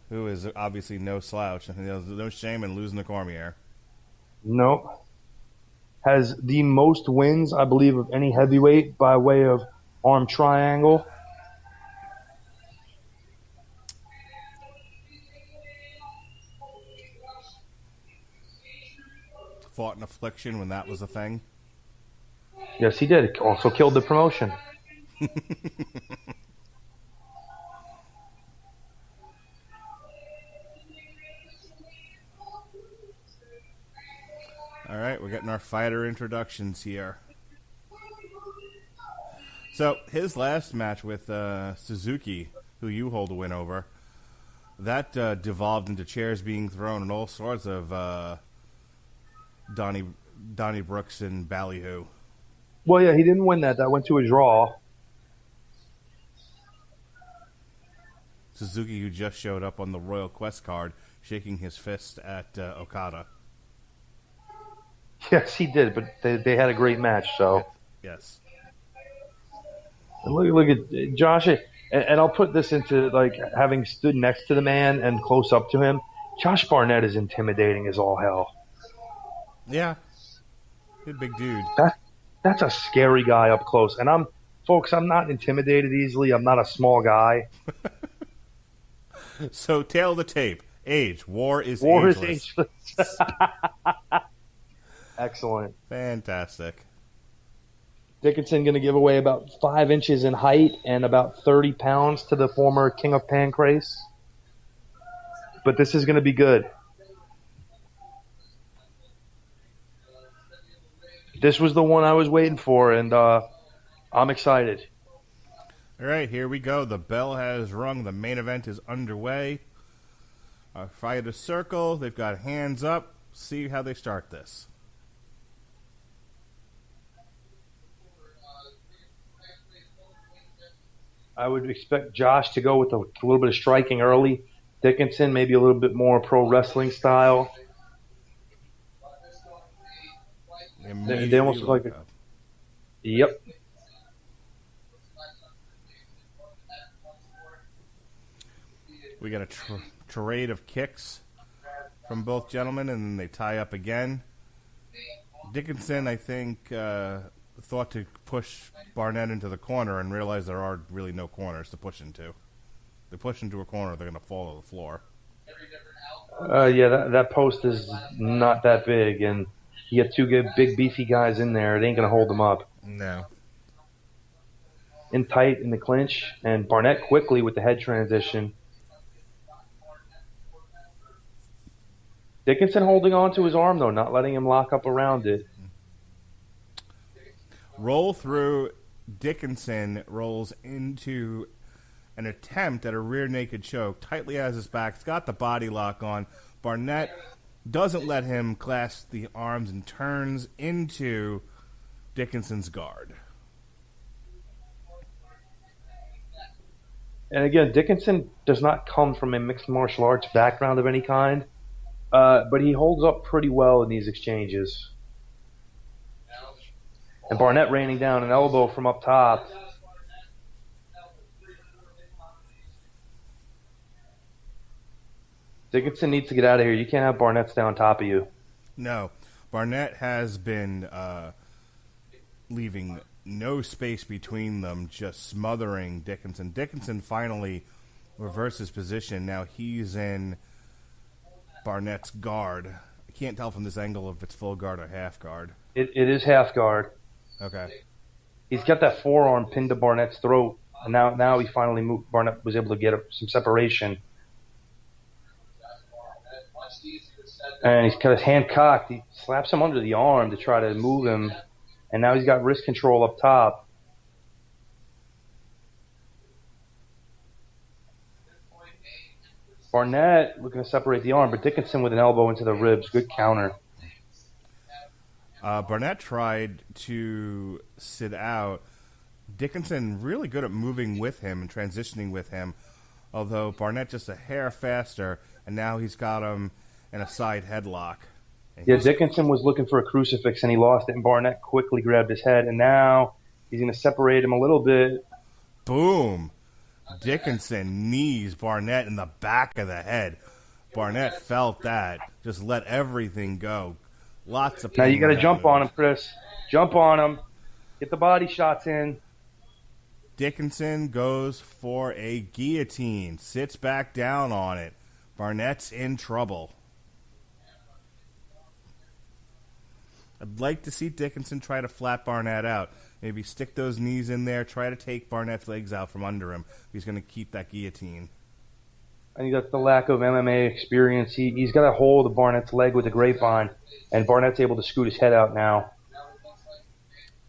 Who is obviously no slouch. There's no shame in losing to Cormier. Nope. Has the most wins, I believe, of any heavyweight by way of arm triangle. Fought in Affliction when that was a thing. Yes, he did. Also killed the promotion. All right, we're getting our fighter introductions here. So his last match with Suzuki, who you hold a win over, that devolved into chairs being thrown and all sorts of Donnie Brooks and ballyhoo. Well, yeah, he didn't win that. That went to a draw. Suzuki, who just showed up on the Royal Quest card, shaking his fist at Okada. Yes, he did, but they had a great match. So Yes. and look at Josh, and I'll put this into like having stood next to the man and close up to him. Josh Barnett is intimidating as all hell. Yeah. He's a big dude. That's a scary guy up close. And I'm not intimidated easily. I'm not a small guy. So, tail of the tape. Age. War is ageless. Excellent. Fantastic. Dickinson going to give away about 5 inches in height and about 30 pounds to the former King of Pancrase. But this is going to be good. This was the one I was waiting for, and I'm excited. All right, here we go. The bell has rung. The main event is underway. Fighter circle. They've got hands up. See how they start this. I would expect Josh to go with a little bit of striking early. Dickinson, maybe a little bit more pro wrestling style. They almost look like Yep. We got a charade of kicks from both gentlemen, and then they tie up again. Dickinson, I think, thought to push Barnett into the corner and realized there are really no corners to push into. They push into a corner, they're going to fall to the floor. Yeah, that post is not that big, and you get two good, big, beefy guys in there. It ain't going to hold them up. No. In tight in the clinch, and Barnett quickly with the head transition. Dickinson holding on to his arm, though, not letting him lock up around it. Roll through. Dickinson rolls into an attempt at a rear naked choke. Tightly has his back. It's got the body lock on. Barnett doesn't let him clasp the arms and turns into Dickinson's guard. And again, Dickinson does not come from a mixed martial arts background of any kind, but he holds up pretty well in these exchanges. And Barnett raining down an elbow from up top. Dickinson needs to get out of here. You can't have Barnett stay on top of you. No. Barnett has been leaving no space between them, just smothering Dickinson. Dickinson finally reverses position. Now he's in Barnett's guard. I can't tell from this angle if it's full guard or half guard. It is half guard. Okay. He's got that forearm pinned to Barnett's throat, and now he finally moved. Barnett was able to get some separation. And he's got his hand cocked. He slaps him under the arm to try to move him, and now he's got wrist control up top. Barnett looking to separate the arm, but Dickinson with an elbow into the ribs. Good counter. Barnett tried to sit out. Dickinson really good at moving with him and transitioning with him, although Barnett just a hair faster, and now he's got him in a side headlock. Yeah, Dickinson was looking for a crucifix, and he lost it, and Barnett quickly grabbed his head, and now he's going to separate him a little bit. Boom. Dickinson knees Barnett in the back of the head. Barnett felt that. Just let everything go. Lots of pain. Now you got to jump on him, Chris. Jump on him. Get the body shots in. Dickinson goes for a guillotine. Sits back down on it. Barnett's in trouble. I'd like to see Dickinson try to flat Barnett out. Maybe stick those knees in there, try to take Barnett's legs out from under him. He's going to keep that guillotine. And you got the lack of MMA experience. He's got a hold of Barnett's leg with the grapevine, and Barnett's able to scoot his head out now.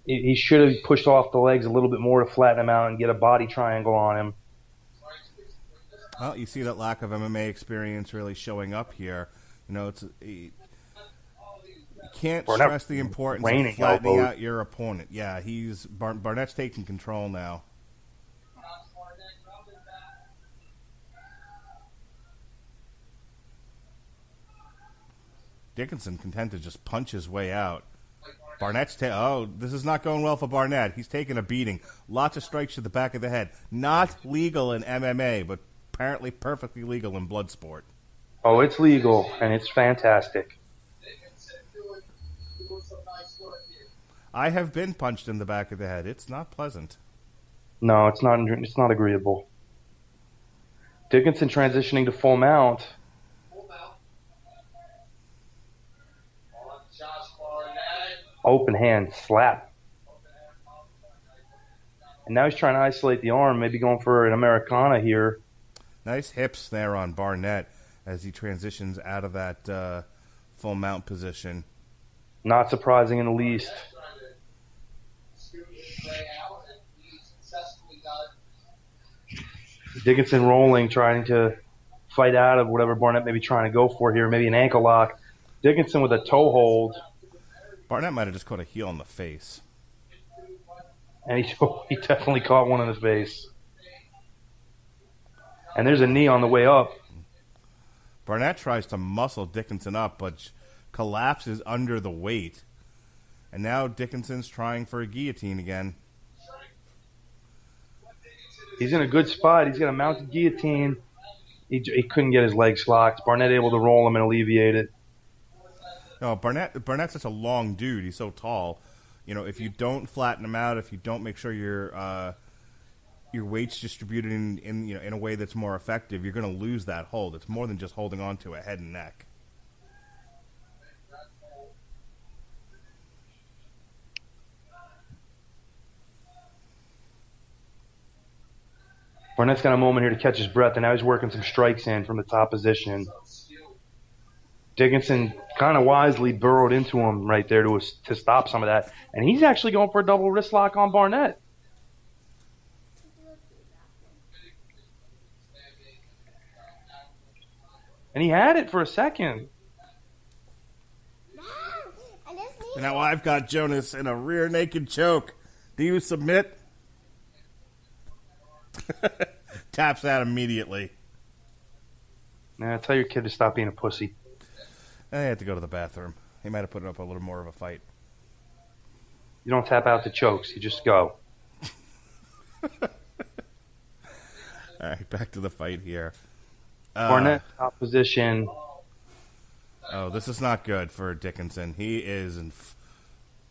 He should have pushed off the legs a little bit more to flatten him out and get a body triangle on him. Well, you see that lack of MMA experience really showing up here. You know, you can't stress the importance of flattening out your opponent. Yeah, Barnett's taking control now. Dickinson content to just punch his way out. Barnett's this is not going well for Barnett. He's taking a beating. Lots of strikes to the back of the head. Not legal in MMA, but apparently perfectly legal in Bloodsport. Oh, it's legal, and it's fantastic. I have been punched in the back of the head. It's not pleasant. No, it's not. It's not agreeable. Dickinson transitioning to full mount. Open hand slap. And now he's trying to isolate the arm, maybe going for an Americana here. Nice hips there on Barnett as he transitions out of that full mount position. Not surprising in the least. Dickinson rolling, trying to fight out of whatever Barnett may be trying to go for here. Maybe an ankle lock. Dickinson with a toe hold. Barnett might have just caught a heel in the face. And he definitely caught one in the face. And there's a knee on the way up. Barnett tries to muscle Dickinson up, but collapses under the weight. And now Dickinson's trying for a guillotine again. He's in a good spot. He's got a mounted guillotine. He couldn't get his legs locked. Barnett able to roll him and alleviate it. No, Barnett's such a long dude. He's so tall. You know, if you don't flatten him out, if you don't make sure your weight's distributed in a way that's more effective, you're going to lose that hold. It's more than just holding on to a head and neck. Barnett's got a moment here to catch his breath, and now he's working some strikes in from the top position. Dickinson kind of wisely burrowed into him right there to stop some of that. And he's actually going for a double wrist lock on Barnett. And he had it for a second. And now I've got Jonas in a rear naked choke. Do you submit? Taps that immediately. Nah, tell your kid to stop being a pussy. I had to go to the bathroom. He might have put up a little more of a fight. You don't tap out the chokes. You just go. All right, back to the fight here. Barnett, top position. Oh, this is not good for Dickinson. He is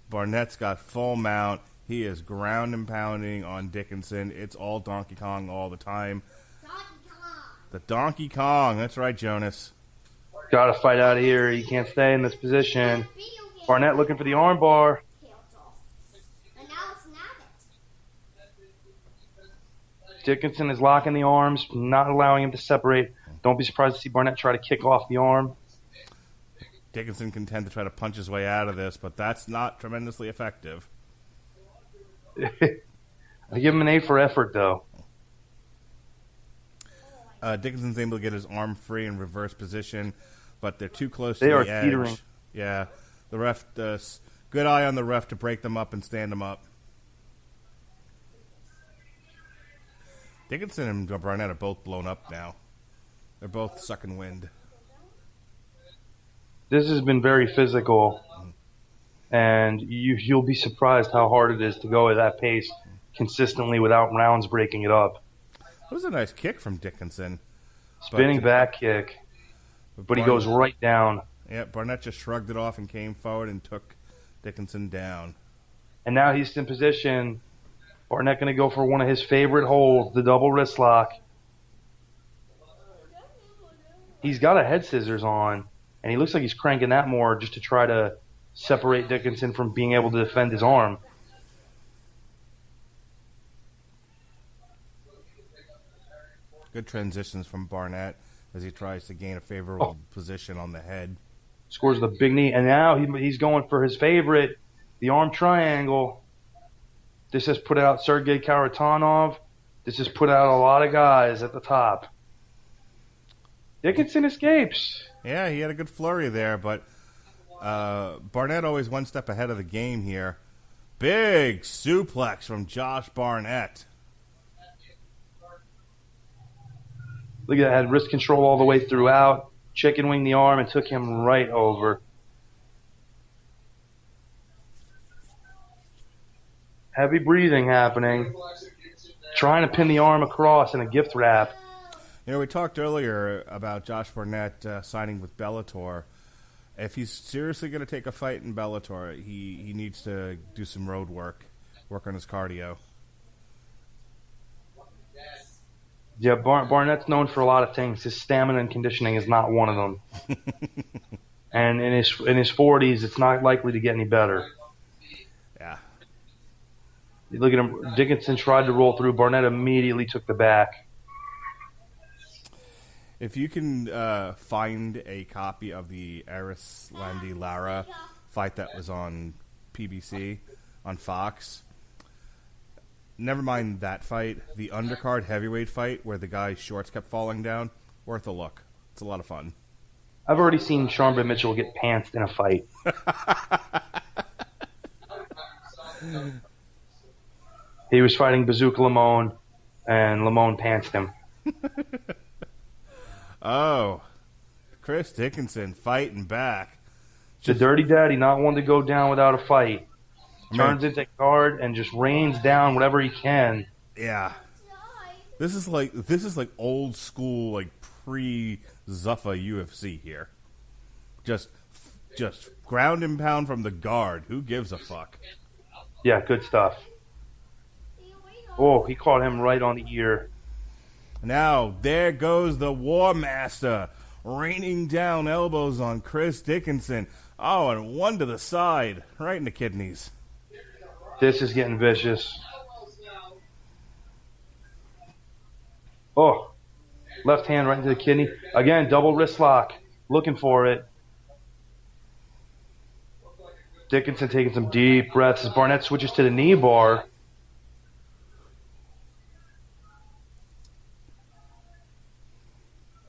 Barnett's got full mount. He is ground and pounding on Dickinson. It's all Donkey Kong all the time. Donkey Kong. The Donkey Kong. That's right, Jonas. Got to fight out of here. You can't stay in this position. Barnett looking for the arm bar. And now it's Nabbit. Dickinson is locking the arms, not allowing him to separate. Don't be surprised to see Barnett try to kick off the arm. Dickinson can tend to try to punch his way out of this, but that's not tremendously effective. I give him an A for effort, though. Dickinson's able to get his arm free in reverse position, but they're too close to the edge. They are teetering. Yeah, the ref does. Good eye on the ref to break them up and stand them up. Dickinson and Barnett are both blown up now. They're both sucking wind. This has been very physical, and you'll be surprised how hard it is to go at that pace consistently without rounds breaking it up. It was a nice kick from Dickinson. Spinning back kick, but he goes right down. Yeah, Barnett just shrugged it off and came forward and took Dickinson down. And now he's in position. Barnett going to go for one of his favorite holds, the double wrist lock. He's got a head scissors on, and he looks like he's cranking that more just to try to separate Dickinson from being able to defend his arm. Good transitions from Barnett as he tries to gain a favorable position on the head. Scores the big knee, and now he's going for his favorite, the arm triangle. This has put out Sergey Karatanov. This has put out a lot of guys at the top. Dickinson escapes. Yeah, he had a good flurry there, but Barnett always one step ahead of the game here. Big suplex from Josh Barnett. Look at that, had wrist control all the way throughout. Chicken winged the arm and took him right over. Heavy breathing happening. Trying to pin the arm across in a gift wrap. You know, we talked earlier about Josh Barnett signing with Bellator. If he's seriously going to take a fight in Bellator, he needs to do some road work on his cardio. Yeah, Barnett's known for a lot of things. His stamina and conditioning is not one of them. And in his 40s, it's not likely to get any better. Yeah. You look at him. Dickinson tried to roll through. Barnett immediately took the back. If you can find a copy of the Arislandi Lara fight that was on PBC, on Fox, never mind that fight, the undercard heavyweight fight where the guy's shorts kept falling down, worth a look. It's a lot of fun. I've already seen Sharmba Mitchell get pantsed in a fight. He was fighting Bazooka Lamone, and Lamone pantsed him. Oh, Chris Dickinson fighting back. The Dirty Daddy, not one to go down without a fight. Turns into guard and just rains down whatever he can. Yeah, this is like old school, like pre-Zuffa UFC here. Just ground and pound from the guard. Who gives a fuck? Yeah, good stuff. Oh, he caught him right on the ear. Now, there goes the War Master, raining down elbows on Chris Dickinson. Oh, and one to the side, right in the kidneys. This is getting vicious. Oh, left hand right into the kidney. Again, double wrist lock. Looking for it. Dickinson taking some deep breaths as Barnett switches to the knee bar.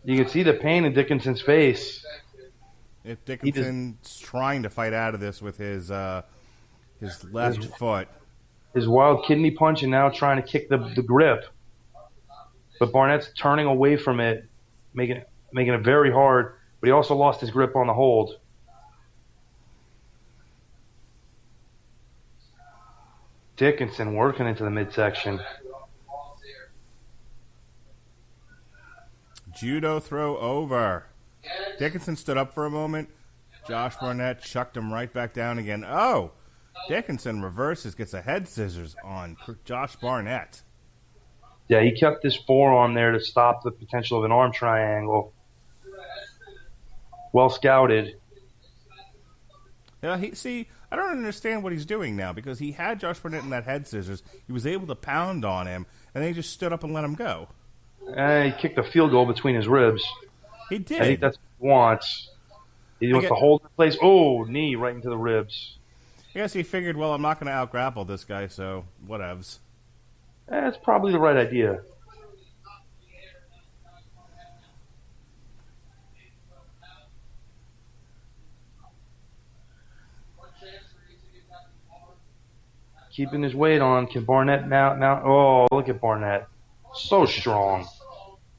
You can see the pain in Dickinson's face. If Dickinson's trying to fight out of this with his left foot. His wild kidney punch and now trying to kick the grip. But Barnett's turning away from it, making it very hard. But he also lost his grip on the hold. Dickinson working into the midsection. Judo throw over. Dickinson stood up for a moment. Josh Barnett chucked him right back down again. Oh, Dickinson reverses, gets a head scissors on Josh Barnett. Yeah, he kept his forearm there to stop the potential of an arm triangle. Well scouted. Yeah, I don't understand what he's doing now because he had Josh Barnett in that head scissors. He was able to pound on him, and then he just stood up and let him go. He kicked a field goal between his ribs. He did. I think that's what he wants. He wants to hold the place. Oh, knee right into the ribs. I guess he figured, well, I'm not going to out-grapple this guy, so whatevs. That's probably the right idea. Keeping his weight on. Can Barnett now? Oh, look at Barnett. So strong.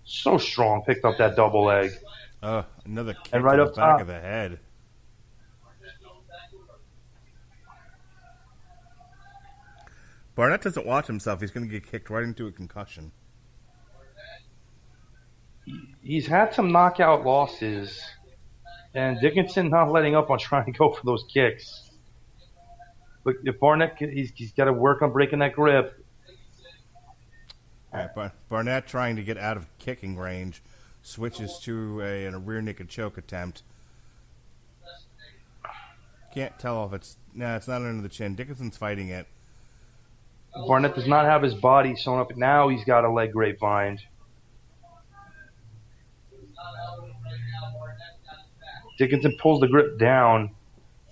So strong. Picked up that double leg. Another kick and right to up the back top. of the head. Barnett doesn't watch himself. He's going to get kicked right into a concussion. He's had some knockout losses, and Dickinson not letting up on trying to go for those kicks. But if Barnett, he's got to work on breaking that grip. All right, Barnett trying to get out of kicking range, switches to a rear naked choke attempt. Can't tell if it's it's not under the chin. Dickinson's fighting it. Barnett does not have his body sewn up. Now he's got a leg grapevine. Dickinson pulls the grip down,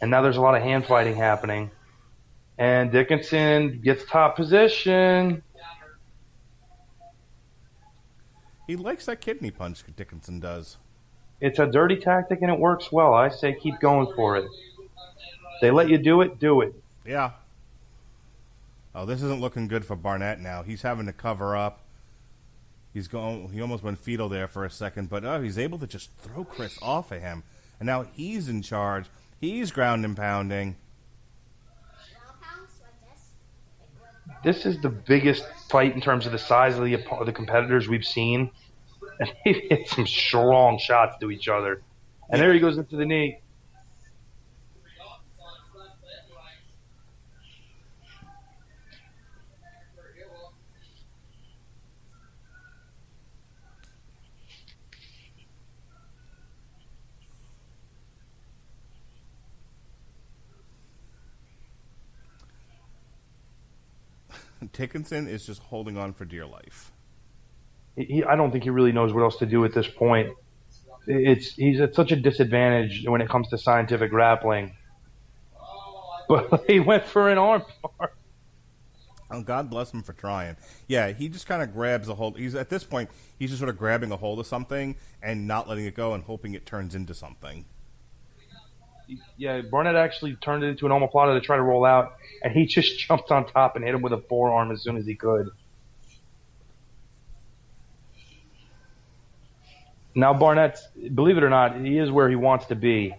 and now there's a lot of hand fighting happening. And Dickinson gets top position. He likes that kidney punch, Dickinson does. It's a dirty tactic, and it works well. I say keep going for it. They let you do it, do it. Yeah. Oh, this isn't looking good for Barnett now. He's having to cover up. He almost went fetal there for a second, but he's able to just throw Chris off of him. And now he's in charge. He's ground and pounding. This is the biggest fight in terms of the size of the competitors we've seen. And they've hit some strong shots to each other. And there he goes into the knee. Dickinson is just holding on for dear life. I don't think he really knows what else to do at this point. He's at such a disadvantage when it comes to scientific grappling. But he went for an arm bar. Oh, God bless him for trying. Yeah, he just kind of grabs a hold. At this point, he's just sort of grabbing a hold of something and not letting it go and hoping it turns into something. Yeah, Barnett actually turned it into an omoplata to try to roll out, and he just jumped on top and hit him with a forearm as soon as he could. Now Barnett, believe it or not, he is where he wants to be.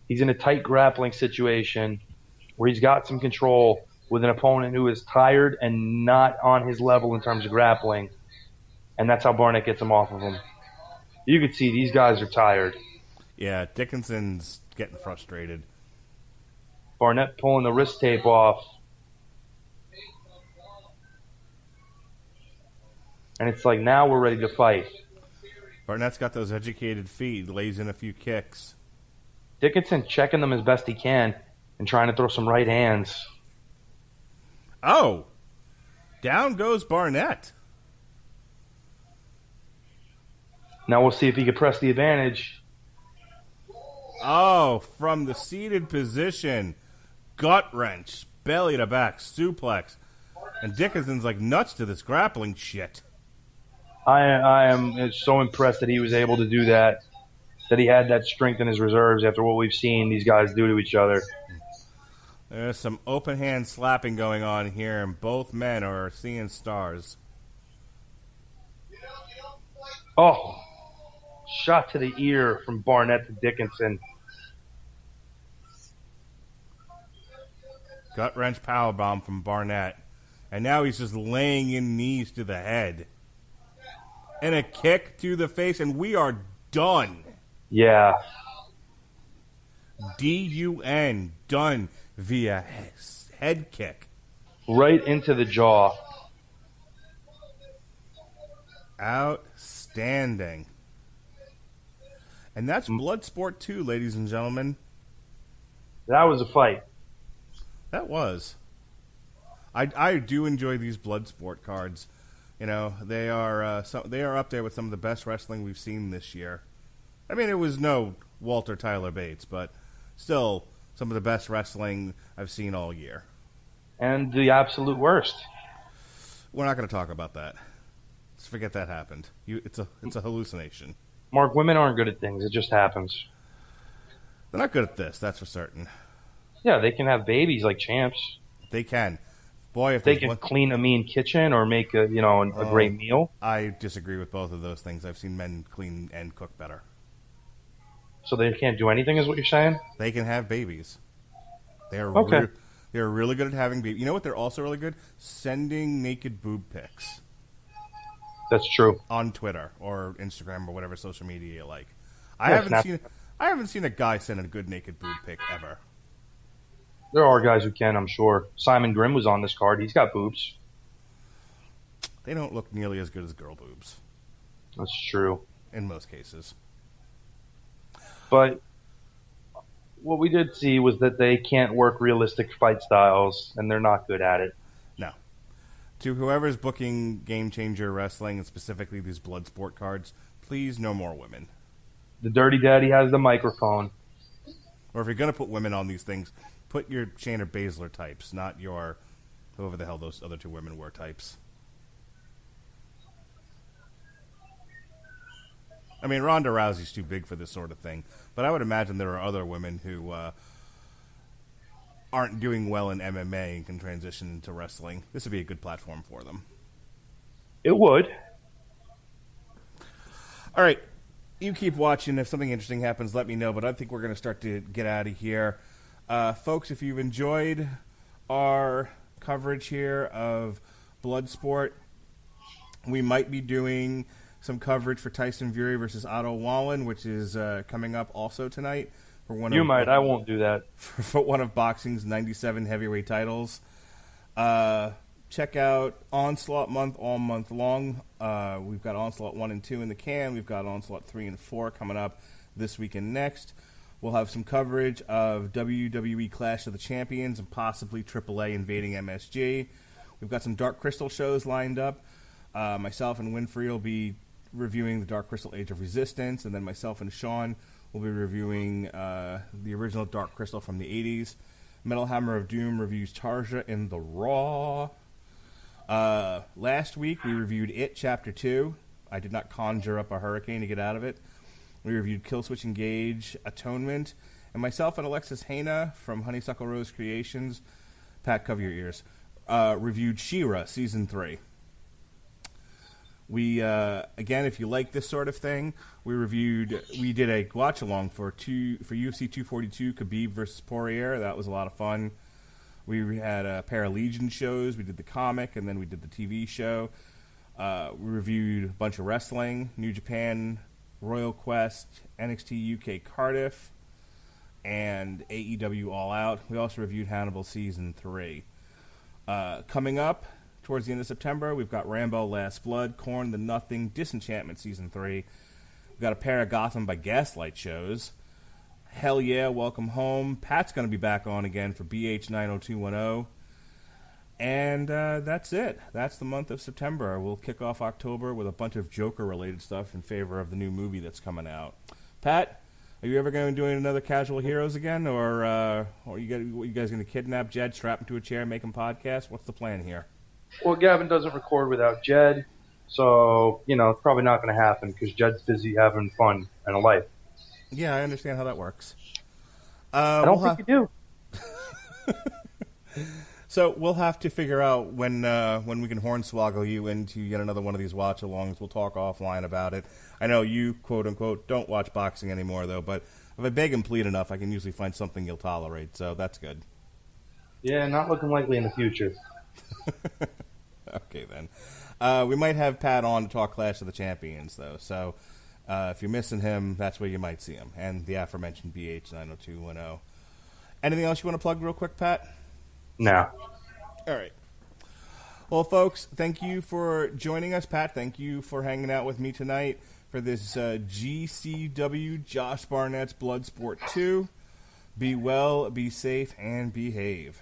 He's in a tight grappling situation where he's got some control with an opponent who is tired and not on his level in terms of grappling, and that's how Barnett gets him off of him. You could see these guys are tired. Yeah, Dickinson's getting frustrated. Barnett pulling the wrist tape off. And it's like, now we're ready to fight. Barnett's got those educated feet, lays in a few kicks. Dickinson checking them as best he can and trying to throw some right hands. Oh! Down goes Barnett. Now we'll see if he can press the advantage. Oh, from the seated position. Gut wrench. Belly to back. Suplex. And Dickinson's like nuts to this grappling shit. I am so impressed that he was able to do that he had that strength in his reserves after what we've seen these guys do to each other. There's some open hand slapping going on here, and both men are seeing stars. Oh, shot to the ear from Barnett to Dickinson. Gut wrench powerbomb from Barnett. And now he's just laying in knees to the head. And a kick to the face, and we are done. Yeah. D-U-N, done via head kick. Right into the jaw. That was a fight. That was. I do enjoy these Bloodsport cards. You know, they are up there with some of the best wrestling we've seen this year. I mean, it was no Walter Tyler Bates, but still some of the best wrestling I've seen all year. And the absolute worst. We're not going to talk about that. Let's forget that happened. It's a hallucination. Mark, women aren't good at things. It just happens. They're not good at this, that's for certain. Yeah, they can have babies like champs. They can. Boy, if they can clean a mean kitchen or make a great meal. I disagree with both of those things. I've seen men clean and cook better. So they can't do anything, is what you're saying? They can have babies. They're okay. They're really good at having babies. You know what? They're also really good? Sending naked boob pics. That's true. On Twitter or Instagram or whatever social media you like. I haven't seen a guy send a good naked boob pic ever. There are guys who can, I'm sure. Simon Grimm was on this card. He's got boobs. They don't look nearly as good as girl boobs. That's true. In most cases. But what we did see was that they can't work realistic fight styles, and they're not good at it. No. To whoever's booking Game Changer Wrestling, and specifically these Bloodsport cards, please no more women. The Dirty Daddy has the microphone. Or if you're going to put women on these things, put your Shayna Baszler types, not your whoever the hell those other two women were types. I mean, Ronda Rousey's too big for this sort of thing, but I would imagine there are other women who aren't doing well in MMA and can transition into wrestling. This would be a good platform for them. It would. All right. You keep watching. If something interesting happens, let me know, but I think we're going to start to get out of here. Folks, if you've enjoyed our coverage here of Bloodsport, we might be doing some coverage for Tyson Fury versus Otto Wallin, which is coming up also tonight. I won't do that. For one of boxing's 97 heavyweight titles. Check out Onslaught Month all month long. We've got Onslaught 1 and 2 in the can. We've got Onslaught 3 and 4 coming up this week and next. We'll have some coverage of WWE Clash of the Champions and possibly AAA invading MSG. We've got some Dark Crystal shows lined up. Myself and Winfrey will be reviewing the Dark Crystal Age of Resistance, and then myself and Sean will be reviewing the original Dark Crystal from the 80s. Metal Hammer of Doom reviews Tarja in the Raw. Last week we reviewed It Chapter 2. I did not conjure up a hurricane to get out of it. We reviewed Killswitch Engage, Atonement, and myself and Alexis Haina from Honeysuckle Rose Creations, Pat, cover your ears, reviewed She-Ra Season 3. We, again, if you like this sort of thing, we did a watch-along for UFC 242, Khabib versus Poirier. That was a lot of fun. We had a pair of Legion shows. We did the comic, and then we did the TV show. We reviewed a bunch of wrestling, New Japan, Royal Quest, NXT UK Cardiff, and AEW All Out. We also reviewed Hannibal Season 3. Coming up towards the end of September, we've got Rambo Last Blood, Korn the Nothing, Disenchantment Season 3. We've got a pair of Gotham by Gaslight shows. Hell Yeah, Welcome Home. Pat's going to be back on again for BH 90210. And that's it. That's the month of September. We'll kick off October with a bunch of Joker-related stuff in favor of the new movie that's coming out. Pat, are you ever going to do another Casual Heroes again? Or are you guys going to kidnap Jed, strap him to a chair, and make him podcast? What's the plan here? Well, Gavin doesn't record without Jed, so, it's probably not going to happen because Jed's busy having fun and a life. Yeah, I understand how that works. I don't think you do. So we'll have to figure out when we can hornswoggle you into yet another one of these watch-alongs. We'll talk offline about it. I know you, quote-unquote, don't watch boxing anymore, though, but if I beg and plead enough, I can usually find something you'll tolerate, so that's good. Yeah, not looking likely in the future. Okay, then. We might have Pat on to talk Clash of the Champions, though, so if you're missing him, that's where you might see him, and the aforementioned BH 90210. Anything else you want to plug real quick, Pat? No. All right. Well, folks, thank you for joining us. Pat, thank you for hanging out with me tonight for this GCW Josh Barnett's Bloodsport 2. Be well, be safe, and behave.